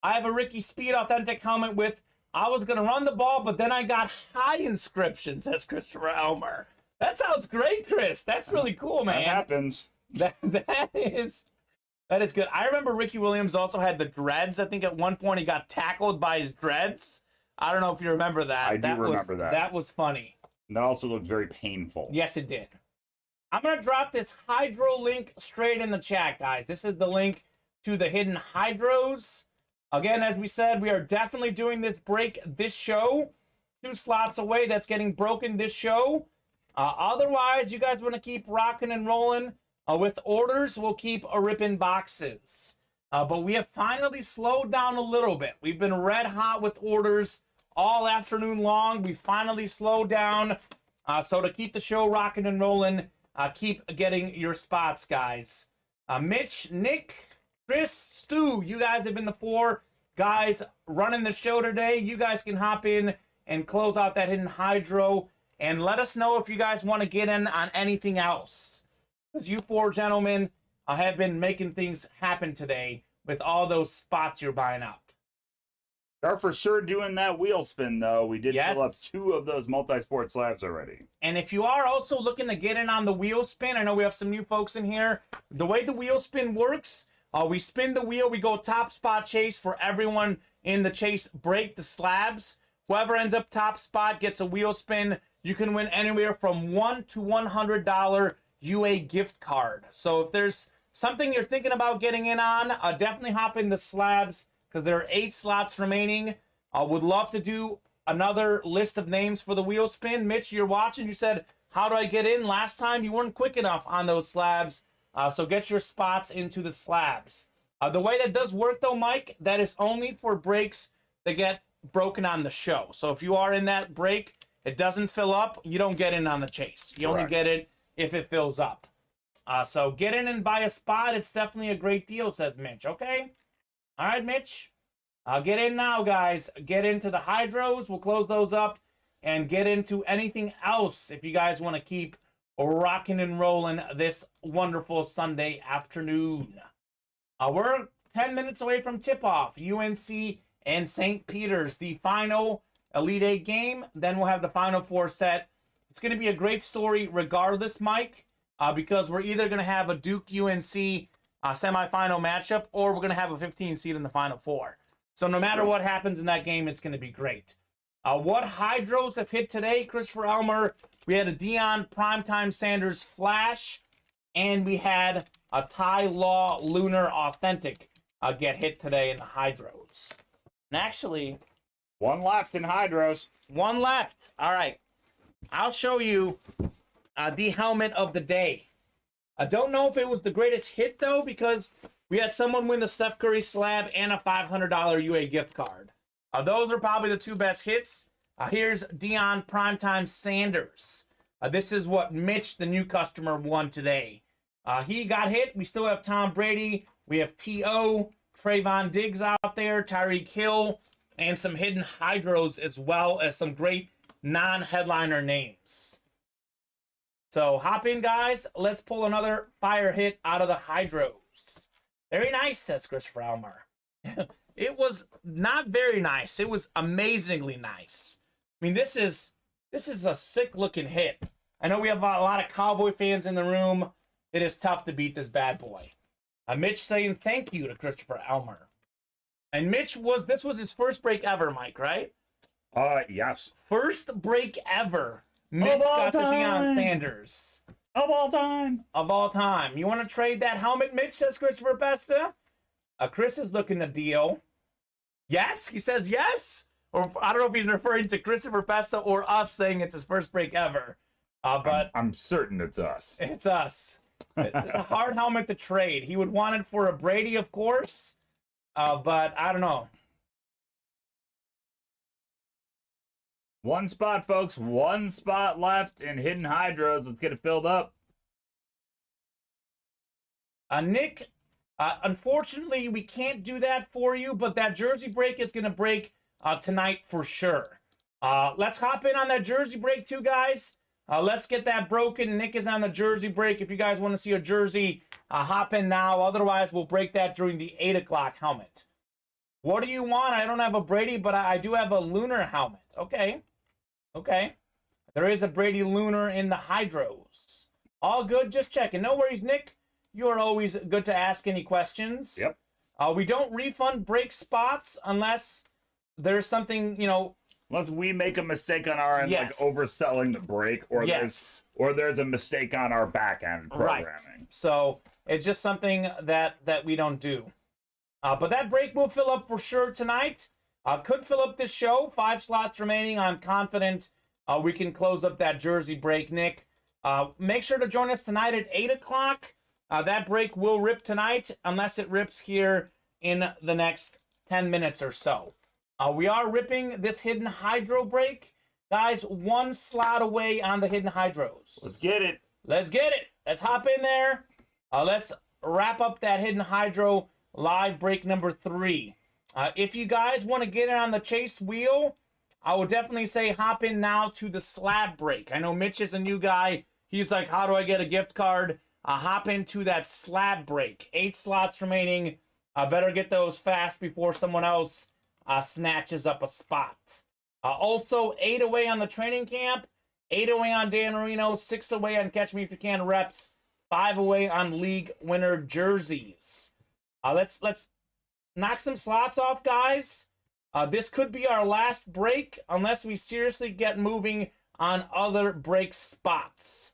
I have a Ricky Speed authentic helmet with, I was going to run the ball, but then I got high inscription, says Christopher Elmer. That sounds great, Chris. That's really cool, man. That happens. That is good. I remember Ricky Williams also had the dreads. I think at one point he got tackled by his dreads. I don't know if you remember that. I do remember that. That was funny. And that also looked very painful. Yes, it did. I'm going to drop this hydro link straight in the chat, guys. This is the link to the hidden hydros. Again, as we said, we are definitely doing this break this show. 2 slots away. That's getting broken this show. Otherwise, you guys want to keep rocking and rolling with orders. We'll keep ripping boxes. But we have finally slowed down a little bit. We've been red hot with orders all afternoon long. We finally slowed down. So to keep the show rocking and rolling, keep getting your spots, guys. Mitch, Nick, Chris, Stu, you guys have been the 4 guys running the show today. You guys can hop in and close out that hidden hydro. And let us know if you guys want to get in on anything else. Because you 4 gentlemen have been making things happen today with all those spots you're buying up. Are for sure doing that wheel spin, though. We did fill up 2 of those multi-sport slabs already. And if you are also looking to get in on the wheel spin, I know we have some new folks in here. The way the wheel spin works, we spin the wheel, we go top spot chase for everyone in the chase break the slabs. Whoever ends up top spot gets a wheel spin. You can win anywhere from $1 to $100 UA gift card. So if there's something you're thinking about getting in on, definitely hop in the slabs, because there are 8 slots remaining. Would love to do another list of names for the wheel spin. Mitch, you're watching. You said, how do I get in? Last time you weren't quick enough on those slabs. So get your spots into the slabs. The way that does work, though, Mike, that is only for breaks that get broken on the show. So if you are in that break, it doesn't fill up, you don't get in on the chase. You only get it if it fills up. So get in and buy a spot. It's definitely a great deal, says Mitch. Okay? All right, Mitch. Get in now, guys. Get into the hydros. We'll close those up and get into anything else if you guys want to keep rocking and rolling this wonderful Sunday afternoon. We're 10 minutes away from tip-off. UNC and St. Peter's, the final Elite 8 game. Then we'll have the Final 4 set. It's going to be a great story regardless, Mike, because we're either going to have a Duke-UNC semifinal matchup, or we're going to have a 15 seed in the Final 4. So no matter what happens in that game, it's going to be great. What hydros have hit today, Christopher Elmer? We had a Deion Primetime Sanders Flash, and we had a Ty Law Lunar Authentic get hit today in the hydros. And actually, 1 left in hydros. 1 left. All right. I'll show you the helmet of the day. I don't know if it was the greatest hit, though, because we had someone win the Steph Curry slab and a $500 UA gift card. Those are probably the 2 best hits. Here's Deion Primetime Sanders. This is what Mitch, the new customer, won today. He got hit. We still have Tom Brady. We have T.O., Trayvon Diggs out there, Tyreek Hill, and some hidden hydros, as well as some great non-headliner names. So hop in, guys. Let's pull another fire hit out of the hydros. Very nice, says Christopher Elmer. It was not very nice. It was amazingly nice. I mean, this is a sick-looking hit. I know we have a lot of Cowboy fans in the room. It is tough to beat this bad boy. Mitch saying thank you to Christopher Elmer. And Mitch this was his first break ever, Mike, right? Yes. First break ever. Mitch got the Deion Sanders. Of all time. Of all time. You want to trade that helmet, Mitch, says Christopher Pesta? Chris is looking to deal. Yes? He says yes? Or I don't know if he's referring to Christopher Pesta or us saying it's his first break ever. But I'm certain it's us. It's us. It's a hard helmet to trade. He would want it for a Brady, of course. But I don't know. One spot, folks. One spot left in Hidden Hydros. Let's get it filled up. Nick, unfortunately, we can't do that for you, but that jersey break is going to break tonight for sure. Let's hop in on that jersey break too, guys. Let's get that broken. Nick is on the jersey break. If you guys want to see a jersey, hop in now. Otherwise, we'll break that during the 8 o'clock helmet. What do you want? I don't have a Brady, but I do have a Lunar helmet. Okay. Okay. There is a Brady Lunar in the Hydros. All good. Just checking. No worries, Nick. You are always good to ask any questions. Yep. We don't refund break spots unless there's something, Unless we make a mistake on our end, Yes. like overselling the break, or Yes. there's a mistake on our back end programming. Right. So it's just something that we don't do. But that break will fill up for sure tonight. Could fill up this show. 5 slots remaining. I'm confident we can close up that jersey break, Nick. Make sure to join us tonight at 8 o'clock. That break will rip tonight, unless it rips here in the next 10 minutes or so. We are ripping this Hidden Hydro break. Guys, 1 slot away on the Hidden Hydros. Let's get it. Let's get it. Let's hop in there. Let's wrap up that Hidden Hydro live break number 3. If you guys want to get in on the chase wheel, I would definitely say hop in now to the slab break. I know Mitch is a new guy. He's like, how do I get a gift card? Hop into that slab break. 8 slots remaining. Better get those fast before someone else snatches up a spot. Also, 8 away on the training camp, 8 away on Dan Marino, 6 away on Catch Me If You Can reps, 5 away on league winner jerseys. Let's knock some slots off, guys. This could be our last break unless we seriously get moving on other break spots.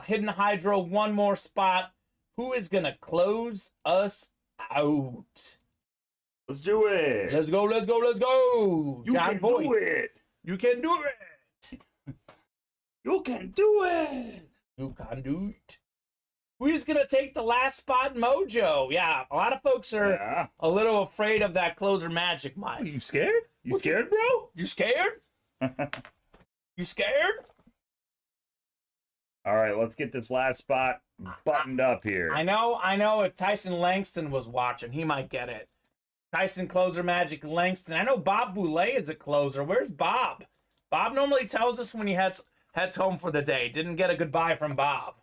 Hidden Hydro, 1 more spot. Who is going to close us out? Let's do it. Let's go, let's go, let's go. You John can Boyd. do it. You can do it. You can do it. You can do it. Who's going to take the last spot, Mojo? Yeah, a lot of folks are a little afraid of that closer magic, Mike. Are you scared? You scared, bro? You scared? You scared? All right, let's get this last spot buttoned up here. I know if Tyson Langston was watching, he might get it. Tyson Closer Magic Langston. I know Bob Boulay is a closer. Where's Bob? Bob normally tells us when he heads home for the day. Didn't get a goodbye from Bob.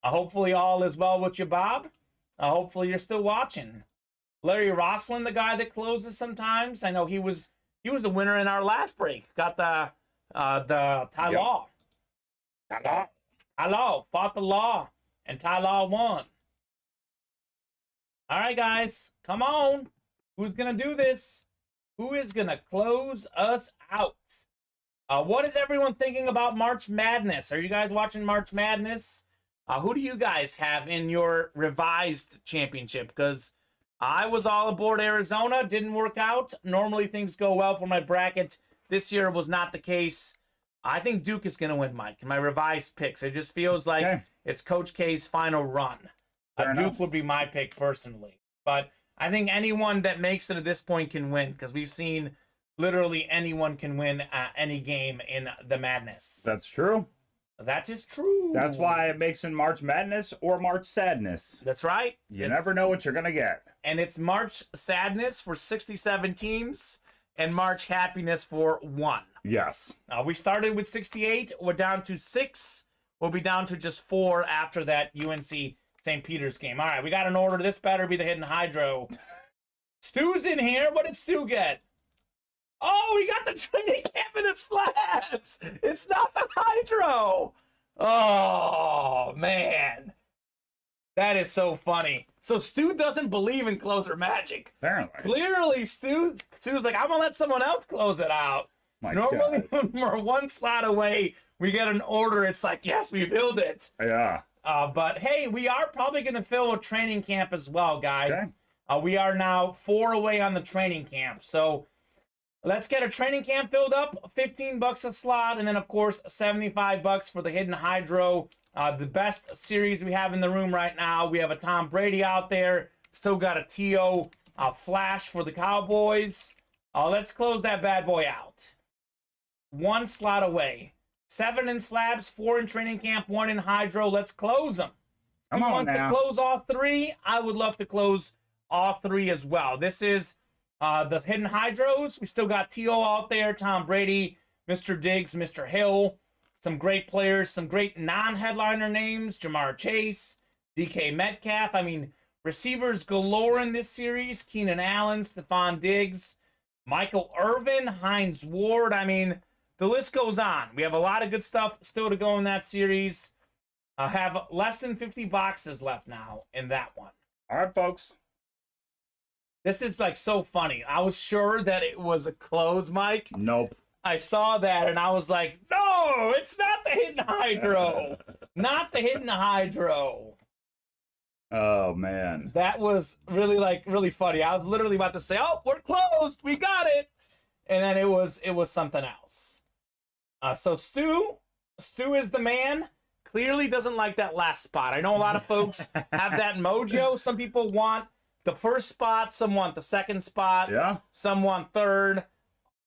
Hopefully all is well with you, Bob. Hopefully you're still watching. Larry Roslin, the guy that closes sometimes. I know he was the winner in our last break. Got the Ty Law. Yep. Ty Law fought the law, and Ty Law won. All right, guys, come on. Who's gonna do this? Who is gonna close us out? What is everyone thinking about March Madness? Are you guys watching March Madness? Who do you guys have in your revised championship? Because I was all aboard Arizona. Didn't work out. Normally things go well for my bracket. This year was not the case. I think Duke is going to win, Mike. My revised picks. It just feels like it's Coach K's final run. Duke would be my pick personally. But I think anyone that makes it at this point can win, because we've seen literally anyone can win any game in the Madness. That's true. That is true. That's why it makes in March Madness or March Sadness. That's right. You never know what you're going to get. And it's March Sadness for 67 teams and March Happiness for 1. Yes. We started with 68. We're down to 6. We'll be down to just 4 after that UNC St. Peter's game. All right, we got an order. This better be the Hidden Hydro. Stu's in here. What did Stu get? Oh, he got the training camp in the slabs. It's not the Hydro. Oh, man. That is so funny. So Stu doesn't believe in closer magic. Apparently. Clearly, Stu's like, I'm going to let someone else close it out. My Normally, God. when we're one slot away, we get an order. It's like, yes, we filled it. Yeah. But, hey, we are probably going to fill a training camp as well, guys. Okay. We are now 4 away on the training camp. So let's get a training camp filled up. $15 a slot. And then, of course, $75 for the Hidden Hydro. The best series we have in the room right now. We have a Tom Brady out there. Still got a T.O. Flash for the Cowboys. Let's close that bad boy out. 1 slot away. 7 in slabs, 4 in training camp, 1 in hydro. Let's close them. Come Who on wants now. to close all 3? I would love to close all 3 as well. This is the Hidden Hydros. We still got T.O. out there, Tom Brady, Mr. Diggs, Mr. Hill. Some great players, some great non-headliner names. Jamar Chase, DK Metcalf. I mean, receivers galore in this series. Keenan Allen, Stephon Diggs, Michael Irvin, Hines Ward. I mean, the list goes on. We have a lot of good stuff still to go in that series. I have less than 50 boxes left now in that one. All right, folks. This is like so funny. I was sure that it was a close, Mike. Nope. I saw that and I was like, no, it's not the Hidden Hydro. Not the Hidden Hydro. Oh, man. That was really funny. I was literally about to say, oh, we're closed. We got it. And then it was something else. So Stu is the man. Clearly doesn't like that last spot. I know a lot of folks have that mojo. Some people want the first spot. Some want the second spot. Yeah. Some want third.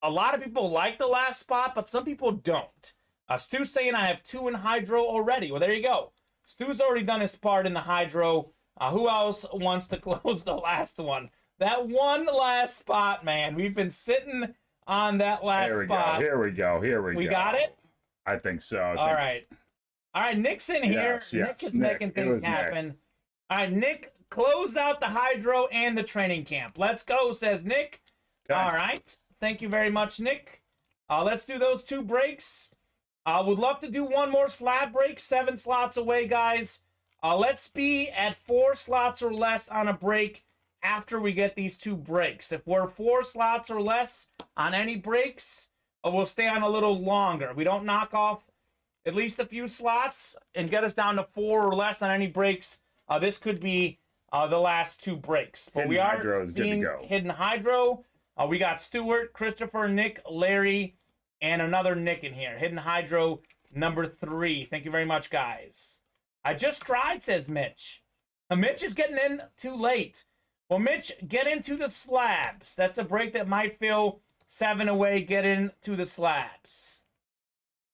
A lot of people like the last spot, but some people don't. Stu's saying I have 2 in hydro already. Well, there you go. Stu's already done his part in the hydro. Who else wants to close the last one? That one last spot, man. We've been sitting on that last spot. Here we go. We got it? I think so. All right. All right, Nick's in here. Yes, Nick is Nick. making It things was happen. Nick. All right, Nick closed out the hydro and the training camp. Let's go, says Nick. Okay. All right. Thank you very much, Nick. Let's do those 2 breaks. Would love to do one more slab break. 7 slots away, guys. Let's be at 4 slots or less on a break after we get these 2 breaks. If we're 4 slots or less on any breaks, we'll stay on a little longer. We don't knock off at least a few slots and get us down to 4 or less on any breaks. This could be the last 2 breaks. But Hidden Hydro is good to go. Hidden Hydro. We got Stuart, Christopher, Nick, Larry, and another Nick in here. Hidden Hydro number 3. Thank you very much, guys. I just tried, says Mitch. Mitch is getting in too late. Well, Mitch, get into the slabs. That's a break that might fill 7 away. Get into the slabs.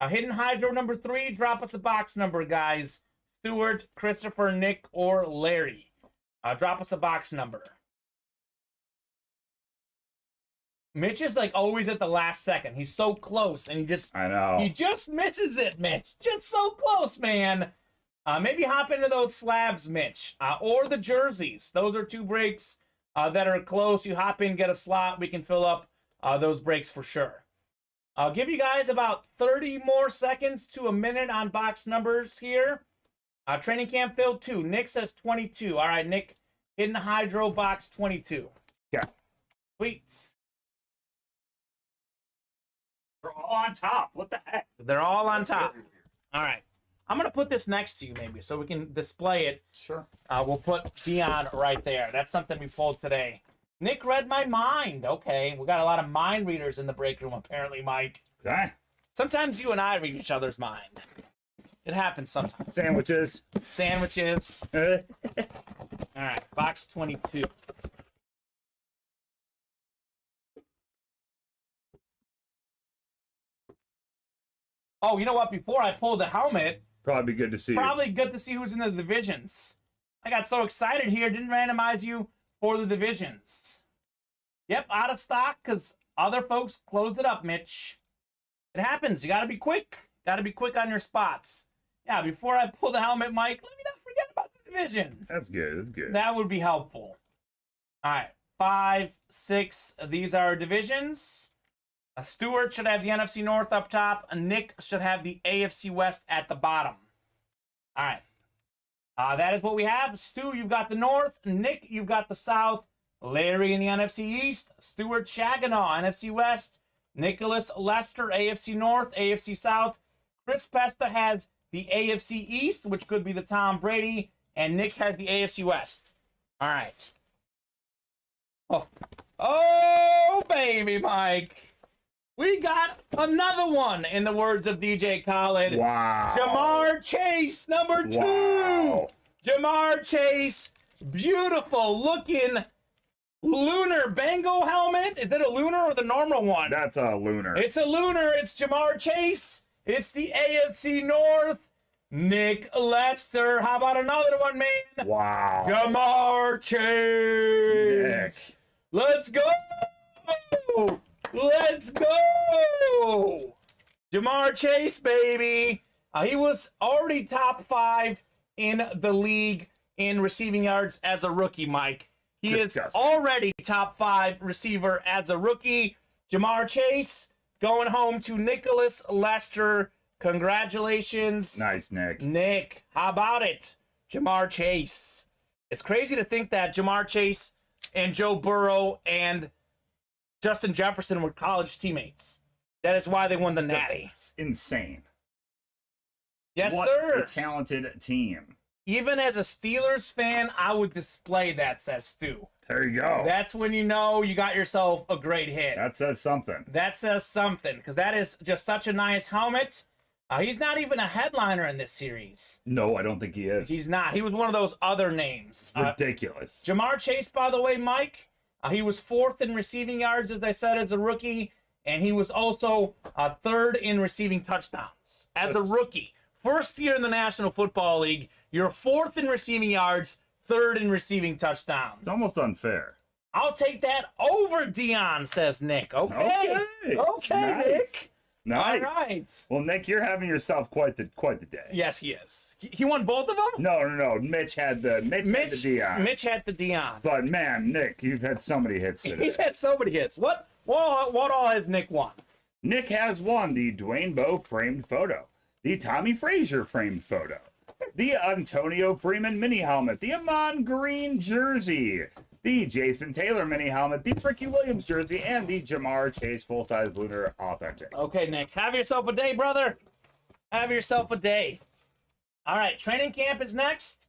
Hidden Hydro number 3. Drop us a box number, guys. Stuart, Christopher, Nick, or Larry. Drop us a box number. Mitch is like always at the last second. He's so close, and I know. he just misses it, Mitch. Just so close, man. Maybe hop into those slabs, Mitch, or the jerseys. Those are 2 breaks that are close. You hop in, get a slot. We can fill up those breaks for sure. I'll give you guys about 30 more seconds to a minute on box numbers here. Training camp filled 2. Nick says 22. All right, Nick, Hidden Hydro box 22. Yeah. Sweet. They're all on top. What the heck? They're all on top. All right. I'm going to put this next to you maybe so we can display it. Sure. We'll put Dion right there. That's something we pulled today. Nick read my mind. Okay. We got a lot of mind readers in the break room apparently, Mike. Okay. Sometimes you and I read each other's mind. It happens sometimes. Sandwiches. Sandwiches. Uh, All right. Box 22. Oh, you know what? Before I pull the helmet, Probably good to see probably good to see who's in the divisions. I got so excited here. Didn't randomize you for the divisions. Yep, out of stock because other folks closed it up, Mitch. It happens. You got to be quick. Got to be quick on your spots. Yeah, before I pull the helmet, Mike, let me not forget about the divisions. That's good. That's good. That would be helpful. All right, 5, 6. These are divisions. Stuart should have the NFC North up top. Nick should have the AFC West at the bottom. All right. That is what we have. Stu, you've got the North. Nick, you've got the South. Larry in the NFC East. Stuart Shaganaw, NFC West. Nicholas Lester, AFC North, AFC South. Chris Pesta has the AFC East, which could be the Tom Brady. And Nick has the AFC West. All right. Oh, baby, Mike. We got another one, in the words of DJ Khaled. Wow. Jamar Chase, number 2. Wow. Jamar Chase, beautiful looking lunar Bengal helmet. Is that a lunar or the normal one? That's a lunar. It's a lunar. It's Jamar Chase. It's the AFC North. Nick Lester. How about another one, man? Wow. Jamar Chase. Nick. Let's go. Let's go. Jamar Chase, baby. He was already top 5 in the league in receiving yards as a rookie, Mike. He is already top 5 receiver as a rookie. Jamar Chase going home to Nicholas Lester. Congratulations. Nice, Nick. Nick, how about it? Jamar Chase. It's crazy to think that Jamar Chase and Joe Burrow and Justin Jefferson were college teammates. That is why they won the Natty. That's insane. Yes, what sir. a talented team. Even as a Steelers fan, I would display that, says Stu. There you go. That's when you know you got yourself a great hit. That says something. That says something, because that is just such a nice helmet. He's not even a headliner in this series. No, I don't think he is. He's not. He was one of those other names. Ridiculous. Jamar Chase, by the way, Mike, he was 4th in receiving yards, as I said, as a rookie, and he was also 3rd in receiving touchdowns as a rookie. First year in the National Football League, you're 4th in receiving yards, 3rd in receiving touchdowns. It's almost unfair. I'll take that over Dion, says Nick. Okay, Nice. Nick. Nice. All right. Well, Nick, you're having yourself quite the day. Yes, he is. He won both of them? No. Mitch had the Dion. Mitch had the Dion. But man, Nick, you've had so many hits today. He's had so many hits. What all has Nick won? Nick has won the Dwayne Bowe framed photo, the Tommy Frazier framed photo, the Antonio Freeman mini helmet, the Amon Green jersey, the Jason Taylor mini helmet, the Ricky Williams jersey, and the Jamar Chase full-size lunar authentic. Okay, Nick, have yourself a day, brother. Have yourself a day. All right, training camp is next.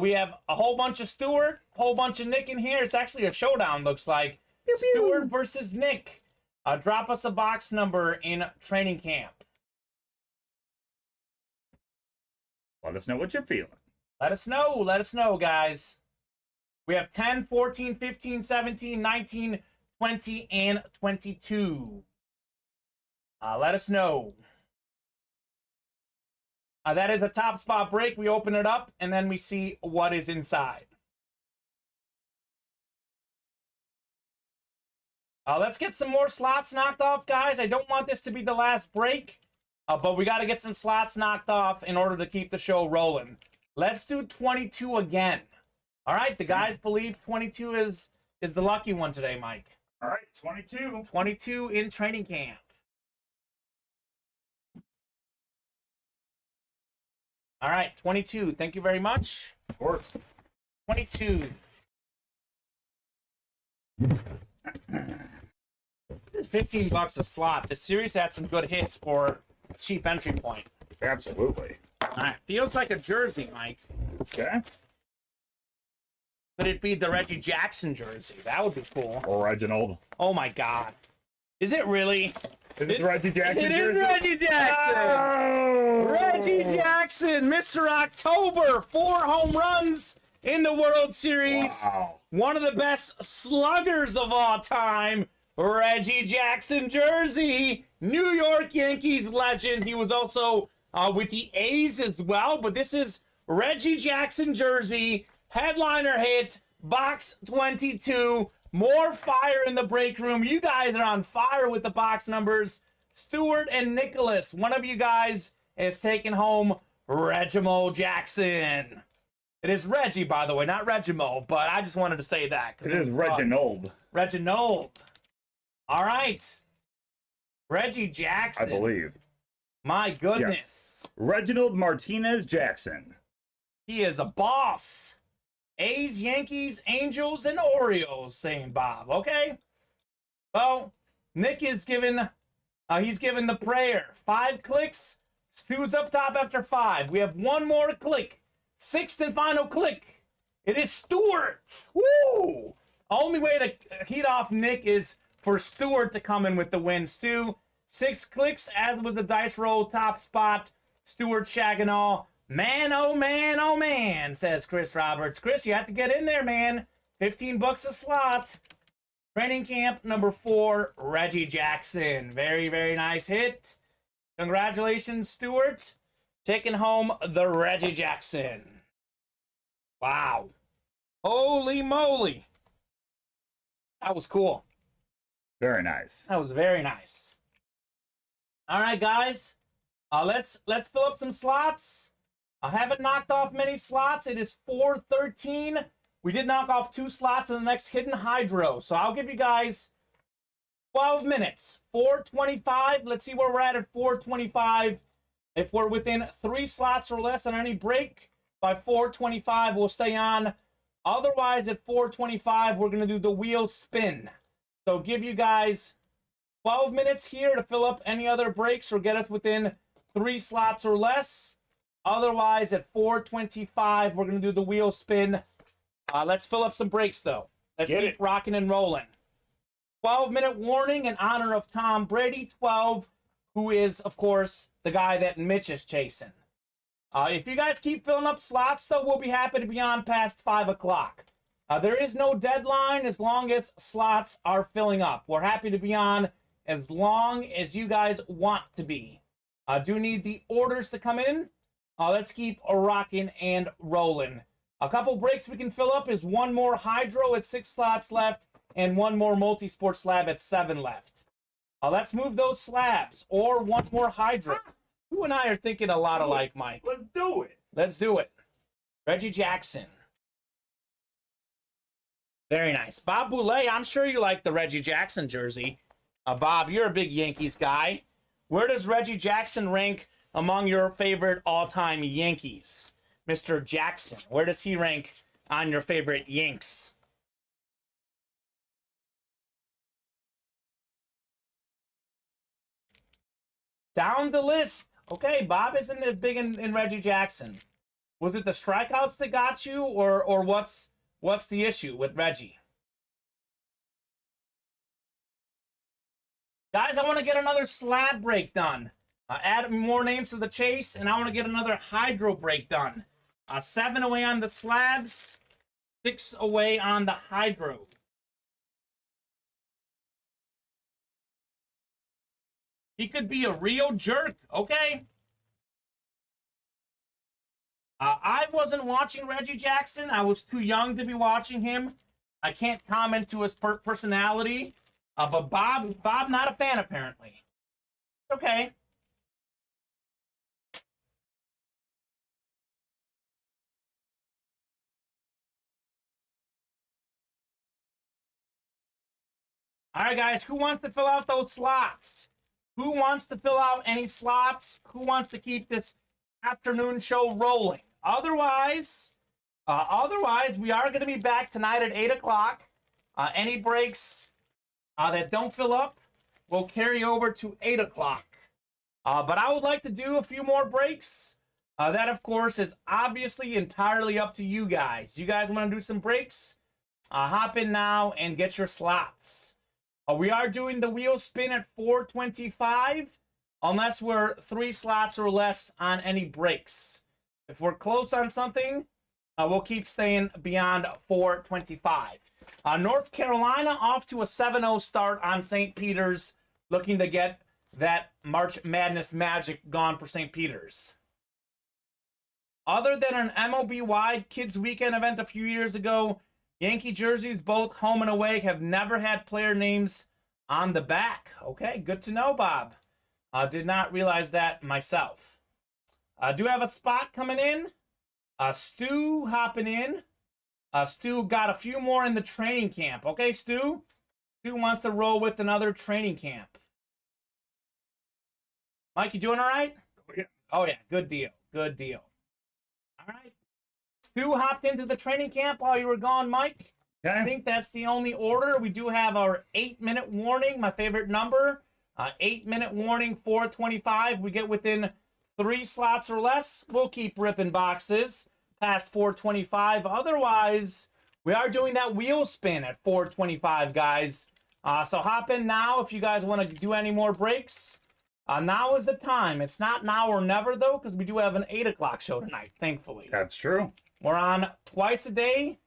We have a whole bunch of Stewart, a whole bunch of Nick in here. It's actually a showdown, looks like. Stewart versus Nick. Drop us a box number in training camp. Let us know what you're feeling. Let us know, guys. We have 10, 14, 15, 17, 19, 20, and 22. Let us know. That is a top spot break. We open it up, and then we see what is inside. Let's get some more slots knocked off, guys. I don't want this to be the last break, but we got to get some slots knocked off in order to keep the show rolling. Let's do 22 again. All right, the guys believe 22 is the lucky one today, Mike. All right, 22. 22 in training camp. All right, 22. Thank you very much. Of course. 22. It's $15 a slot. This series had some good hits for a cheap entry point. Absolutely. All right, feels like a jersey, Mike. Okay. Could it be the Reggie Jackson jersey? That would be cool. Or Reginald. Oh my God. Is it really? Is it the Reggie Jackson It jersey? is Reggie Jackson. Oh! Reggie Jackson, Mr. October, 4 home runs in the World Series. Wow. One of the best sluggers of all time, Reggie Jackson jersey. New York Yankees legend. He was also with the A's as well, but this is Reggie Jackson jersey, headliner hit, box 22. More fire in the break room. You guys are on fire with the box numbers. Stuart and Nicholas, one of you guys is taking home Regimo Jackson. It is Reggie, by the way, not Regimo, but I just wanted to say that. It is Reginald. Reginald. All right. Reggie Jackson. I believe. My goodness. Reginald Martinez Jackson. He is a boss. A's, Yankees, Angels, and Orioles, saying Bob. Okay. Well, Nick is given, he's given the prayer. 5 clicks. Stu's up top after 5. We have one more click. 6th and final click. It is Stewart. Woo! Only way to heat off Nick is for Stewart to come in with the win. Stu, 6 clicks, as was the dice roll, top spot. Stewart Shaganall. Man, oh man, says Chris Roberts. Chris, you have to get in there, man. $15 a slot. Training camp number 4, Reggie Jackson. Very, very nice hit. Congratulations, Stewart. Taking home the Reggie Jackson. Wow. Holy moly. That was cool. Very nice. That was very nice. All right, guys. Let's fill up some slots. I haven't knocked off many slots. It is 4:13. We did knock off 2 slots in the next Hidden Hydro. So I'll give you guys 12 minutes. 4:25. Let's see where we're at 4:25. If we're within 3 slots or less on any break, by 4:25, we'll stay on. Otherwise, at 4:25, we're going to do the wheel spin. So give you guys 12 minutes here to fill up any other breaks or get us within 3 slots or less. Otherwise, at 4:25, we're going to do the wheel spin. Let's fill up some breaks, though. Let's keep rocking and rolling. 12-minute warning in honor of Tom Brady, 12, who is, of course, the guy that Mitch is chasing. If you guys keep filling up slots, though, we'll be happy to be on past 5 o'clock. There is no deadline as long as slots are filling up. We're happy to be on as long as you guys want to be. I do need the orders to come in. Let's keep rocking and rolling. A couple breaks we can fill up is 1 more Hydro at 6 slots left and 1 more Multisport slab at 7 left. Let's move those slabs or 1 more Hydro. You and I are thinking a lot alike, Mike. Let's do it. Let's do it. Reggie Jackson. Very nice. Bob Boulay, I'm sure you like the Reggie Jackson jersey. Bob, you're a big Yankees guy. Where does Reggie Jackson rank among your favorite all-time Yankees? Mr. Jackson, where does he rank on your favorite Yanks? Down the list. Okay, Bob isn't as big in Reggie Jackson. Was it the strikeouts that got you, or what's the issue with Reggie? Guys, I want to get another slab break done. Add more names to the chase, and I want to get another Hydro break done. 7 away on the slabs, 6 away on the Hydro. He could be a real jerk, okay? I wasn't watching Reggie Jackson. I was too young to be watching him. I can't comment to his personality. But Bob, not a fan, apparently. Okay. All right, guys, who wants to fill out those slots? Who wants to fill out any slots? Who wants to keep this afternoon show rolling? Otherwise, we are going to be back tonight at 8 o'clock. Any breaks that don't fill up will carry over to 8 o'clock. But I would like to do a few more breaks. That, of course, is obviously entirely up to you guys. You guys want to do some breaks? Hop in now and get your slots. We are doing the wheel spin at 4:25, unless we're 3 slots or less on any breaks. If we're close on something, we'll keep staying beyond 4:25. North Carolina off to a 7-0 start on St. Peter's, looking to get that March Madness magic gone for St. Peter's. Other than an MLB-wide Kids Weekend event a few years ago, Yankee jerseys, both home and away, have never had player names on the back. Okay, good to know, Bob. Did not realize that myself. I do have a spot coming in. Stu hopping in. Stu got a few more in the training camp. Okay, Stu? Stu wants to roll with another training camp. Mike, you doing all right? Yeah. Oh, yeah. Good deal. Good deal. All right. Stu hopped into the training camp while you were gone, Mike. Okay. I think that's the only order. We do have our 8-minute warning, my favorite number. 8-minute warning, 425. We get within 3 slots or less, we'll keep ripping boxes past 425. Otherwise, we are doing that wheel spin at 425, guys. So hop in now if you guys want to do any more breaks. Now is the time. It's not now or never, though, because we do have an 8 o'clock show tonight, thankfully. That's true. We're on twice a day,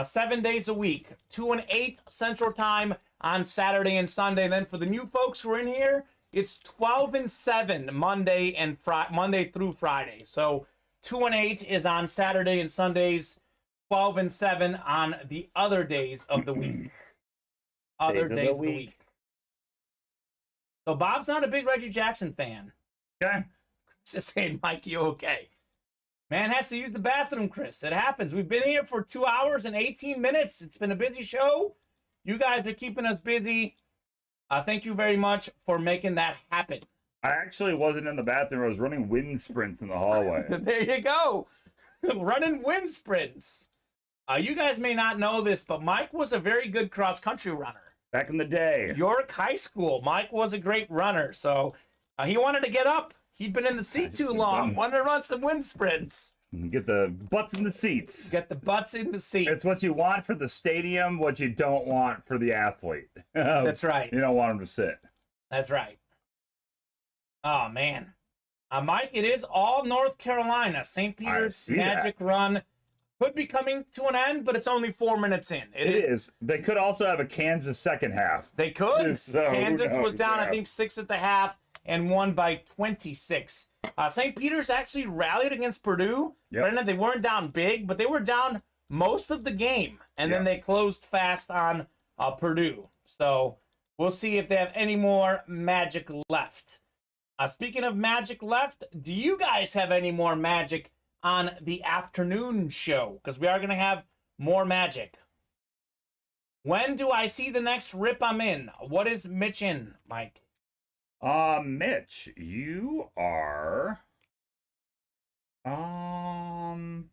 7 days a week, 2 and 8 Central Time on Saturday and Sunday. And then for the new folks who are in here, it's 12 and 7 Monday through Friday. So 2 and 8 is on Saturday and Sundays, 12 and 7 on the other days of the week. Other days of the week. So Bob's not a big Reggie Jackson fan. Okay. Just saying, Mike, you okay? Man has to use the bathroom, Chris. It happens. We've been here for 2 hours and 18 minutes. It's been a busy show. You guys are keeping us busy. Thank you very much for making that happen. I actually wasn't in the bathroom. I was running wind sprints in the hallway. There you go. Running wind sprints. You guys may not know this, but Mike was a very good cross-country runner. Back in the day. York High School. Mike was a great runner, so he wanted to get up. He'd been in the seat too long. Wanted to run some wind sprints. Get the butts in the seats. Get the butts in the seats. It's what you want for the stadium, what you don't want for the athlete. That's right. You don't want them to sit. That's right. Oh, man. Mike, it is all North Carolina. St. Peter's Magic Run could be coming to an end, but it's only 4 minutes in. It is. They could also have a Kansas second half. They could. So, Kansas was down, I think, 6 at the half and won by 26. St. Peter's actually rallied against Purdue. Yep. Brendan, they weren't down big, but they were down most of the game, and then they closed fast on Purdue. So we'll see if they have any more magic left. Speaking of magic left, do you guys have any more magic on the afternoon show? Because we are going to have more magic. When do I see the next rip I'm in? What is Mitch in, Mike? Mitch, you are... I'm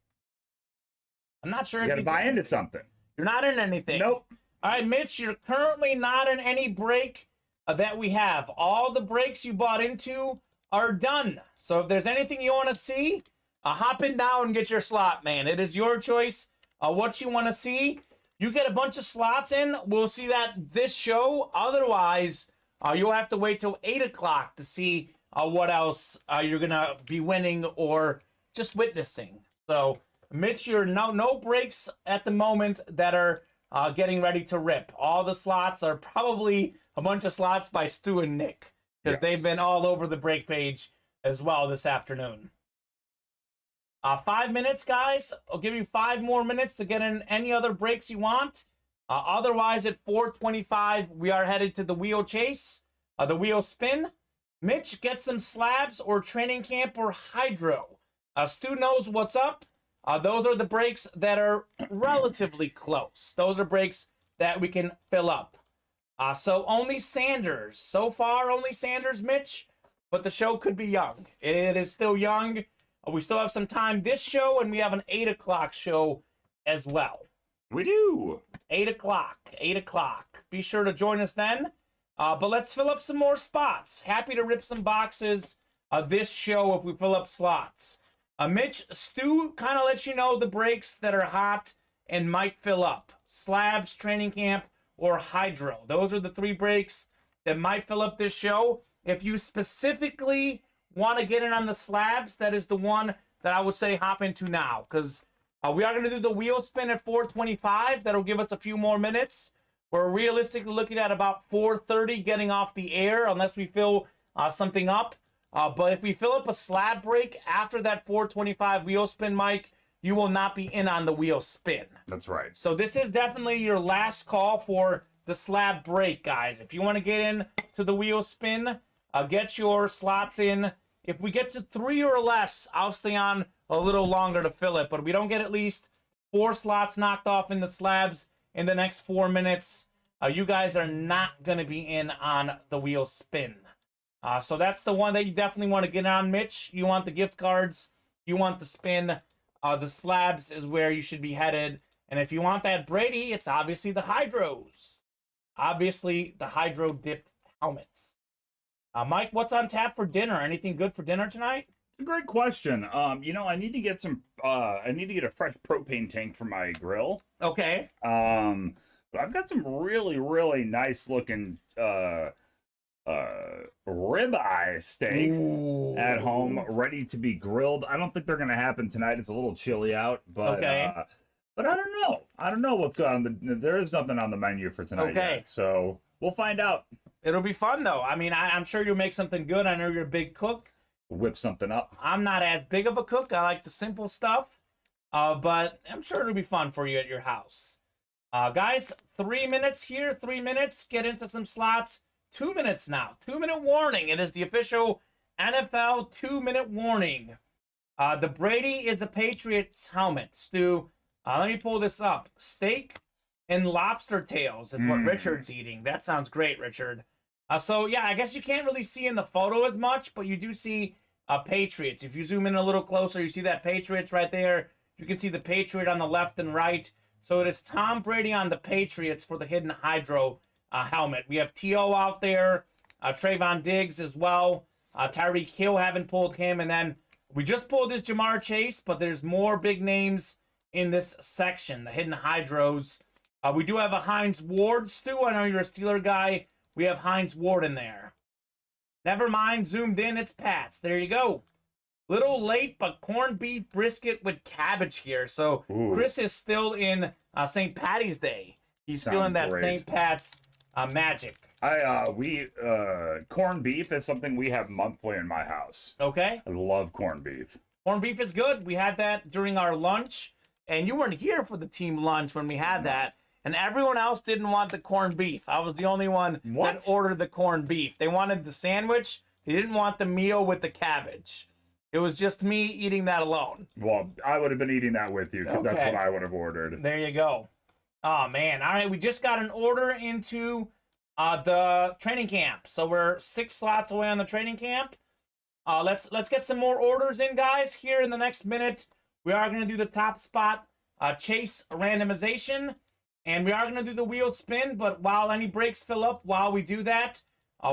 not sure. You got to buy into something. You're not in anything. Nope. All right, Mitch, you're currently not in any break that we have. All the breaks you bought into are done. So if there's anything you want to see, hop in now and get your slot, man. It is your choice what you want to see. You get a bunch of slots in, we'll see that this show. Otherwise, you'll have to wait till 8 o'clock to see what else you're going to be winning or just witnessing. So, Mitch, you're no breaks at the moment that are getting ready to rip. All the slots are probably a bunch of slots by Stu and Nick, because they've been all over the break page as well this afternoon. 5 minutes, guys. I'll give you 5 more minutes to get in any other breaks you want. Otherwise, at 4:25, we are headed to the wheel chase, the wheel spin. Mitch, get some slabs or training camp or hydro. Stu knows what's up. Those are the breaks that are relatively close. Those are breaks that we can fill up. So only Sanders. So far, only Sanders, Mitch. But the show could be young. It is still young. We still have some time this show, and we have an 8 o'clock show as well. We do. 8 o'clock. 8 o'clock. Be sure to join us then. But let's fill up some more spots. Happy to rip some boxes this show if we fill up slots. Mitch, Stu kind of lets you know the breaks that are hot and might fill up. Slabs, training camp, or hydro. Those are the 3 breaks that might fill up this show. If you specifically want to get in on the slabs, that is the one that I would say hop into now. Because we are going to do the wheel spin at 4:25. That'll give us a few more minutes. We're realistically looking at about 4:30 getting off the air, unless we fill something up. But if we fill up a slab break after that 4:25 wheel spin, Mike, you will not be in on the wheel spin. That's right. So this is definitely your last call for the slab break, guys. If you want to get in to the wheel spin, get your slots in. If we get to 3 or less, I'll stay on a little longer to fill it. But if we don't get at least 4 slots knocked off in the slabs in the next 4 minutes, you guys are not going to be in on the wheel spin. So that's the one that you definitely want to get on, Mitch. You want the gift cards. You want the spin. The slabs is where you should be headed. And if you want that Brady, it's obviously the Hydros. Obviously, the Hydro dipped helmets. Mike, what's on tap for dinner? Anything good for dinner tonight? It's a great question. You know, I need to get some. I need to get a fresh propane tank for my grill. Okay. But I've got some really, really nice looking ribeye steaks at home, ready to be grilled. I don't think they're gonna happen tonight. It's a little chilly out, but but I don't know. I don't know what's going on. There is nothing on the menu for tonight yet, so we'll find out. It'll be fun though. I mean, I'm sure you'll make something good. I know you're a big cook. Whip something up. I'm not as big of a cook. I like the simple stuff, but I'm sure it'll be fun for you at your house. Guys, 3 minutes here. 3 minutes. Get into some slots. 2 minutes now. 2-minute warning. It is the official NFL 2-minute warning. The Brady is a Patriots helmet. Stu, let me pull this up. Steak and lobster tails is what Richard's eating. That sounds great, Richard. So, yeah, I guess you can't really see in the photo as much, but you do see Patriots. If you zoom in a little closer, you see that Patriots right there. You can see the Patriot on the left and right. So it is Tom Brady on the Patriots for the hidden Hydro helmet. We have T.O. out there, Trayvon Diggs as well. Tyreek Hill, haven't pulled him. And then we just pulled this Jamar Chase, but there's more big names in this section, the hidden Hydros. We do have a Hines Ward, Stu. I know you're a Steeler guy. We have Hines Ward in there. Never mind, zoomed in, it's Pats. There you go. Little late, but corned beef brisket with cabbage here. So Chris is still in St. Patty's Day. He's feeling that St. Pat's magic. Corned beef is something we have monthly in my house. Okay. I love corned beef. Corned beef is good. We had that during our lunch, and you weren't here for the team lunch when we had that. And everyone else didn't want the corned beef. I was the only one that ordered the corned beef. They wanted the sandwich. They didn't want the meal with the cabbage. It was just me eating that alone. Well, I would have been eating that with you because that's what I would have ordered. There you go. Oh, man. All right, we just got an order into the training camp. So we're 6 slots away on the training camp. Let's get some more orders in, guys. Here in the next minute, we are going to do the top spot chase randomization. And we are going to do the wheel spin, but while any breaks fill up while we do that,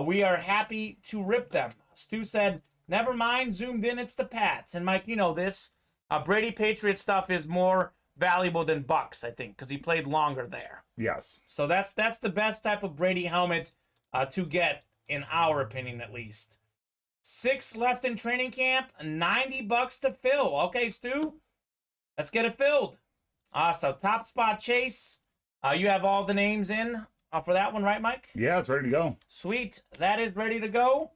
we are happy to rip them. Stu said, never mind, zoomed in, it's the Pats. And Mike, you know this. Brady Patriot stuff is more valuable than Bucks, I think, because he played longer there. Yes. So that's the best type of Brady helmet to get, in our opinion at least. 6 left in training camp, $90 to fill. Okay, Stu, let's get it filled. So top spot chase. You have all the names in for that one, right, Mike? Yeah, it's ready to go. Sweet. That is ready to go.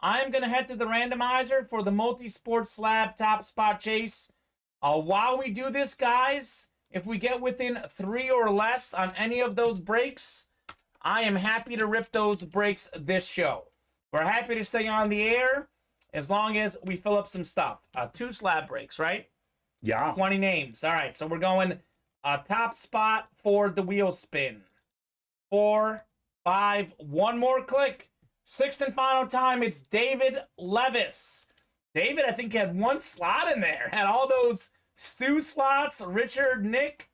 I'm going to head to the randomizer for the multi-sport slab top spot chase. While we do this, guys, if we get within 3 or less on any of those breaks, I am happy to rip those breaks this show. We're happy to stay on the air as long as we fill up some stuff. 2 slab breaks, right? Yeah. 20 names. All right, so we're going... top spot for the wheel spin. 4, 5, 1 more click. 6th and final time, it's David Levis. David, I think, had 1 slot in there. Had all those Stu slots, Richard, Nick,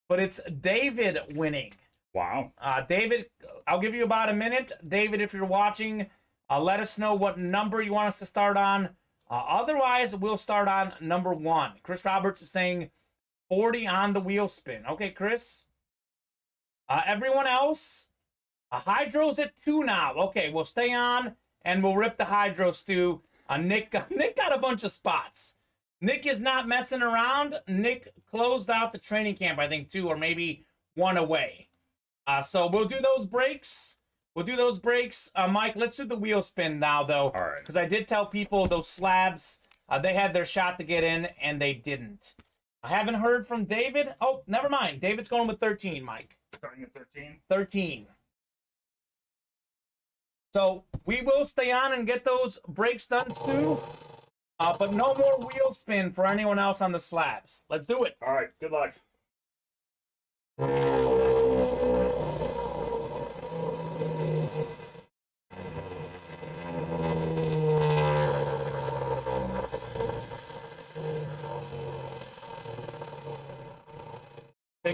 but it's David winning. Wow. David, I'll give you about a minute. David, if you're watching, let us know what number you want us to start on. Otherwise, we'll start on number 1. Chris Roberts is saying 40 on the wheel spin. Okay, Chris. Everyone else, Hydro's at 2 now. Okay, we'll stay on and we'll rip the Hydro, Stu. Nick got a bunch of spots. Nick is not messing around. Nick closed out the training camp, I think, 2 or maybe 1 away. So we'll do those breaks. Mike, let's do the wheel spin now, though. All right. Because I did tell people those slabs, they had their shot to get in, and they didn't. I haven't heard from David. Oh, never mind. David's going with 13, Mike. Starting at 13? 13. So we will stay on and get those breaks done too. But no more wheel spin for anyone else on the slabs. Let's do it. All right. Good luck.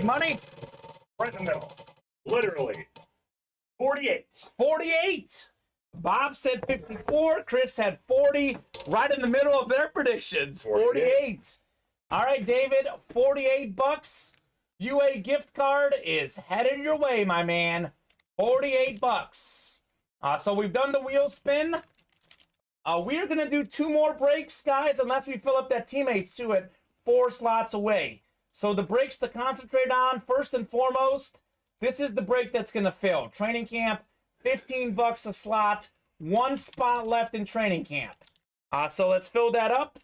Big money? Right in the middle. Literally. 48. 48. Bob said 54. Chris had 40. Right in the middle of their predictions. 48. All right, David, 48 bucks. UA gift card is headed your way, my man. 48 bucks. So we've done the wheel spin. We're going to do 2 more breaks, guys, unless we fill up that teammates to it 4 slots away. So the breaks to concentrate on, first and foremost, this is the break that's going to fill. Training camp, 15 bucks a slot, 1 spot left in training camp. So let's fill that up.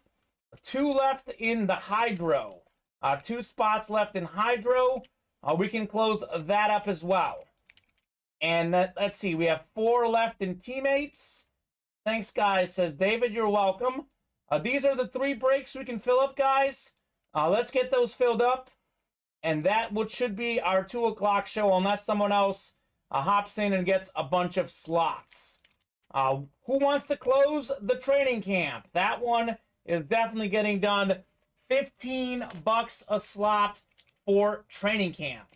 2 left in the hydro. 2 spots left in hydro. We can close that up as well. And let's see, we have 4 left in teammates. Thanks, guys, says David. You're welcome. These are the 3 breaks we can fill up, guys. Let's get those filled up. And that should be our 2 o'clock show, unless someone else hops in and gets a bunch of slots. Who wants to close the training camp? That one is definitely getting done. 15 bucks a slot for training camp.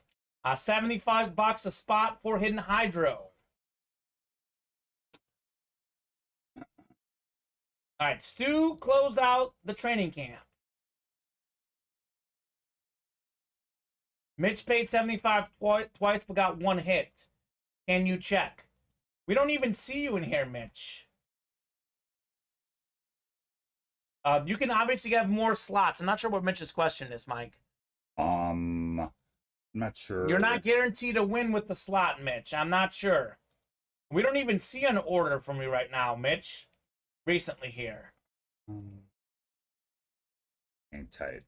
75 bucks a spot for hidden hydro. All right, Stu closed out the training camp. Mitch paid 75 twice, but got 1 hit. Can you check? We don't even see you in here, Mitch. You can obviously have more slots. I'm not sure what Mitch's question is, Mike. I'm not sure. You're not guaranteed a win with the slot, Mitch. I'm not sure. We don't even see an order from you right now, Mitch. Recently here. Hang tight.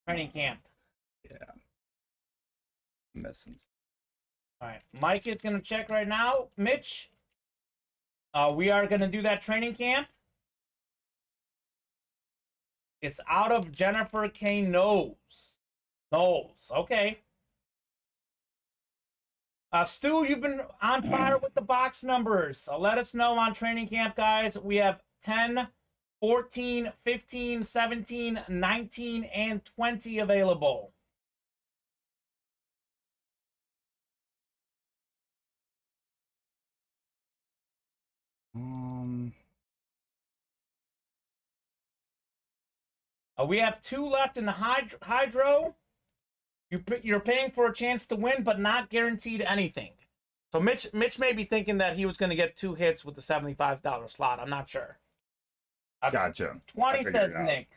Training camp. Yeah. Missing. All right. Mike is going to check right now. Mitch, we are going to do that training camp. It's out of Jennifer K. Knowles. Okay. Stu, you've been on fire with the box numbers. So let us know on training camp, guys. We have 10, 14, 15, 17, 19, and 20 available. We have 2 left in the hydro. You're paying for a chance to win, but not guaranteed anything. So Mitch may be thinking that he was going to get 2 hits with the $75 slot. I'm not sure. Gotcha. 20 says Nick.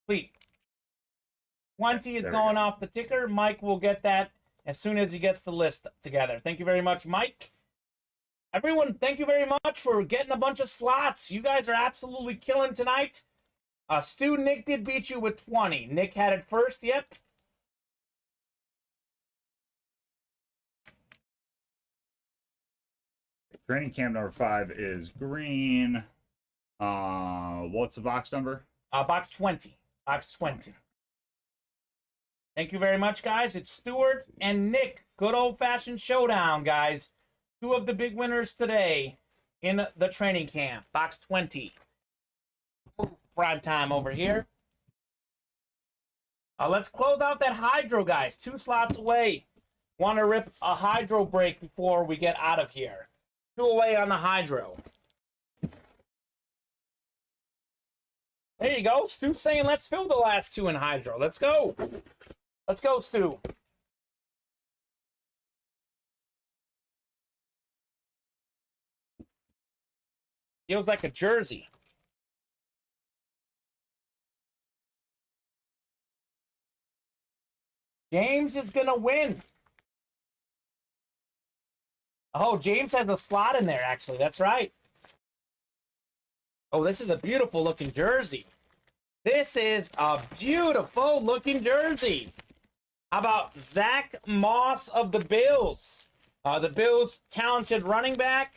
Please. 20 is going off the ticker. Mike will get that as soon as he gets the list together. Thank you very much, Mike. Everyone, thank you very much for getting a bunch of slots. You guys are absolutely killing tonight. Stu, Nick did beat you with 20. Nick had it first, yep. Training camp number 5 is green. What's the box number? Box 20. Box 20. Thank you very much, guys. It's Stuart and Nick. Good old-fashioned showdown, guys. 2 of the big winners today in the training camp. Box 20. Prime time over here. Let's close out that hydro, guys. 2 slots away. Want to rip a hydro break before we get out of here. 2 away on the hydro. There you go. Stu's saying let's fill the last 2 in hydro. Let's go. Let's go, Stu. Feels like a jersey. James is going to win. Oh, James has a slot in there, actually. That's right. Oh, this is a beautiful looking jersey. This is a beautiful looking jersey. How about Zach Moss of the Bills? The Bills' talented running back,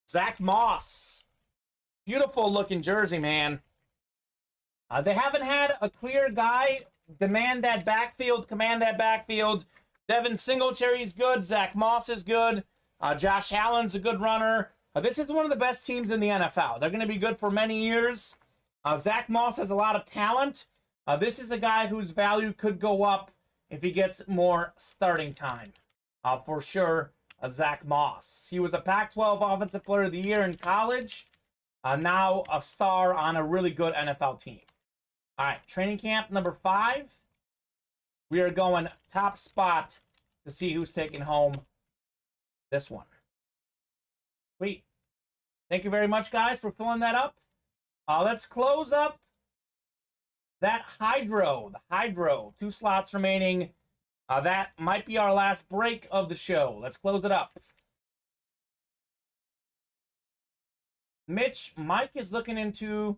Zach Moss. Beautiful looking jersey, man. They haven't had a clear guy command that backfield. Devin Singletary's good. Zach Moss is good. Josh Allen's a good runner. This is one of the best teams in the NFL. They're going to be good for many years. Zach Moss has a lot of talent. This is a guy whose value could go up if he gets more starting time. For sure, Zach Moss. He was a Pac-12 Offensive Player of the Year in college. Now a star on a really good NFL team. All right, training camp number 5. We are going top spot to see who's taking home this one. Sweet. Thank you very much, guys, for filling that up. Let's close up that Hydro. The Hydro. 2 slots remaining. That might be our last break of the show. Let's close it up. Mitch, Mike is looking into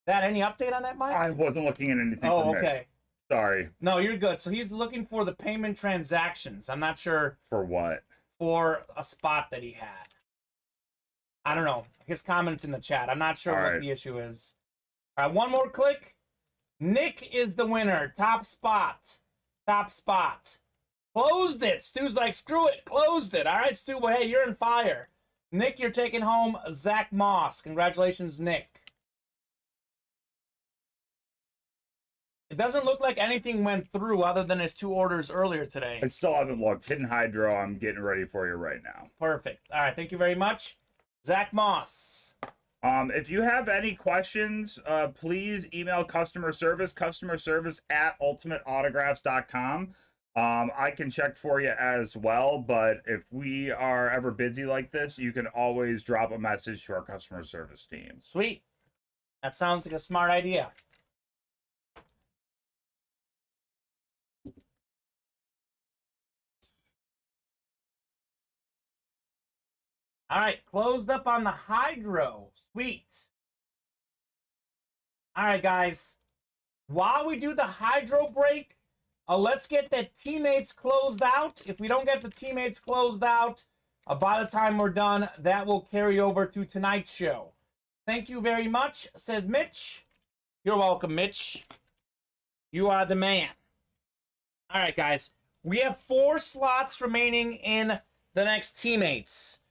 that. Any update on that, Mike? I wasn't looking at anything. Oh, from Mitch. okay. Sorry. No, you're good. So he's looking for the payment transactions. I'm not sure. For what? For a spot that he had. I don't know. His comments in the chat. I'm not sure what the issue is. All right, one more click. Nick is the winner. Top spot. Top spot. Closed it. Stu's like, screw it. Closed it. All right, Stu. Well, hey, you're in fire. Nick, you're taking home Zach Moss. Congratulations, Nick. It doesn't look like anything went through other than his 2 orders earlier today. I still haven't looked. Hidden Hydro, I'm getting ready for you right now. Perfect. All right, thank you very much. Zach Moss. If you have any questions, please email customer service at ultimateautographs.com. I can check for you as well, but if we are ever busy like this, you can always drop a message to our customer service team. Sweet. That sounds like a smart idea. All right, closed up on the Hydro. Sweet. All right, guys. While we do the Hydro break, let's get the teammates closed out. If we don't get the teammates closed out, by the time we're done, that will carry over to tonight's show. Thank you very much, says Mitch. You're welcome, Mitch. You are the man. All right, guys. We have 4 slots remaining in the next teammates.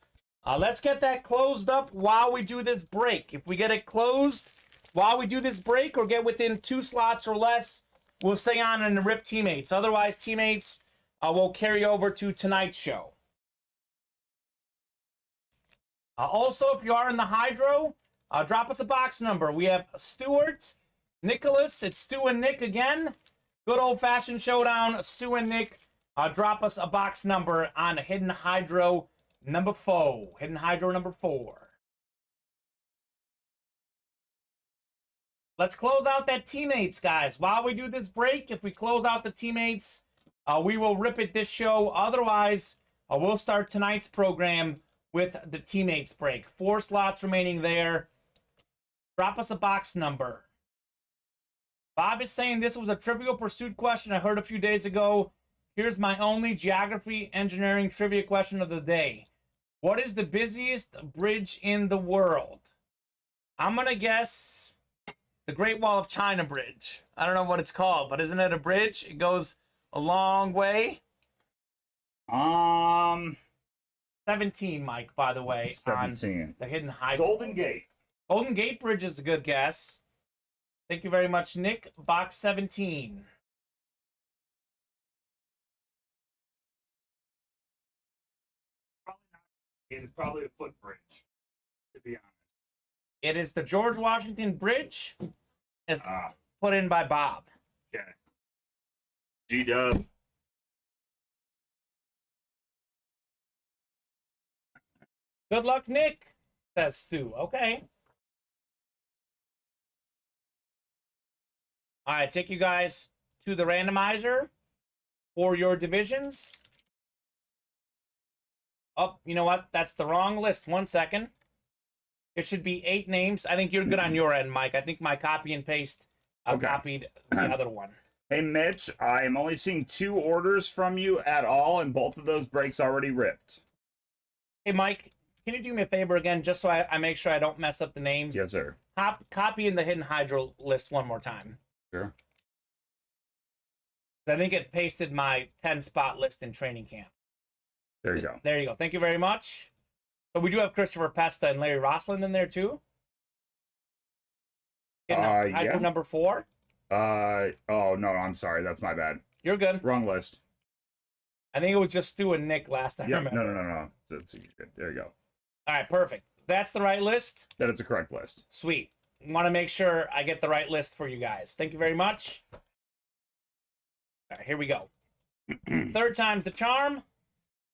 Let's get that closed up while we do this break. If we get it closed while we do this break or get within 2 slots or less, we'll stay on and rip teammates. Otherwise, teammates will carry over to tonight's show. Also, if you are in the Hydro, drop us a box number. We have Stuart, Nicholas. It's Stu and Nick again. Good old-fashioned showdown. Stu and Nick, drop us a box number on Hidden Hydro number 4. Hidden Hydro number 4. Let's close out that teammates, guys. While we do this break, if we close out the teammates, we will rip it this show. Otherwise, we'll start tonight's program with the teammates break. 4 slots remaining there. Drop us a box number. Bob is saying this was a Trivial Pursuit question I heard a few days ago. Here's my only geography engineering trivia question of the day. What is the busiest bridge in the world? I'm going to guess the Great Wall of China Bridge. I don't know what it's called, but isn't it a bridge? It goes a long way. 17, Mike, by the way. 17. On the Hidden Hydro. Golden Gate. Golden Gate Bridge is a good guess. Thank you very much, Nick. Box 17. It is probably a footbridge, to be honest. It is the George Washington Bridge, as put in by Bob. Okay. G-Dub. Good luck, Nick, says Stu. Okay. All right, take you guys to the randomizer for your divisions. Oh, you know what? That's the wrong list. 1 second. It should be 8 names. I think you're good on your end, Mike. I think my copy and paste copied the other one. Hey, Mitch, I am only seeing 2 orders from you at all, and both of those breaks already ripped. Hey, Mike, can you do me a favor again, just so I make sure I don't mess up the names? Yes, sir. Copy in the Hidden Hydro list one more time. Sure. I think it pasted my 10-spot list in training camp. There you go. There you go. Thank you very much. But we do have Christopher Pesta and Larry Rossland in there too. Yeah. Number 4. Oh no, I'm sorry. That's my bad. You're good. Wrong list. I think it was just Stu and Nick last time. Yep. No. That's good. There you go. All right, perfect. That's the right list. That is a correct list. Sweet. Want to make sure I get the right list for you guys. Thank you very much. All right, here we go. Third time's the charm.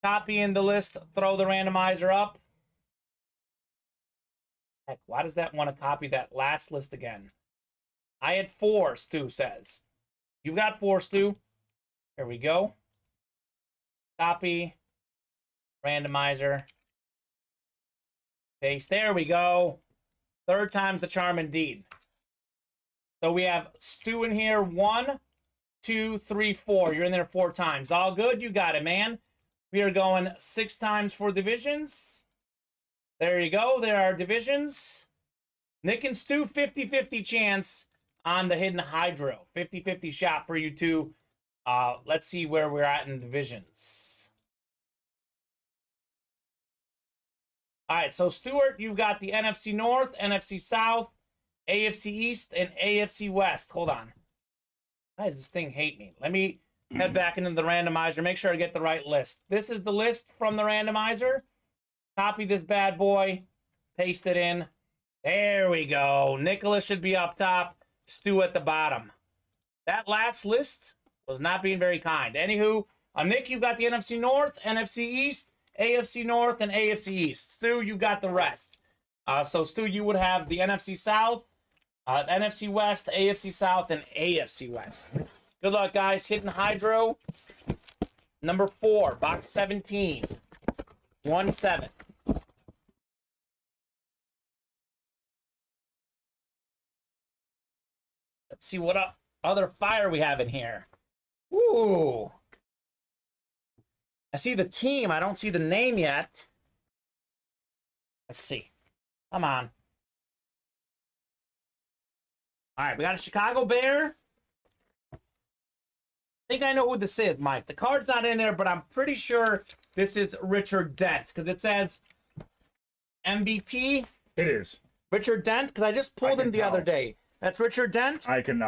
Copying the list, throw the randomizer up. Heck, why does that want to copy that last list again? I had 4, Stu says. You've got 4, Stu. Here we go. Copy. Randomizer. Paste. There we go. Third time's the charm indeed. So we have Stu in here. 1, 2, 3, 4. You're in there 4 times. All good. You got it, man. We are going 6 times for divisions. There you go. There are divisions. Nick and Stu, 50-50 chance on the Hidden Hydro. 50-50 shot for you two. Let's see where we're at in divisions. All right, so Stuart, you've got the NFC North, NFC South, AFC East, and AFC West. Hold on. Why does this thing hate me? Let me head back into the randomizer, make sure I get the right list. This is the list from the randomizer. Copy this bad boy, paste it in. There we go. Nicholas should be up top, Stu at the bottom. That last list was not being very kind. Anywho, Nick, you've got the NFC North, NFC East, AFC North, and AFC East. Stu, you got the rest. So, Stu, you would have the NFC South, NFC West, AFC South, and AFC West. Good luck, guys. Hidden Hydro, number 4, box 17, 1-7. Let's see what other fire we have in here. Ooh. I see the team. I don't see the name yet. Let's see. Come on. All right, we got a Chicago Bear. I think I know who this is, Mike. The card's not in there, but I'm pretty sure this is Richard Dent because it says MVP. It is Richard Dent because I just pulled him the other day. That's Richard Dent. I can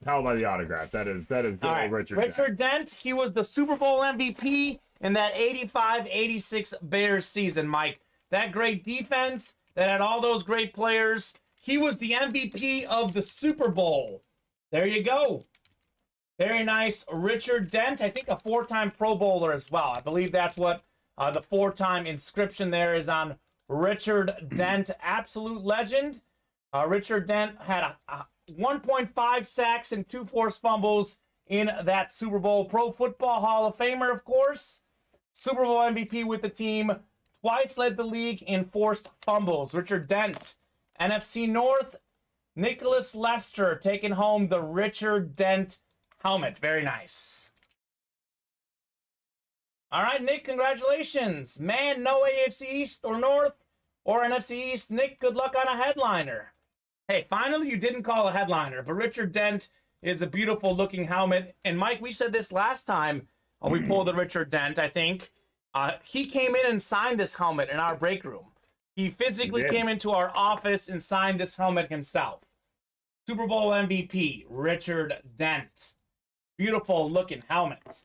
tell by the autograph. That is good. All right. Richard Dent. He was the Super Bowl MVP in that 85-86 Bears season, Mike. That great defense that had all those great players. He was the MVP of the Super Bowl. There you go. Very nice. Richard Dent, I think a 4-time Pro Bowler as well. I believe that's what the 4-time inscription there is on Richard Dent. Absolute legend. Richard Dent had a 1.5 sacks and 2 forced fumbles in that Super Bowl. Pro Football Hall of Famer, of course. Super Bowl MVP with the team. Twice led the league in forced fumbles. Richard Dent. NFC North, Nicholas Lester taking home the Richard Dent helmet. Very nice. All right, Nick, congratulations. Man, no AFC East or North or NFC East. Nick, good luck on a headliner. Hey, finally you didn't call a headliner, but Richard Dent is a beautiful looking helmet. And Mike, we said this last time we pulled the Richard Dent, I think. He came in and signed this helmet in our break room. He physically came into our office and signed this helmet himself. Super Bowl MVP, Richard Dent. Beautiful looking helmet.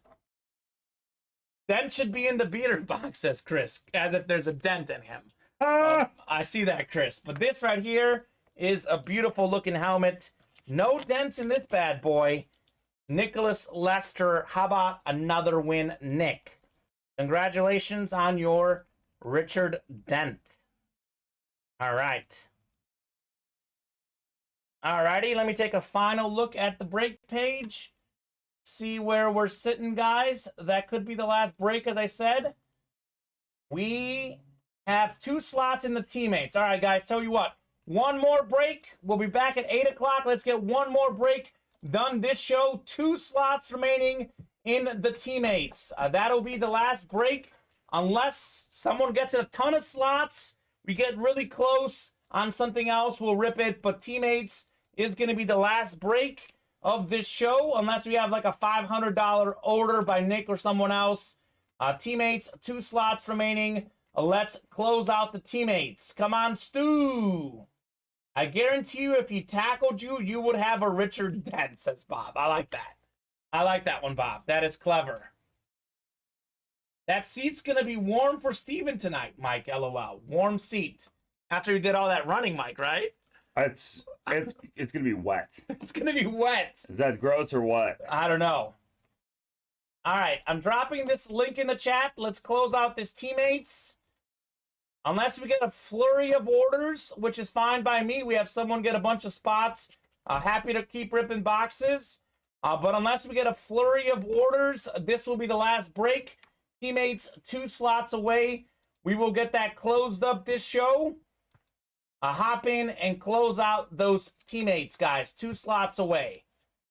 Dent should be in the beater box, says Chris, as if there's a dent in him. I see that, Chris. But this right here is a beautiful looking helmet. No dents in this bad boy. Nicholas Lester, how about another win, Nick? Congratulations on your Richard Dent. All right. All righty, let me take a final look at the break page. See where we're sitting, guys. That could be the last break, as I said. We have 2 slots in the teammates. All right, guys, tell you what. One more break. We'll be back at 8 o'clock. Let's get one more break done this show. 2 slots remaining in the teammates. That'll be the last break. Unless someone gets a ton of slots, we get really close on something else, we'll rip it. But teammates is going to be the last break of this show, unless we have like a $500 order by Nick or someone else. Teammates, 2 slots remaining. let's close out the teammates. Come on, Stu. I guarantee you if he tackled you, you would have a Richard Dent, says Bob. I like that. I like that one, Bob. That is clever. That seat's going to be warm for Steven tonight, Mike, LOL. Warm seat. After you did all that running, Mike, right? It's going to be wet. It's going to be wet. Is that gross or what? I don't know. All right, I'm dropping this link in the chat. Let's close out this teammates. Unless we get a flurry of orders, which is fine by me. We have someone get a bunch of spots. Happy to keep ripping boxes. But unless we get a flurry of orders, this will be the last break. Teammates 2 slots away. We will get that closed up this show. Hop in and close out those teammates, guys. 2 slots away.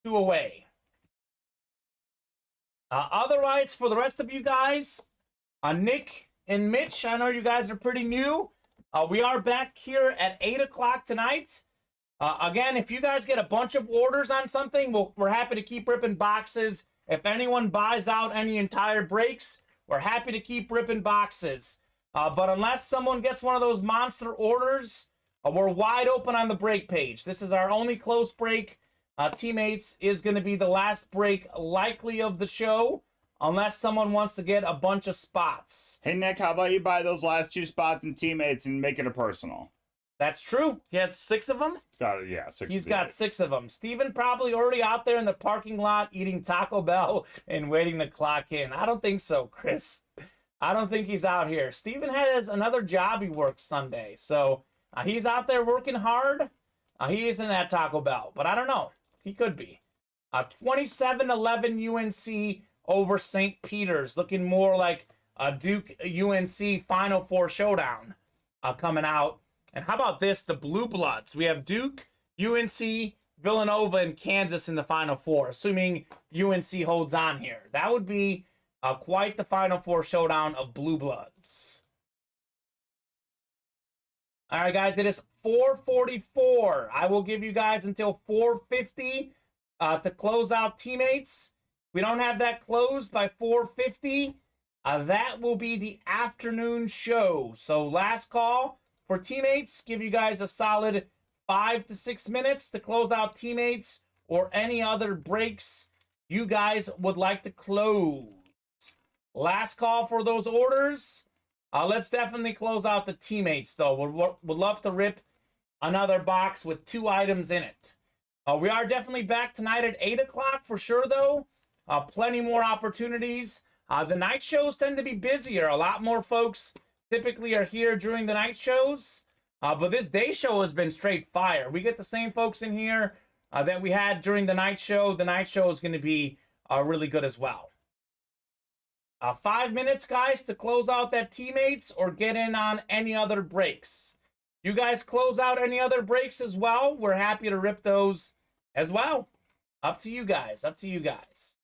2 away. Otherwise, for the rest of you guys, Nick and Mitch, I know you guys are pretty new. We are back here at 8 o'clock tonight. Again, if you guys get a bunch of orders on something, we're happy to keep ripping boxes. If anyone buys out any entire breaks, we're happy to keep ripping boxes. But unless someone gets one of those monster orders, we're wide open on the break page. This is our only close break. Teammates is going to be the last break likely of the show, unless someone wants to get a bunch of spots. Hey, Nick, how about you buy those last 2 spots in teammates and make it a personal? That's true. He has 6 of them? Got it, yeah. 6 He's got 6 of them. Steven probably already out there in the parking lot eating Taco Bell and waiting to clock in. I don't think so, Chris. I don't think he's out here. Steven has another job he works Sunday, so he's out there working hard. He isn't at Taco Bell, but I don't know. He could be. 27-11 UNC over St. Peter's. Looking more like a Duke UNC Final Four showdown coming out. And how about this? The Blue Bloods. We have Duke, UNC, Villanova, and Kansas in the Final Four, assuming UNC holds on here. That would be quite the Final Four showdown of Blue Bloods. All right, guys, it is 4:44. I will give you guys until 4:50 to close out teammates. If we don't have that closed by 4:50, that will be the afternoon show. So last call for teammates. Give you guys a solid 5 to 6 minutes to close out teammates or any other breaks you guys would like to close. Last call for those orders. Let's definitely close out the teammates, though. Would love to rip another box with 2 items in it. We are definitely back tonight at 8 o'clock for sure, though. Plenty more opportunities. The night shows tend to be busier. A lot more folks typically are here during the night shows. But this day show has been straight fire. We get the same folks in here that we had during the night show. The night show is going to be really good as well. 5 minutes, guys, to close out that teammates or get in on any other breaks. You guys close out any other breaks as well. We're happy to rip those as well. Up to you guys. Up to you guys.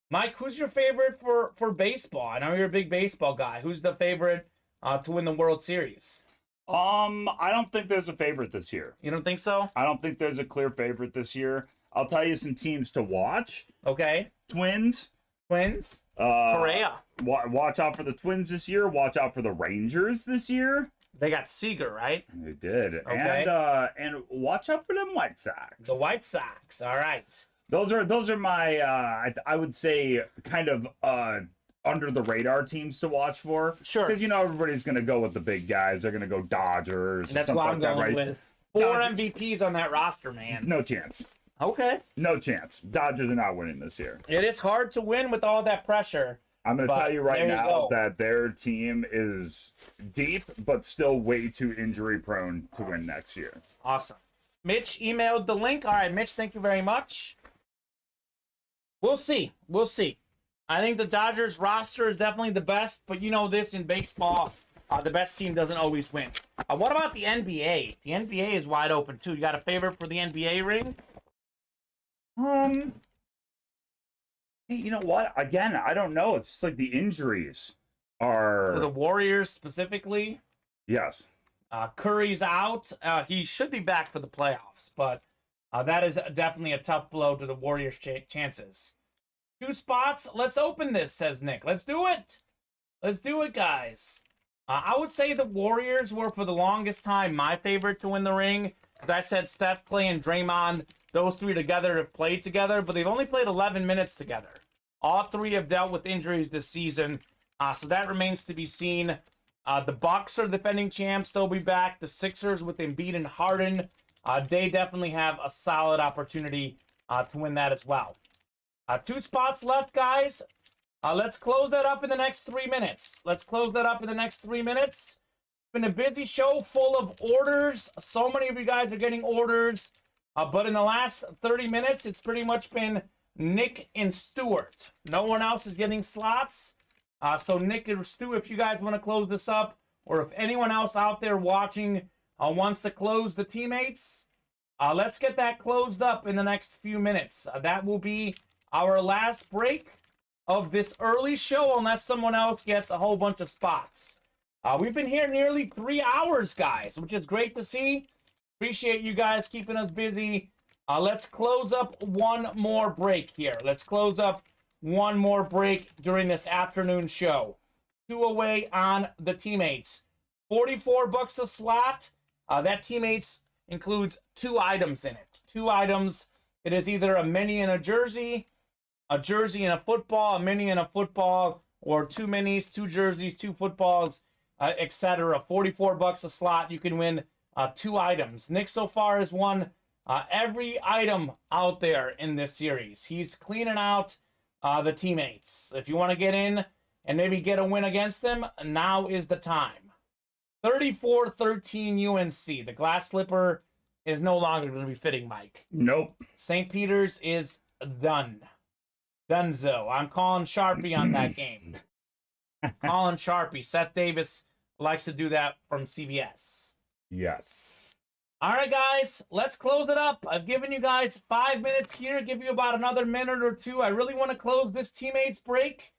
Mike, who's your favorite for baseball? I know you're a big baseball guy. Who's the favorite to win the World Series? I don't think there's a favorite this year. You don't think so? I don't think there's a clear favorite this year. I'll tell you some teams to watch. Okay. Twins. Correa. Watch out for the Twins this year. Watch out for the Rangers this year. They got Seager, right? They did. Okay. And watch out for them White Sox. The White Sox. All right. Those are my I would say kind of under the radar teams to watch for. Sure. Because everybody's gonna go with the big guys. They're gonna go Dodgers. And that's something why I'm like going that, right? with 4 MVPs on that roster, man. No chance. Okay. No chance. Dodgers are not winning this year. It is hard to win with all that pressure. I'm going to tell you right now go. that their team is deep, but still way too injury prone to win next year. Awesome. Mitch emailed the link. All right, Mitch, thank you very much. We'll see. We'll see. I think the Dodgers roster is definitely the best, but this in baseball, the best team doesn't always win. What about the NBA? The NBA is wide open, too. You got a favorite for the NBA ring? Hey, you know what? Again, I don't know. It's just like the injuries are... For the Warriors specifically? Yes. Curry's out. He should be back for the playoffs, but that is definitely a tough blow to the Warriors' chances. 2 spots. Let's open this, says Nick. Let's do it. Let's do it, guys. I would say the Warriors were, for the longest time, my favorite to win the ring. Because I said Steph, Clay, and Draymond, those 3 together have played together, but they've only played 11 minutes together. All 3 have dealt with injuries this season, so that remains to be seen. The Bucks are defending champs. They'll be back. The Sixers with Embiid and Harden, they definitely have a solid opportunity to win that as well. 2 spots left, guys. Let's close that up in the next 3 minutes. It's been a busy show full of orders. So many of you guys are getting orders. But in the last 30 minutes, it's pretty much been Nick and Stuart. No one else is getting slots. So Nick and Stu, if you guys want to close this up, or if anyone else out there watching wants to close the teammates, let's get that closed up in the next few minutes. That will be our last break of this early show, unless someone else gets a whole bunch of spots. We've been here nearly 3 hours, guys, which is great to see. Appreciate you guys keeping us busy. Let's close up one more break here. During this afternoon show. 2 away on the teammates. $44 a slot. That teammates includes 2 items in it. 2 items. It is either a mini and a jersey and a football, a mini and a football, or 2 minis, 2 jerseys, 2 footballs, etc. $44 a slot. You can win 2 items. Nick so far has won every item out there in this series. He's cleaning out the teammates. If you want to get in and maybe get a win against them, now is the time. 34-13 UNC. The glass slipper is no longer going to be fitting, Mike. Nope. St. Peter's is done. Dunzo. I'm calling Sharpie on that game. Calling Sharpie. Seth Davis likes to do that from CBS. Yes. All right, guys, let's close it up. I've given you guys 5 minutes here. Give you about another minute or 2. I really want to close this teammates break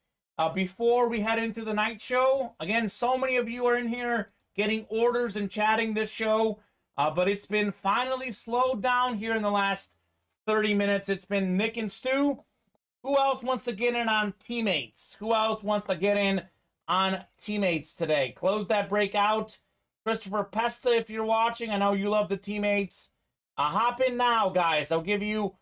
before we head into the night show. Again, so many of you are in here getting orders and chatting this show, but it's been finally slowed down here in the last 30 minutes. It's been Nick and Stu. Who else wants to get in on teammates? Today? Close that break out. Christopher Pesta, if you're watching, I know you love the teammates. Hop in now, guys. I'll give you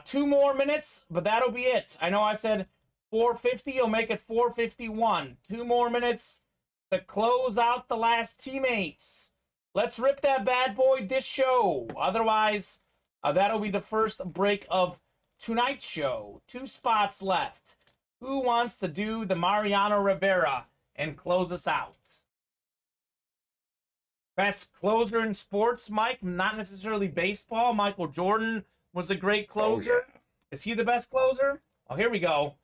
2 more minutes, but that'll be it. I know I said 4:50. You'll make it 4:51. 2 more minutes to close out the last teammates. Let's rip that bad boy this show. Otherwise, that'll be the first break of tonight's show. 2 spots left. Who wants to do the Mariano Rivera and close us out? Best closer in sports, Mike, not necessarily baseball. Michael Jordan was a great closer. Yeah. Is he the best closer? Oh, here we go.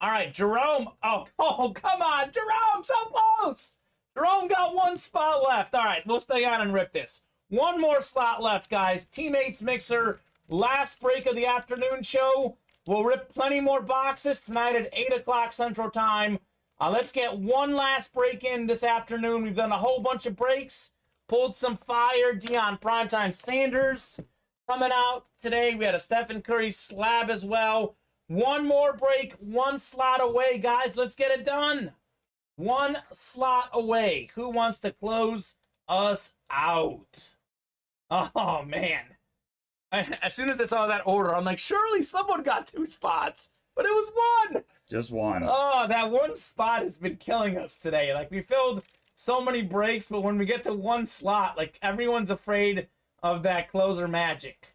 All right, Jerome. Oh, come on. Jerome, so close. Jerome got 1 spot left. All right, we'll stay on and rip this. 1 more slot left, guys. Teammates Mixer, last break of the afternoon show. We'll rip plenty more boxes tonight at 8 o'clock Central Time. Let's get 1 last break in this afternoon. We've done a whole bunch of breaks, pulled some fire. Deion Primetime Sanders coming out today. We had a Stephen Curry slab as well. 1 more break, 1 slot away, guys. Let's get it done. 1 slot away. Who wants to close us out? Oh, man. As soon as I saw that order, I'm like, surely someone got 2 spots. But it was 1. Just 1. Oh, that 1 spot has been killing us today. Like, we filled so many breaks, but when we get to 1 slot, like, everyone's afraid of that closer magic.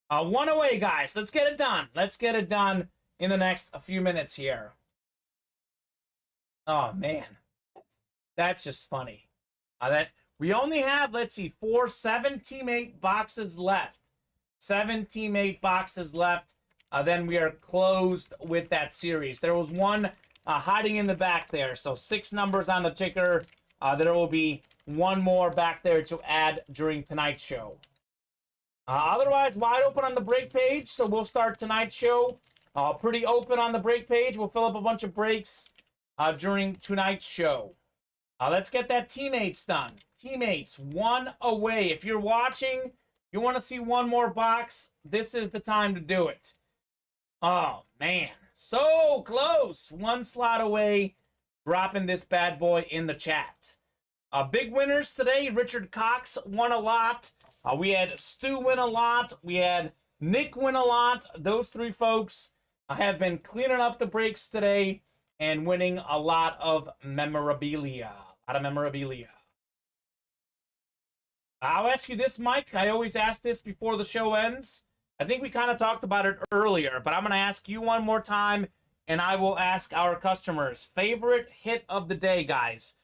1 away, guys. Let's get it done. Let's get it done in the next few minutes here. Oh, man. That's just funny. That we only have, let's see, 7 teammate boxes left. 7 teammate boxes left. Then we are closed with that series. There was 1 hiding in the back there. So 6 numbers on the ticker. There will be 1 more back there to add during tonight's show. Otherwise, wide open on the break page. So we'll start tonight's show. Pretty open on the break page. We'll fill up a bunch of breaks during tonight's show. Let's get that teammates done. Teammates, 1 away. If you're watching, you want to see 1 more box, this is the time to do it. Oh, man. So close. One slot away. Dropping this bad boy in the chat. Big winners today. Richard Cox won a lot. We had Stu win a lot. We had Nick win a lot. Those three folks have been cleaning up the breaks today and winning a lot of memorabilia. I'll ask you this, Mike. I always ask this before the show ends. I think we kind of talked about it earlier, but I'm going to ask you one more time, and I will ask our customers. Favorite hit of the day, guys.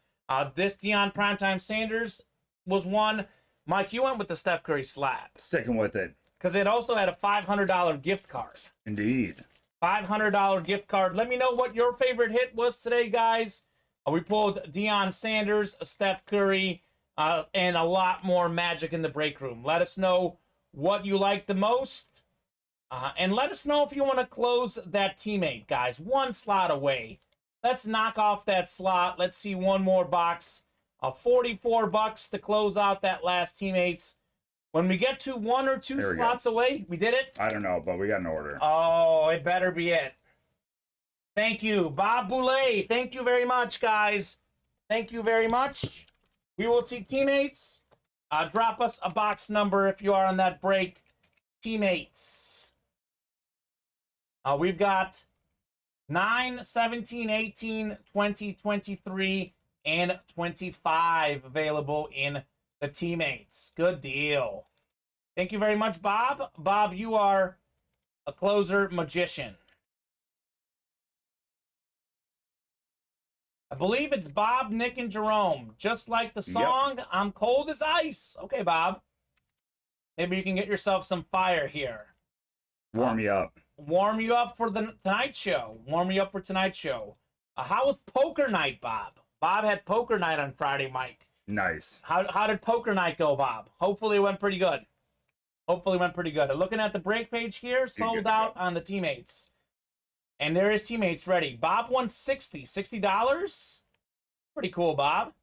This Deion Primetime Sanders was one. Mike, you went with the Steph Curry slab. Sticking with it. Because it also had a $500 gift card. Indeed. $500 gift card. Let me know what your favorite hit was today, guys. We pulled Deion Sanders, Steph Curry, and a lot more magic in the break room. Let us know what you like the most. And let us know if you want to close that teammate, guys. One slot away. Let's knock off that slot. Let's see one more box. $44 to close out that last teammates. When we get to one or two slots away, we did it? I don't know, but we got an order. Oh, it better be it. Thank you. Bob Boulay, thank you very much, guys. Thank you very much. We will see teammates. Drop us a box number if you are on that break. Teammates. We've got 9, 17, 18, 20, 23, and 25 available in the teammates. Good deal. Thank you very much, Bob. Bob, you are a closer magician. I believe it's Bob, Nick, and Jerome. Just like the song, yep. I'm cold as ice. Okay, Bob. Maybe you can get yourself some fire here. Warm you up. Warm you up for the Tonight Show. Warm you up for tonight's show. How was poker night, Bob? Bob had poker night on Friday, Mike. Nice. How did poker night go, Bob? Hopefully it went pretty good. Hopefully it went pretty good. Looking at the break page here, sold out on the teammates. And there is teammates ready. Bob won $60. Pretty cool, Bob.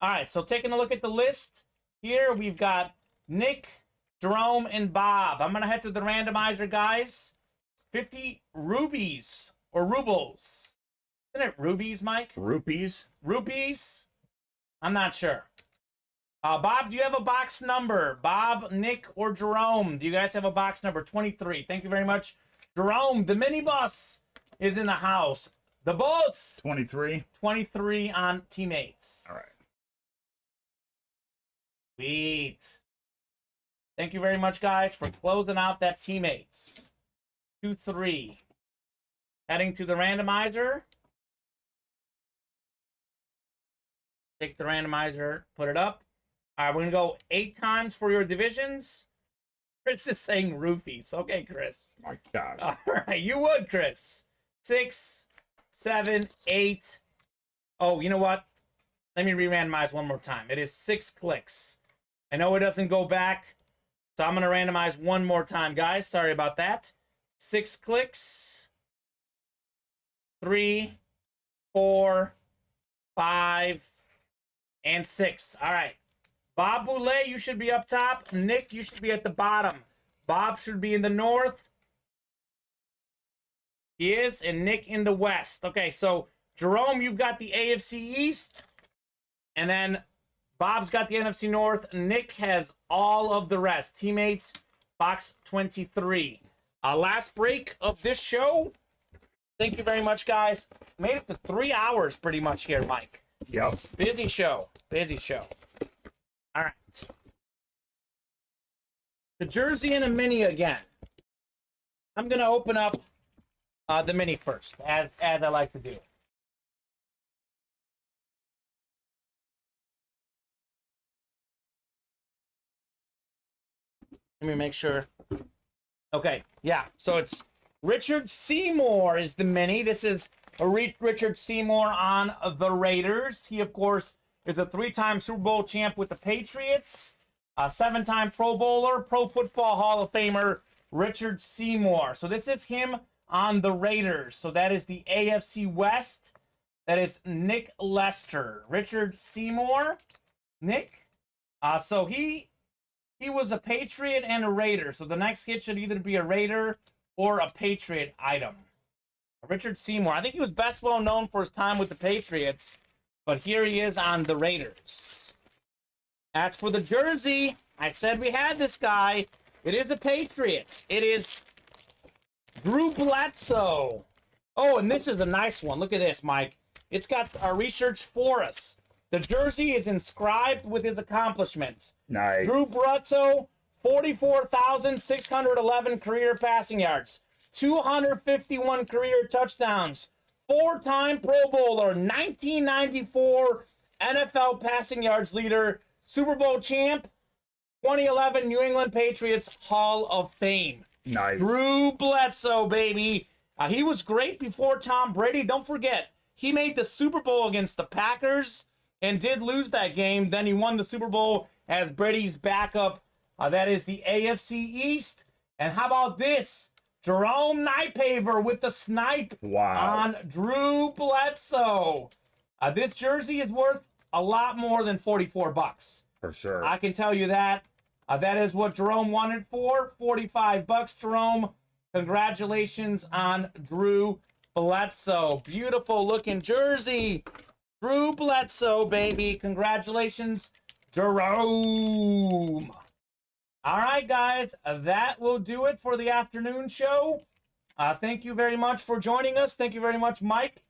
All right, so taking a look at the list here, we've got Nick, Jerome, and Bob. I'm going to head to the randomizer, guys. 50 rubies or rubles. Isn't it rubies, Mike? Rupees? Rupees? I'm not sure. Bob, do you have a box number? Bob, Nick, or Jerome? Do you guys have a box number? 23. Thank you very much. Jerome, the minibus is in the house. The boats. 23. 23 on teammates. All right. Sweet. Thank you very much, guys, for closing out that teammates. 2-3. Heading to the randomizer. Take the randomizer, put it up. All right, we're going to go 8 times for your divisions. Chris is saying roofies. Okay, Chris. My gosh. All right, you would, Chris. 6, 7, 8. Oh, you know what? Let me re-randomize one more time. It is 6 clicks. I know it doesn't go back, so I'm going to randomize one more time, guys. Sorry about that. 6 clicks. 3, 4, 5, and 6. All right. Bob Boulay, you should be up top. Nick, you should be at the bottom. Bob should be in the north. He is, and Nick in the west. Okay, so Jerome, you've got the AFC East. And then Bob's got the NFC North. Nick has all of the rest. Teammates, box 23. Last break of this show. Thank you very much, guys. Made it to 3 hours pretty much here, Mike. Yep. Busy show. Busy show. All right. The jersey and a mini again. I'm going to open up the mini first, as I like to do. Let me make sure. Okay, yeah. So it's Richard Seymour is the mini. This is a Richard Seymour on the Raiders. He, of course, is a 3-time Super Bowl champ with the Patriots, a 7-time Pro Bowler, Pro Football Hall of Famer, Richard Seymour. So this is him on the Raiders. So that is the AFC West. That is Nick Lester. Richard Seymour. Nick. So he was a Patriot and a Raider. So the next hit should either be a Raider or a Patriot item? Richard Seymour. I think he was best well known for his time with the Patriots, but here he is on the Raiders. As for the jersey, I said we had this guy. It is a Patriot. It is Drew Bledsoe. Oh, and this is a nice one. Look at this, Mike. It's got our research for us. The jersey is inscribed with his accomplishments. Nice. Drew Bledsoe, 44,611 career passing yards, 251 career touchdowns, 4-time Pro Bowler, 1994 NFL passing yards leader, Super Bowl champ, 2011 New England Patriots Hall of Fame. Nice. Drew Bledsoe, baby. He was great before Tom Brady. Don't forget, he made the Super Bowl against the Packers and did lose that game. Then he won the Super Bowl as Brady's backup. That is the AFC East. And how about this? Jerome Nightpaver with the snipe on Drew Bledsoe. This jersey is worth a lot more than $44. For sure. I can tell you that. That is what Jerome wanted for. $45, Jerome. Congratulations on Drew Bledsoe. Beautiful looking jersey. Drew Bledsoe, baby. Congratulations, Jerome. All right, guys. That will do it for the afternoon show. Thank you very much for joining us. Thank you very much, Mike,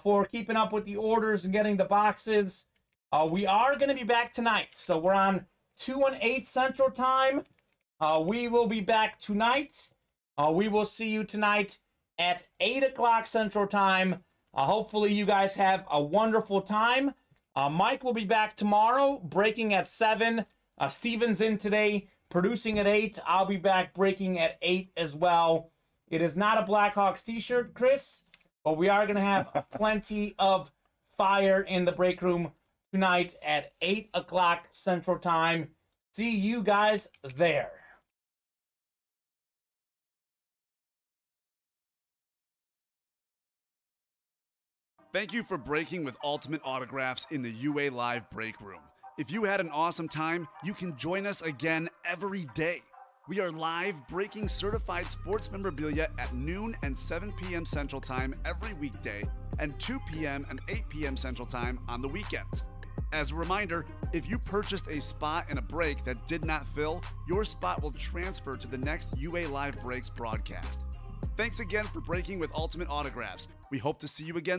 for keeping up with the orders and getting the boxes. We are going to be back tonight. So we're on 2 and 8 Central Time. We will be back tonight. We will see you tonight at 8 o'clock Central Time. Hopefully you guys have a wonderful time. Mike will be back tomorrow, breaking at 7. Steven's in today, producing at 8. I'll be back breaking at 8 as well. It is not a Blackhawks t-shirt, Chris, but we are going to have plenty of fire in the break room tonight at 8 o'clock Central Time. See you guys there. Thank you for breaking with Ultimate Autographs in the UA Live Break Room. If you had an awesome time, you can join us again every day. We are live breaking certified sports memorabilia at noon and 7 p.m. Central Time every weekday, and 2 p.m. and 8 p.m. Central Time on the weekends. As a reminder, if you purchased a spot in a break that did not fill, your spot will transfer to the next UA Live Breaks broadcast. Thanks again for breaking with Ultimate Autographs. We hope to see you again